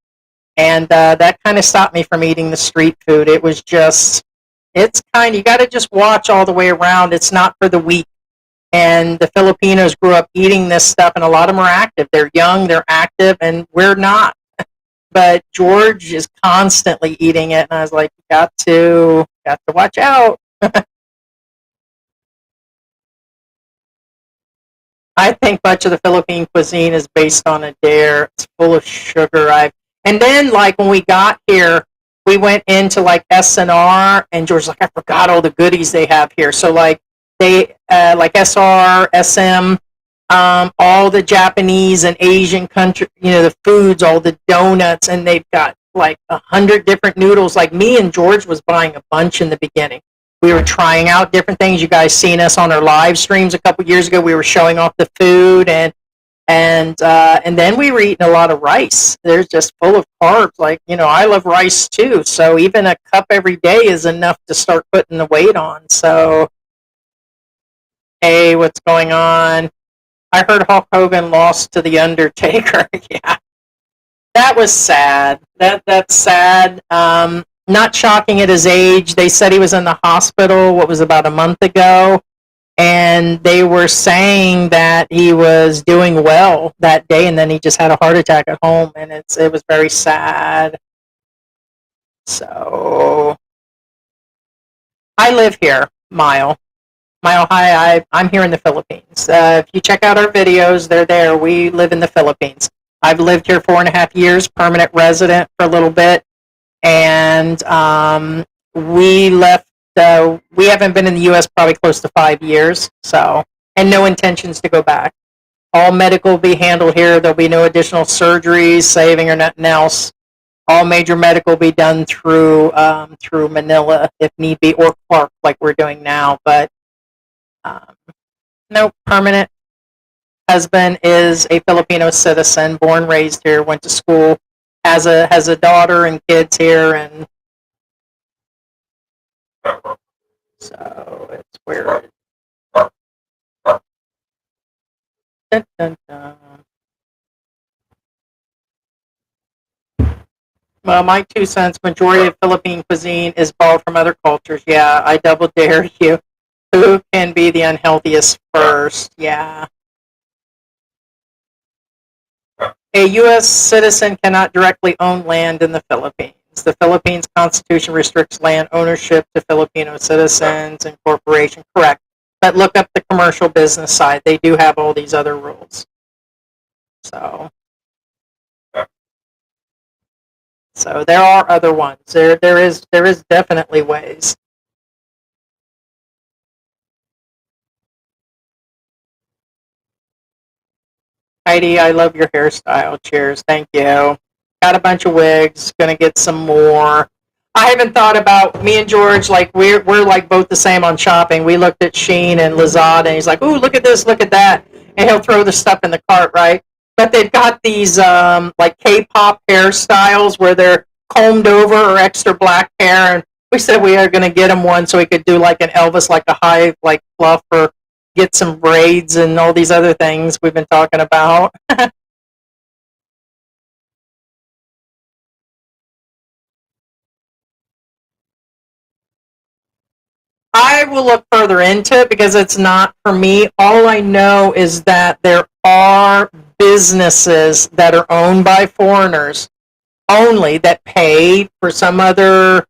And that kind of stopped me from eating the street food. It was just, you got to just watch all the way around. It's not for the weak. And the Filipinos grew up eating this stuff, and a lot of them are active. They're young, they're active, and we're not. But George is constantly eating it, and I was like, got to watch out. I think much of the Philippine cuisine is based on a dare. It's full of sugar. And then, like, when we got here, we went into, like, SNR, and George's like, I forgot all the goodies they have here. So, like, they, like, SR, SM, all the Japanese and Asian country, the foods, all the donuts, and they've got like 100 different noodles. Like me and George was buying a bunch in the beginning. We were trying out different things. You guys seen us on our live streams a couple years ago. We were showing off the food, and then we were eating a lot of rice. They're just full of carbs. Like, I love rice too. So even a cup every day is enough to start putting the weight on. So, hey, what's going on? I heard Hulk Hogan lost to the Undertaker. Yeah, that was sad. That's sad. Not shocking at his age. They said he was in the hospital. What was about a month ago, and they were saying that he was doing well that day, and then he just had a heart attack at home, and it was very sad. So I live here, Mile. Mile, hi. I'm here in the Philippines. If you check out our videos, they're there. We live in the Philippines. I've lived here 4.5 years, permanent resident for a little bit, and we left. We haven't been in the U.S. probably close to 5 years, so, and no intentions to go back. All medical will be handled here. There'll be no additional surgeries, saving, or nothing else. All major medical will be done through Manila if need be, or Clark like we're doing now. But no, permanent. Husband is a Filipino citizen, born, raised here, went to school, has a daughter and kids here, and so it's weird. Dun, dun, dun. Well, my 2 cents, majority of Philippine cuisine is borrowed from other cultures. Yeah, I double dare you. Who can be the unhealthiest first? Yeah. A U.S. citizen cannot directly own land in the Philippines. The Philippines Constitution restricts land ownership to Filipino citizens and corporations. Correct. But look up the commercial business side. They do have all these other rules. So there are other ones. There is definitely ways. Heidi, I love your hairstyle. Cheers. Thank you. Got a bunch of wigs. Gonna get some more. I haven't thought about me and George. Like we're like both the same on shopping. We looked at Shein and Lazada, and he's like, "Ooh, look at this, look at that," and he'll throw the stuff in the cart, right? But they've got these like K-pop hairstyles where they're combed over or extra black hair, and we said we are gonna get him one so he could do like an Elvis, like a high like fluff, or get some braids and all these other things we've been talking about. I will look further into it because it's not for me. All I know is that there are businesses that are owned by foreigners only that pay for some other.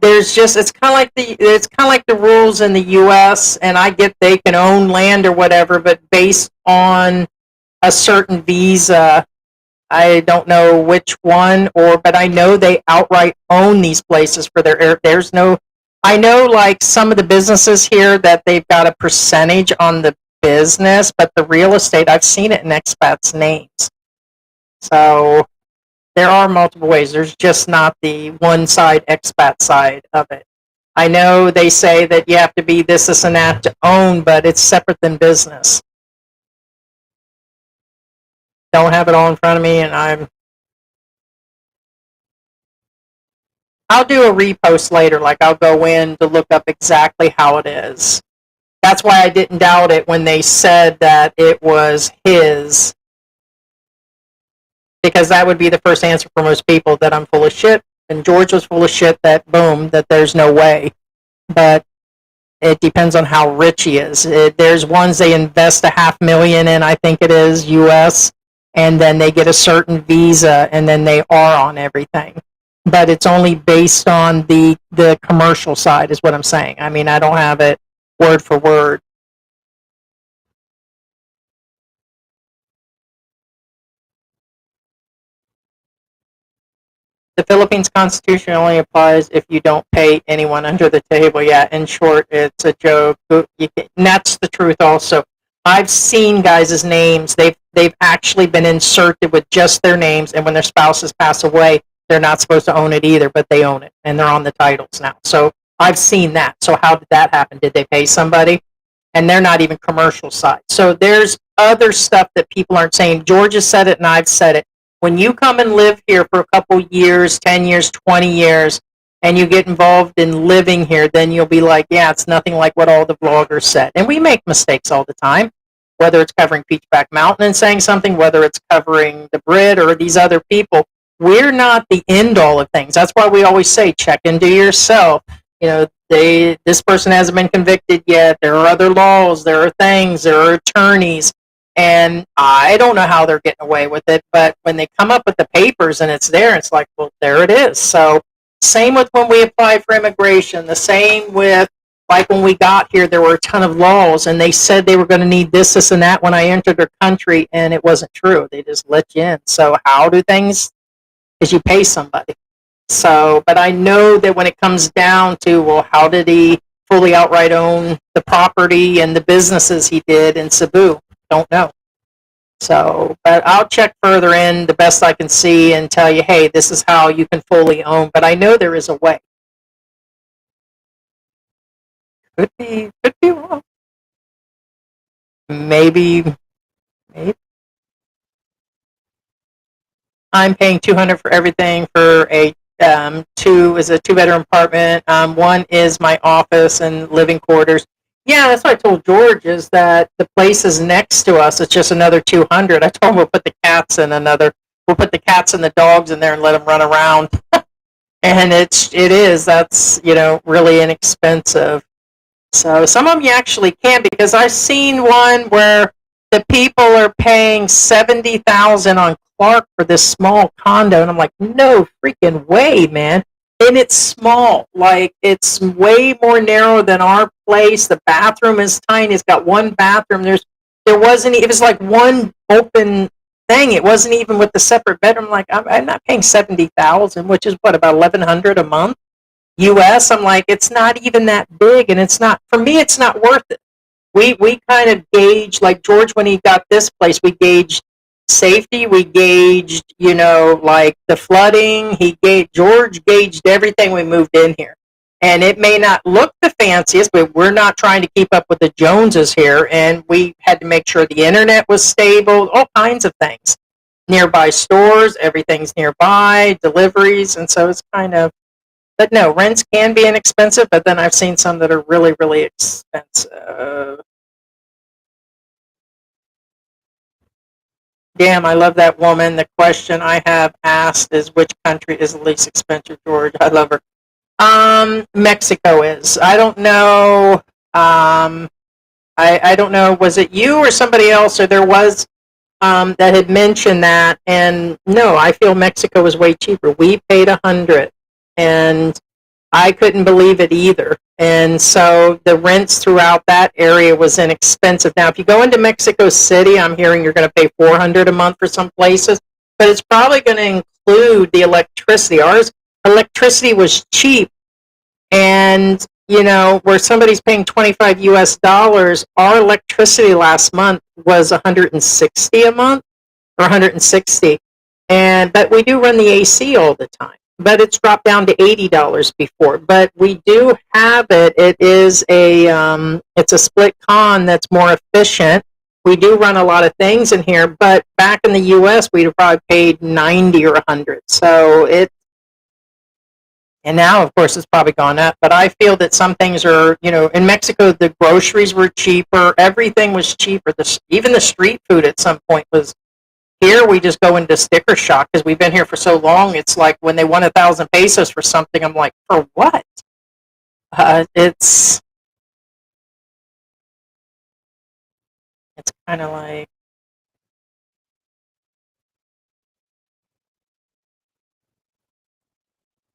There's just it's kind of like the rules in the U.S. and I get they can own land or whatever, but based on a certain visa. I don't know which one, but I know they outright own these places for their air. There's no, I know like some of the businesses here that they've got a percentage on the business, but the real estate, I've seen it in expats' names. So there are multiple ways. There's just not the one side expat side of it. I know they say that you have to be this, and that to own, but it's separate than business. Don't have it all in front of me, and I'll do a repost later. Like I'll go in to look up exactly how it is. That's why I didn't doubt it when they said that it was his, because that would be the first answer for most people that I'm full of shit. And George was full of shit that boom, that there's no way. But it depends on how rich he is. There's ones they invest $500,000 in, I think it is US, and then they get a certain visa, and then they are on everything. But it's only based on the commercial side, is what I'm saying. I mean, I don't have it word for word. The Philippines Constitution only applies if you don't pay anyone under the table. Yeah, in short, it's a joke. And that's the truth also. I've seen guys' names. They've actually been inserted with just their names, and when their spouses pass away, They're not supposed to own it either, but they own it, and they're on the titles now. So I've seen that. So how did that happen? Did they pay somebody? And they're not even commercial side. So there's other stuff that people aren't saying. Georgia said it, and I've said it. When you come and live here for a couple years, 10 years, 20 years, and you get involved in living here, then you'll be like, yeah, it's nothing like what all the vloggers said. And we make mistakes all the time, whether it's covering Peachback Mountain and saying something, whether it's covering the Brit or these other people. We're not the end all of things. That's why we always say, check into yourself. This person hasn't been convicted yet. There are other laws. There are things. There are attorneys. And I don't know how they're getting away with it. But when they come up with the papers and it's there, it's like, well, there it is. So same with when we apply for immigration. The same with, like, when we got here, there were a ton of laws. And they said they were going to need this, this, and that when I entered their country. And it wasn't true. They just let you in. So how do things? Is you pay somebody. So, but I know that when it comes down to, well, how did he fully outright own the property and the businesses he did in Cebu? Don't know. So, but I'll check further in the best I can see and tell you, hey, this is how you can fully own. But I know there is a way. Could be wrong. Maybe. I'm paying $200 for everything for a two-bedroom apartment. One is my office and living quarters. Yeah, that's what I told George, is that the place is next to us. It's just another $200. I told him we'll put the cats and the dogs in there and let them run around. And that's really inexpensive. So some of them you actually can, because I've seen one where the people are paying $70,000 on Clark for this small condo, and I'm like, no freaking way, man. And it's small, like it's way more narrow than our place. The bathroom is tiny. It's got one bathroom. It was like one open thing. It wasn't even with the separate bedroom. Like, I'm not paying $70,000, which is what, about $1,100 a month US. I'm like, it's not even that big, and it's not, for me, it's not worth it. We kind of gauge, like George, when he got this place, we gauged safety, we gauged, like the flooding. George gauged everything we moved in here. And it may not look the fanciest, but we're not trying to keep up with the Joneses here. And we had to make sure the internet was stable, all kinds of things. Nearby stores, everything's nearby, deliveries. And so it's kind of, but no, rents can be inexpensive, but then I've seen some that are really, really expensive. Damn, I love that woman. The question I have asked is, which country is the least expensive, George? I love her. Mexico is. I don't know. I don't know. Was it you or somebody else, or there was that had mentioned that? And no, I feel Mexico is way cheaper. We paid $100, and I couldn't believe it either. And so the rents throughout that area was inexpensive. Now, if you go into Mexico City, I'm hearing you're going to pay $400 a month for some places, but it's probably going to include the electricity. Ours electricity was cheap, and where somebody's paying $25 US, our electricity last month was $160 a month, or $160, but we do run the AC all the time. But it's dropped down to $80 before. But we do have it. It is it's a split con that's more efficient. We do run a lot of things in here, but back in the U.S., we'd have probably paid $90 or $100. So and now, of course, it's probably gone up. But I feel that some things are, in Mexico, the groceries were cheaper. Everything was cheaper. Even the street food at some point was. Here we just go into sticker shock because we've been here for so long. It's like when they want 1,000 pesos for something, I'm like, for what? It's kind of like,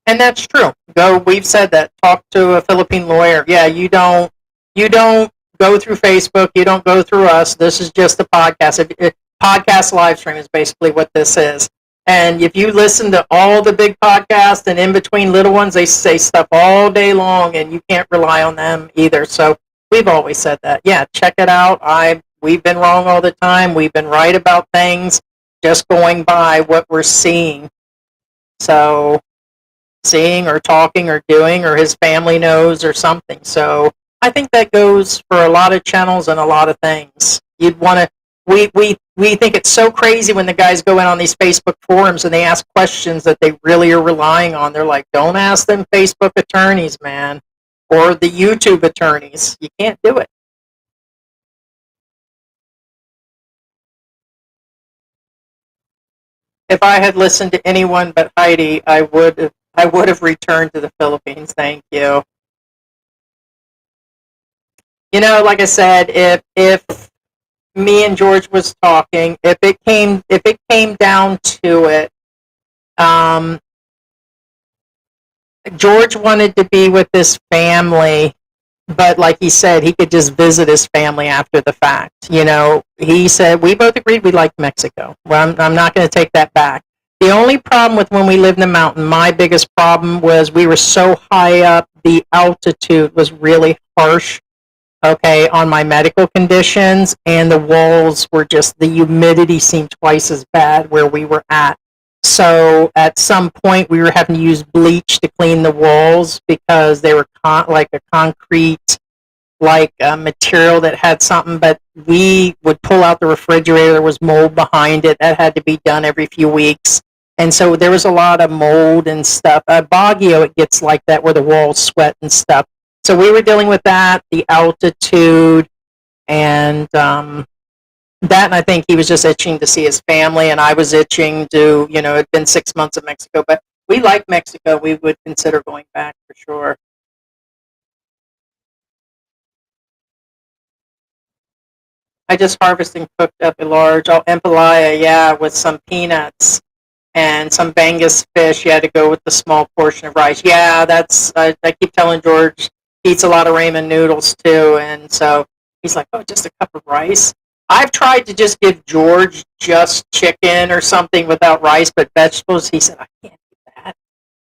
and that's true. We've said that. Talk to a Philippine lawyer. Yeah, you don't go through Facebook. You don't go through us. This is just a podcast. Podcast live stream is basically what this is. And if you listen to all the big podcasts and in between little ones, they say stuff all day long, and you can't rely on them either. So we've always said that. Yeah, check it out. We've been wrong all the time. We've been right about things, just going by what we're seeing. So seeing or talking or doing, or his family knows or something. So I think that goes for a lot of channels and a lot of things. You'd want to. We think it's so crazy when the guys go in on these Facebook forums and they ask questions that they really are relying on. They're like, don't ask them Facebook attorneys, man, or the YouTube attorneys. You can't do it. If I had listened to anyone but Heidi, I would have returned to the Philippines. Thank you. Like I said, if me and George was talking, if it came down to it, um, George wanted to be with his family, but like he said, he could just visit his family after the fact. He said we both agreed we liked Mexico. Well, I'm not going to take that back. The only problem with when we lived in the mountain, my biggest problem was we were so high up, the altitude was really harsh, okay, on my medical conditions, and the walls were just, the humidity seemed twice as bad where we were at. So at some point, we were having to use bleach to clean the walls because they were like a concrete, like a material that had something. But we would pull out the refrigerator. There was mold behind it. That had to be done every few weeks. And so there was a lot of mold and stuff. Baguio, it gets like that where the walls sweat and stuff. So we were dealing with that, the altitude, and that, and I think he was just itching to see his family, and I was itching to, it'd been 6 months in Mexico, but we like Mexico. We would consider going back for sure. I just harvested and cooked up a large empalaya, yeah, with some peanuts and some Bangus fish. You had to go with the small portion of rice. Yeah, I keep telling George he eats a lot of ramen noodles too, and so he's like, oh, just a cup of rice. I've tried to just give George just chicken or something without rice, but vegetables. He said, I can't eat that.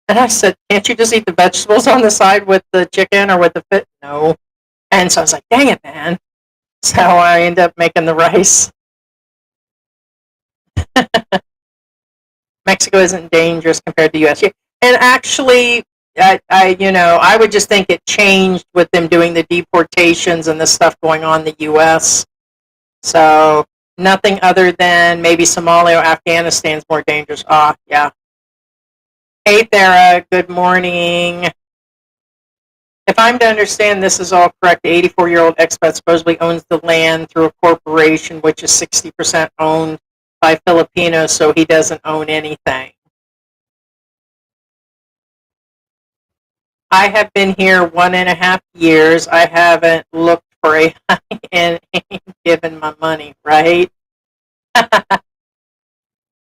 And I said, can't you just eat the vegetables on the side with the chicken or with the fish? No. And so I was like, dang it, man. So I end up making the rice. Mexico isn't dangerous compared to the U.S. And actually, I would just think it changed with them doing the deportations and the stuff going on in the U.S. So nothing other than maybe Somalia or Afghanistan is more dangerous. Ah, yeah. Hey, Thera. Good morning. If I'm to understand this is all correct, the 84-year-old expat supposedly owns the land through a corporation, which is 60% owned by Filipinos, so he doesn't own anything. I have been here 1.5 years. I haven't looked for a and ain't given my money, right?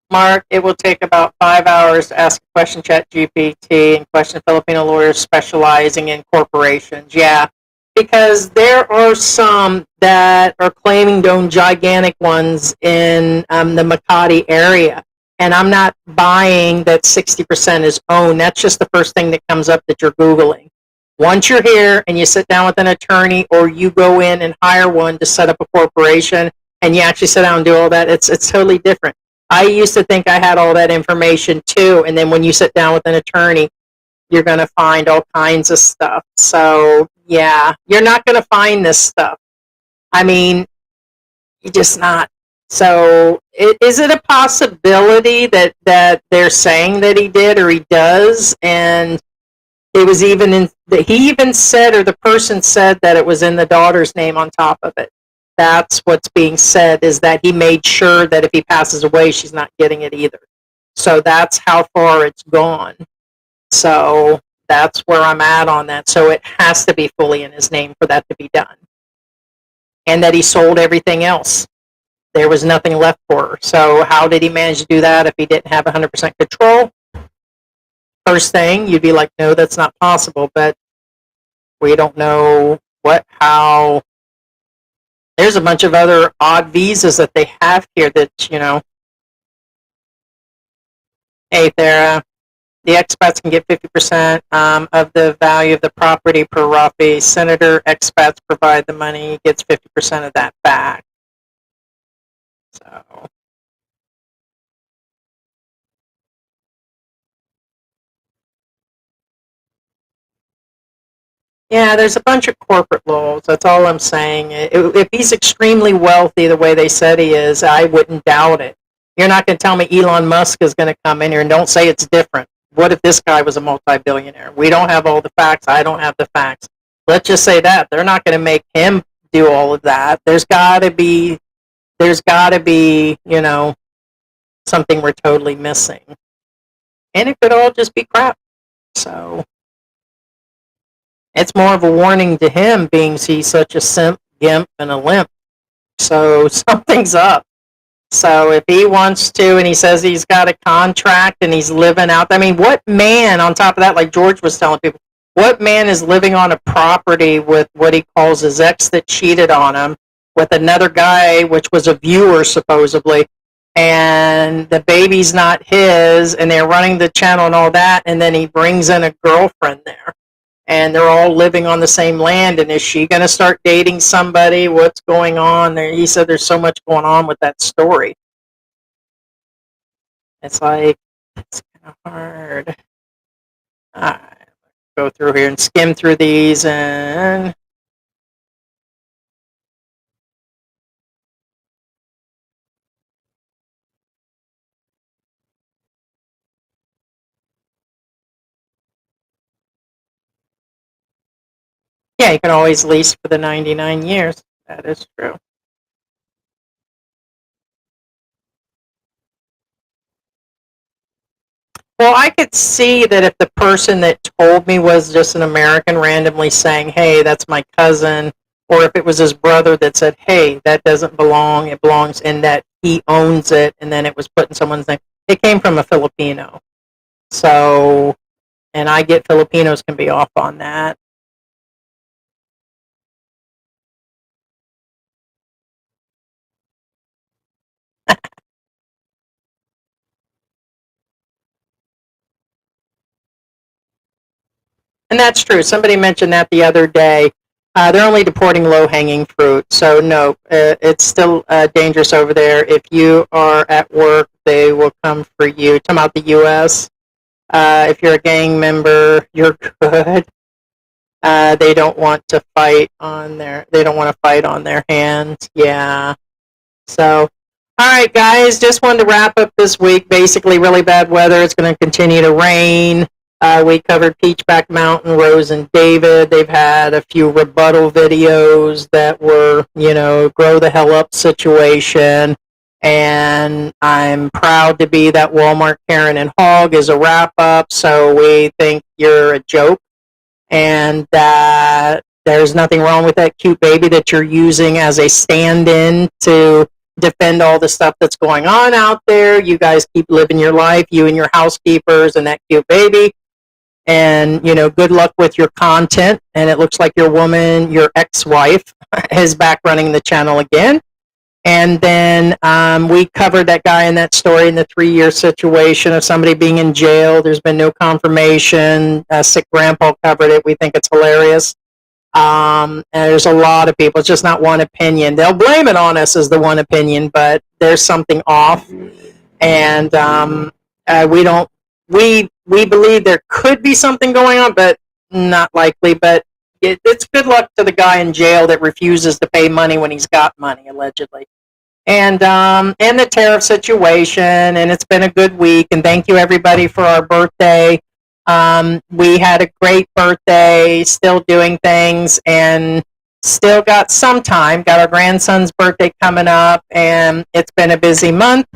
Mark, it will take about 5 hours to ask a question chat GPT and question Filipino lawyers specializing in corporations. Yeah, because there are some that are claiming to own gigantic ones in the Makati area. And I'm not buying that 60% is owned. That's just the first thing that comes up that you're Googling. Once you're here and you sit down with an attorney or you go in and hire one to set up a corporation and you actually sit down and do all that, it's totally different. I used to think I had all that information too, and then when you sit down with an attorney, you're going to find all kinds of stuff. So, yeah, you're not going to find this stuff. I mean, you're just not. So, is it a possibility that they're saying that he did or he does? And it was even in he even said, or the person said, that it was in the daughter's name on top of it. That's what's being said, is that he made sure that if he passes away, she's not getting it either. So that's how far it's gone. So that's where I'm at on that. So it has to be fully in his name for that to be done. And that he sold everything else. There was nothing left for her. So how did he manage to do that if he didn't have 100% control? First thing, you'd be like, no, that's not possible. But we don't know how. There's a bunch of other odd visas that they have here that, hey, there, the expats can get 50% of the value of the property per Rafi. Senator expats provide the money, gets 50% of that back. So, Yeah, there's a bunch of corporate laws. That's all I'm saying. If he's extremely wealthy the way they said he is, I wouldn't doubt it. You're not going to tell me Elon Musk is going to come in here and don't say it's different. What if this guy was a multi-billionaire? We don't have all the facts. I don't have the facts. Let's just say that. They're not going to make him do all of that. There's got to be, something we're totally missing. And it could all just be crap. So it's more of a warning to him, being he's such a simp, gimp, and a limp. So something's up. So if he wants to, and he says he's got a contract and he's living out, I mean, what man, on top of that, like George was telling people, what man is living on a property with what he calls his ex that cheated on him with another guy, which was a viewer supposedly, and the baby's not his, and they're running the channel and all that, and then he brings in a girlfriend there, and they're all living on the same land, and is she going to start dating somebody? What's going on there? He said there's so much going on with that story. It's like, it's kind of hard. All right, go through here and skim through these, and yeah, you can always lease for the 99 years. That is true. Well, I could see that if the person that told me was just an American randomly saying, hey, that's my cousin, or if it was his brother that said, hey, that doesn't belong, it belongs, and that he owns it, and then it was put in someone's name. It came from a Filipino. So, and I get Filipinos can be off on that. And that's true. Somebody mentioned that the other day. They're only deporting low-hanging fruit, so no, it's still dangerous over there. If you are at work, they will come for you. Talking about the U.S., if you're a gang member, you're good. They don't want to fight on their. They don't want to fight on their hands. Yeah. So, all right, guys, just wanted to wrap up this week. Basically, really bad weather. It's going to continue to rain. We covered Peachback Mountain, Rose and David. They've had a few rebuttal videos that were, grow the hell up situation. And I'm proud to be that Walmart Karen and Hog is a wrap up. So we think you're a joke and that there's nothing wrong with that cute baby that you're using as a stand-in to defend all the stuff that's going on out there. You guys keep living your life, you and your housekeepers and that cute baby. And, good luck with your content. And it looks like your woman, your ex-wife, is back running the channel again. And then we covered that guy in that story in the 3-year situation of somebody being in jail. There's been no confirmation. Sick Grandpa covered it. We think it's hilarious. And there's a lot of people. It's just not one opinion. They'll blame it on us as the one opinion, but there's something off. And we don't. We believe there could be something going on, but not likely. But it's good luck to the guy in jail that refuses to pay money when he's got money, allegedly. And the tariff situation, and it's been a good week. And thank you everybody for our birthday. We had a great birthday, still doing things, and still got some time. Got our grandson's birthday coming up, and it's been a busy month.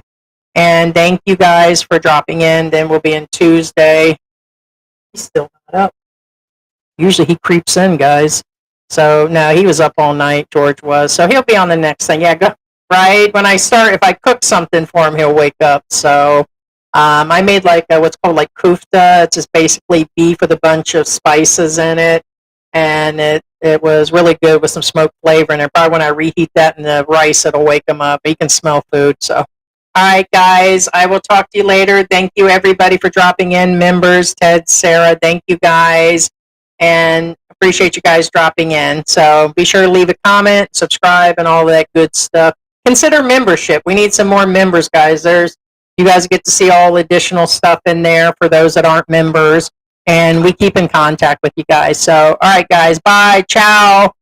And thank you guys for dropping in. Then we'll be in Tuesday. He's still not up. Usually he creeps in, guys. So no, he was up all night. George was. So he'll be on the next thing. Yeah, go right when I start. If I cook something for him, he'll wake up. So I made like what's called like kufta. It's just basically beef with a bunch of spices in it, and it was really good with some smoked flavor in it. Probably when I reheat that in the rice, it'll wake him up. He can smell food. So. All right, guys, I will talk to you later. Thank you, everybody, for dropping in. Members, Ted, Sarah, thank you, guys. And appreciate you guys dropping in. So be sure to leave a comment, subscribe, and all that good stuff. Consider membership. We need some more members, guys. You guys get to see all additional stuff in there for those that aren't members. and we keep in contact with you guys. So, all right, guys, bye, ciao.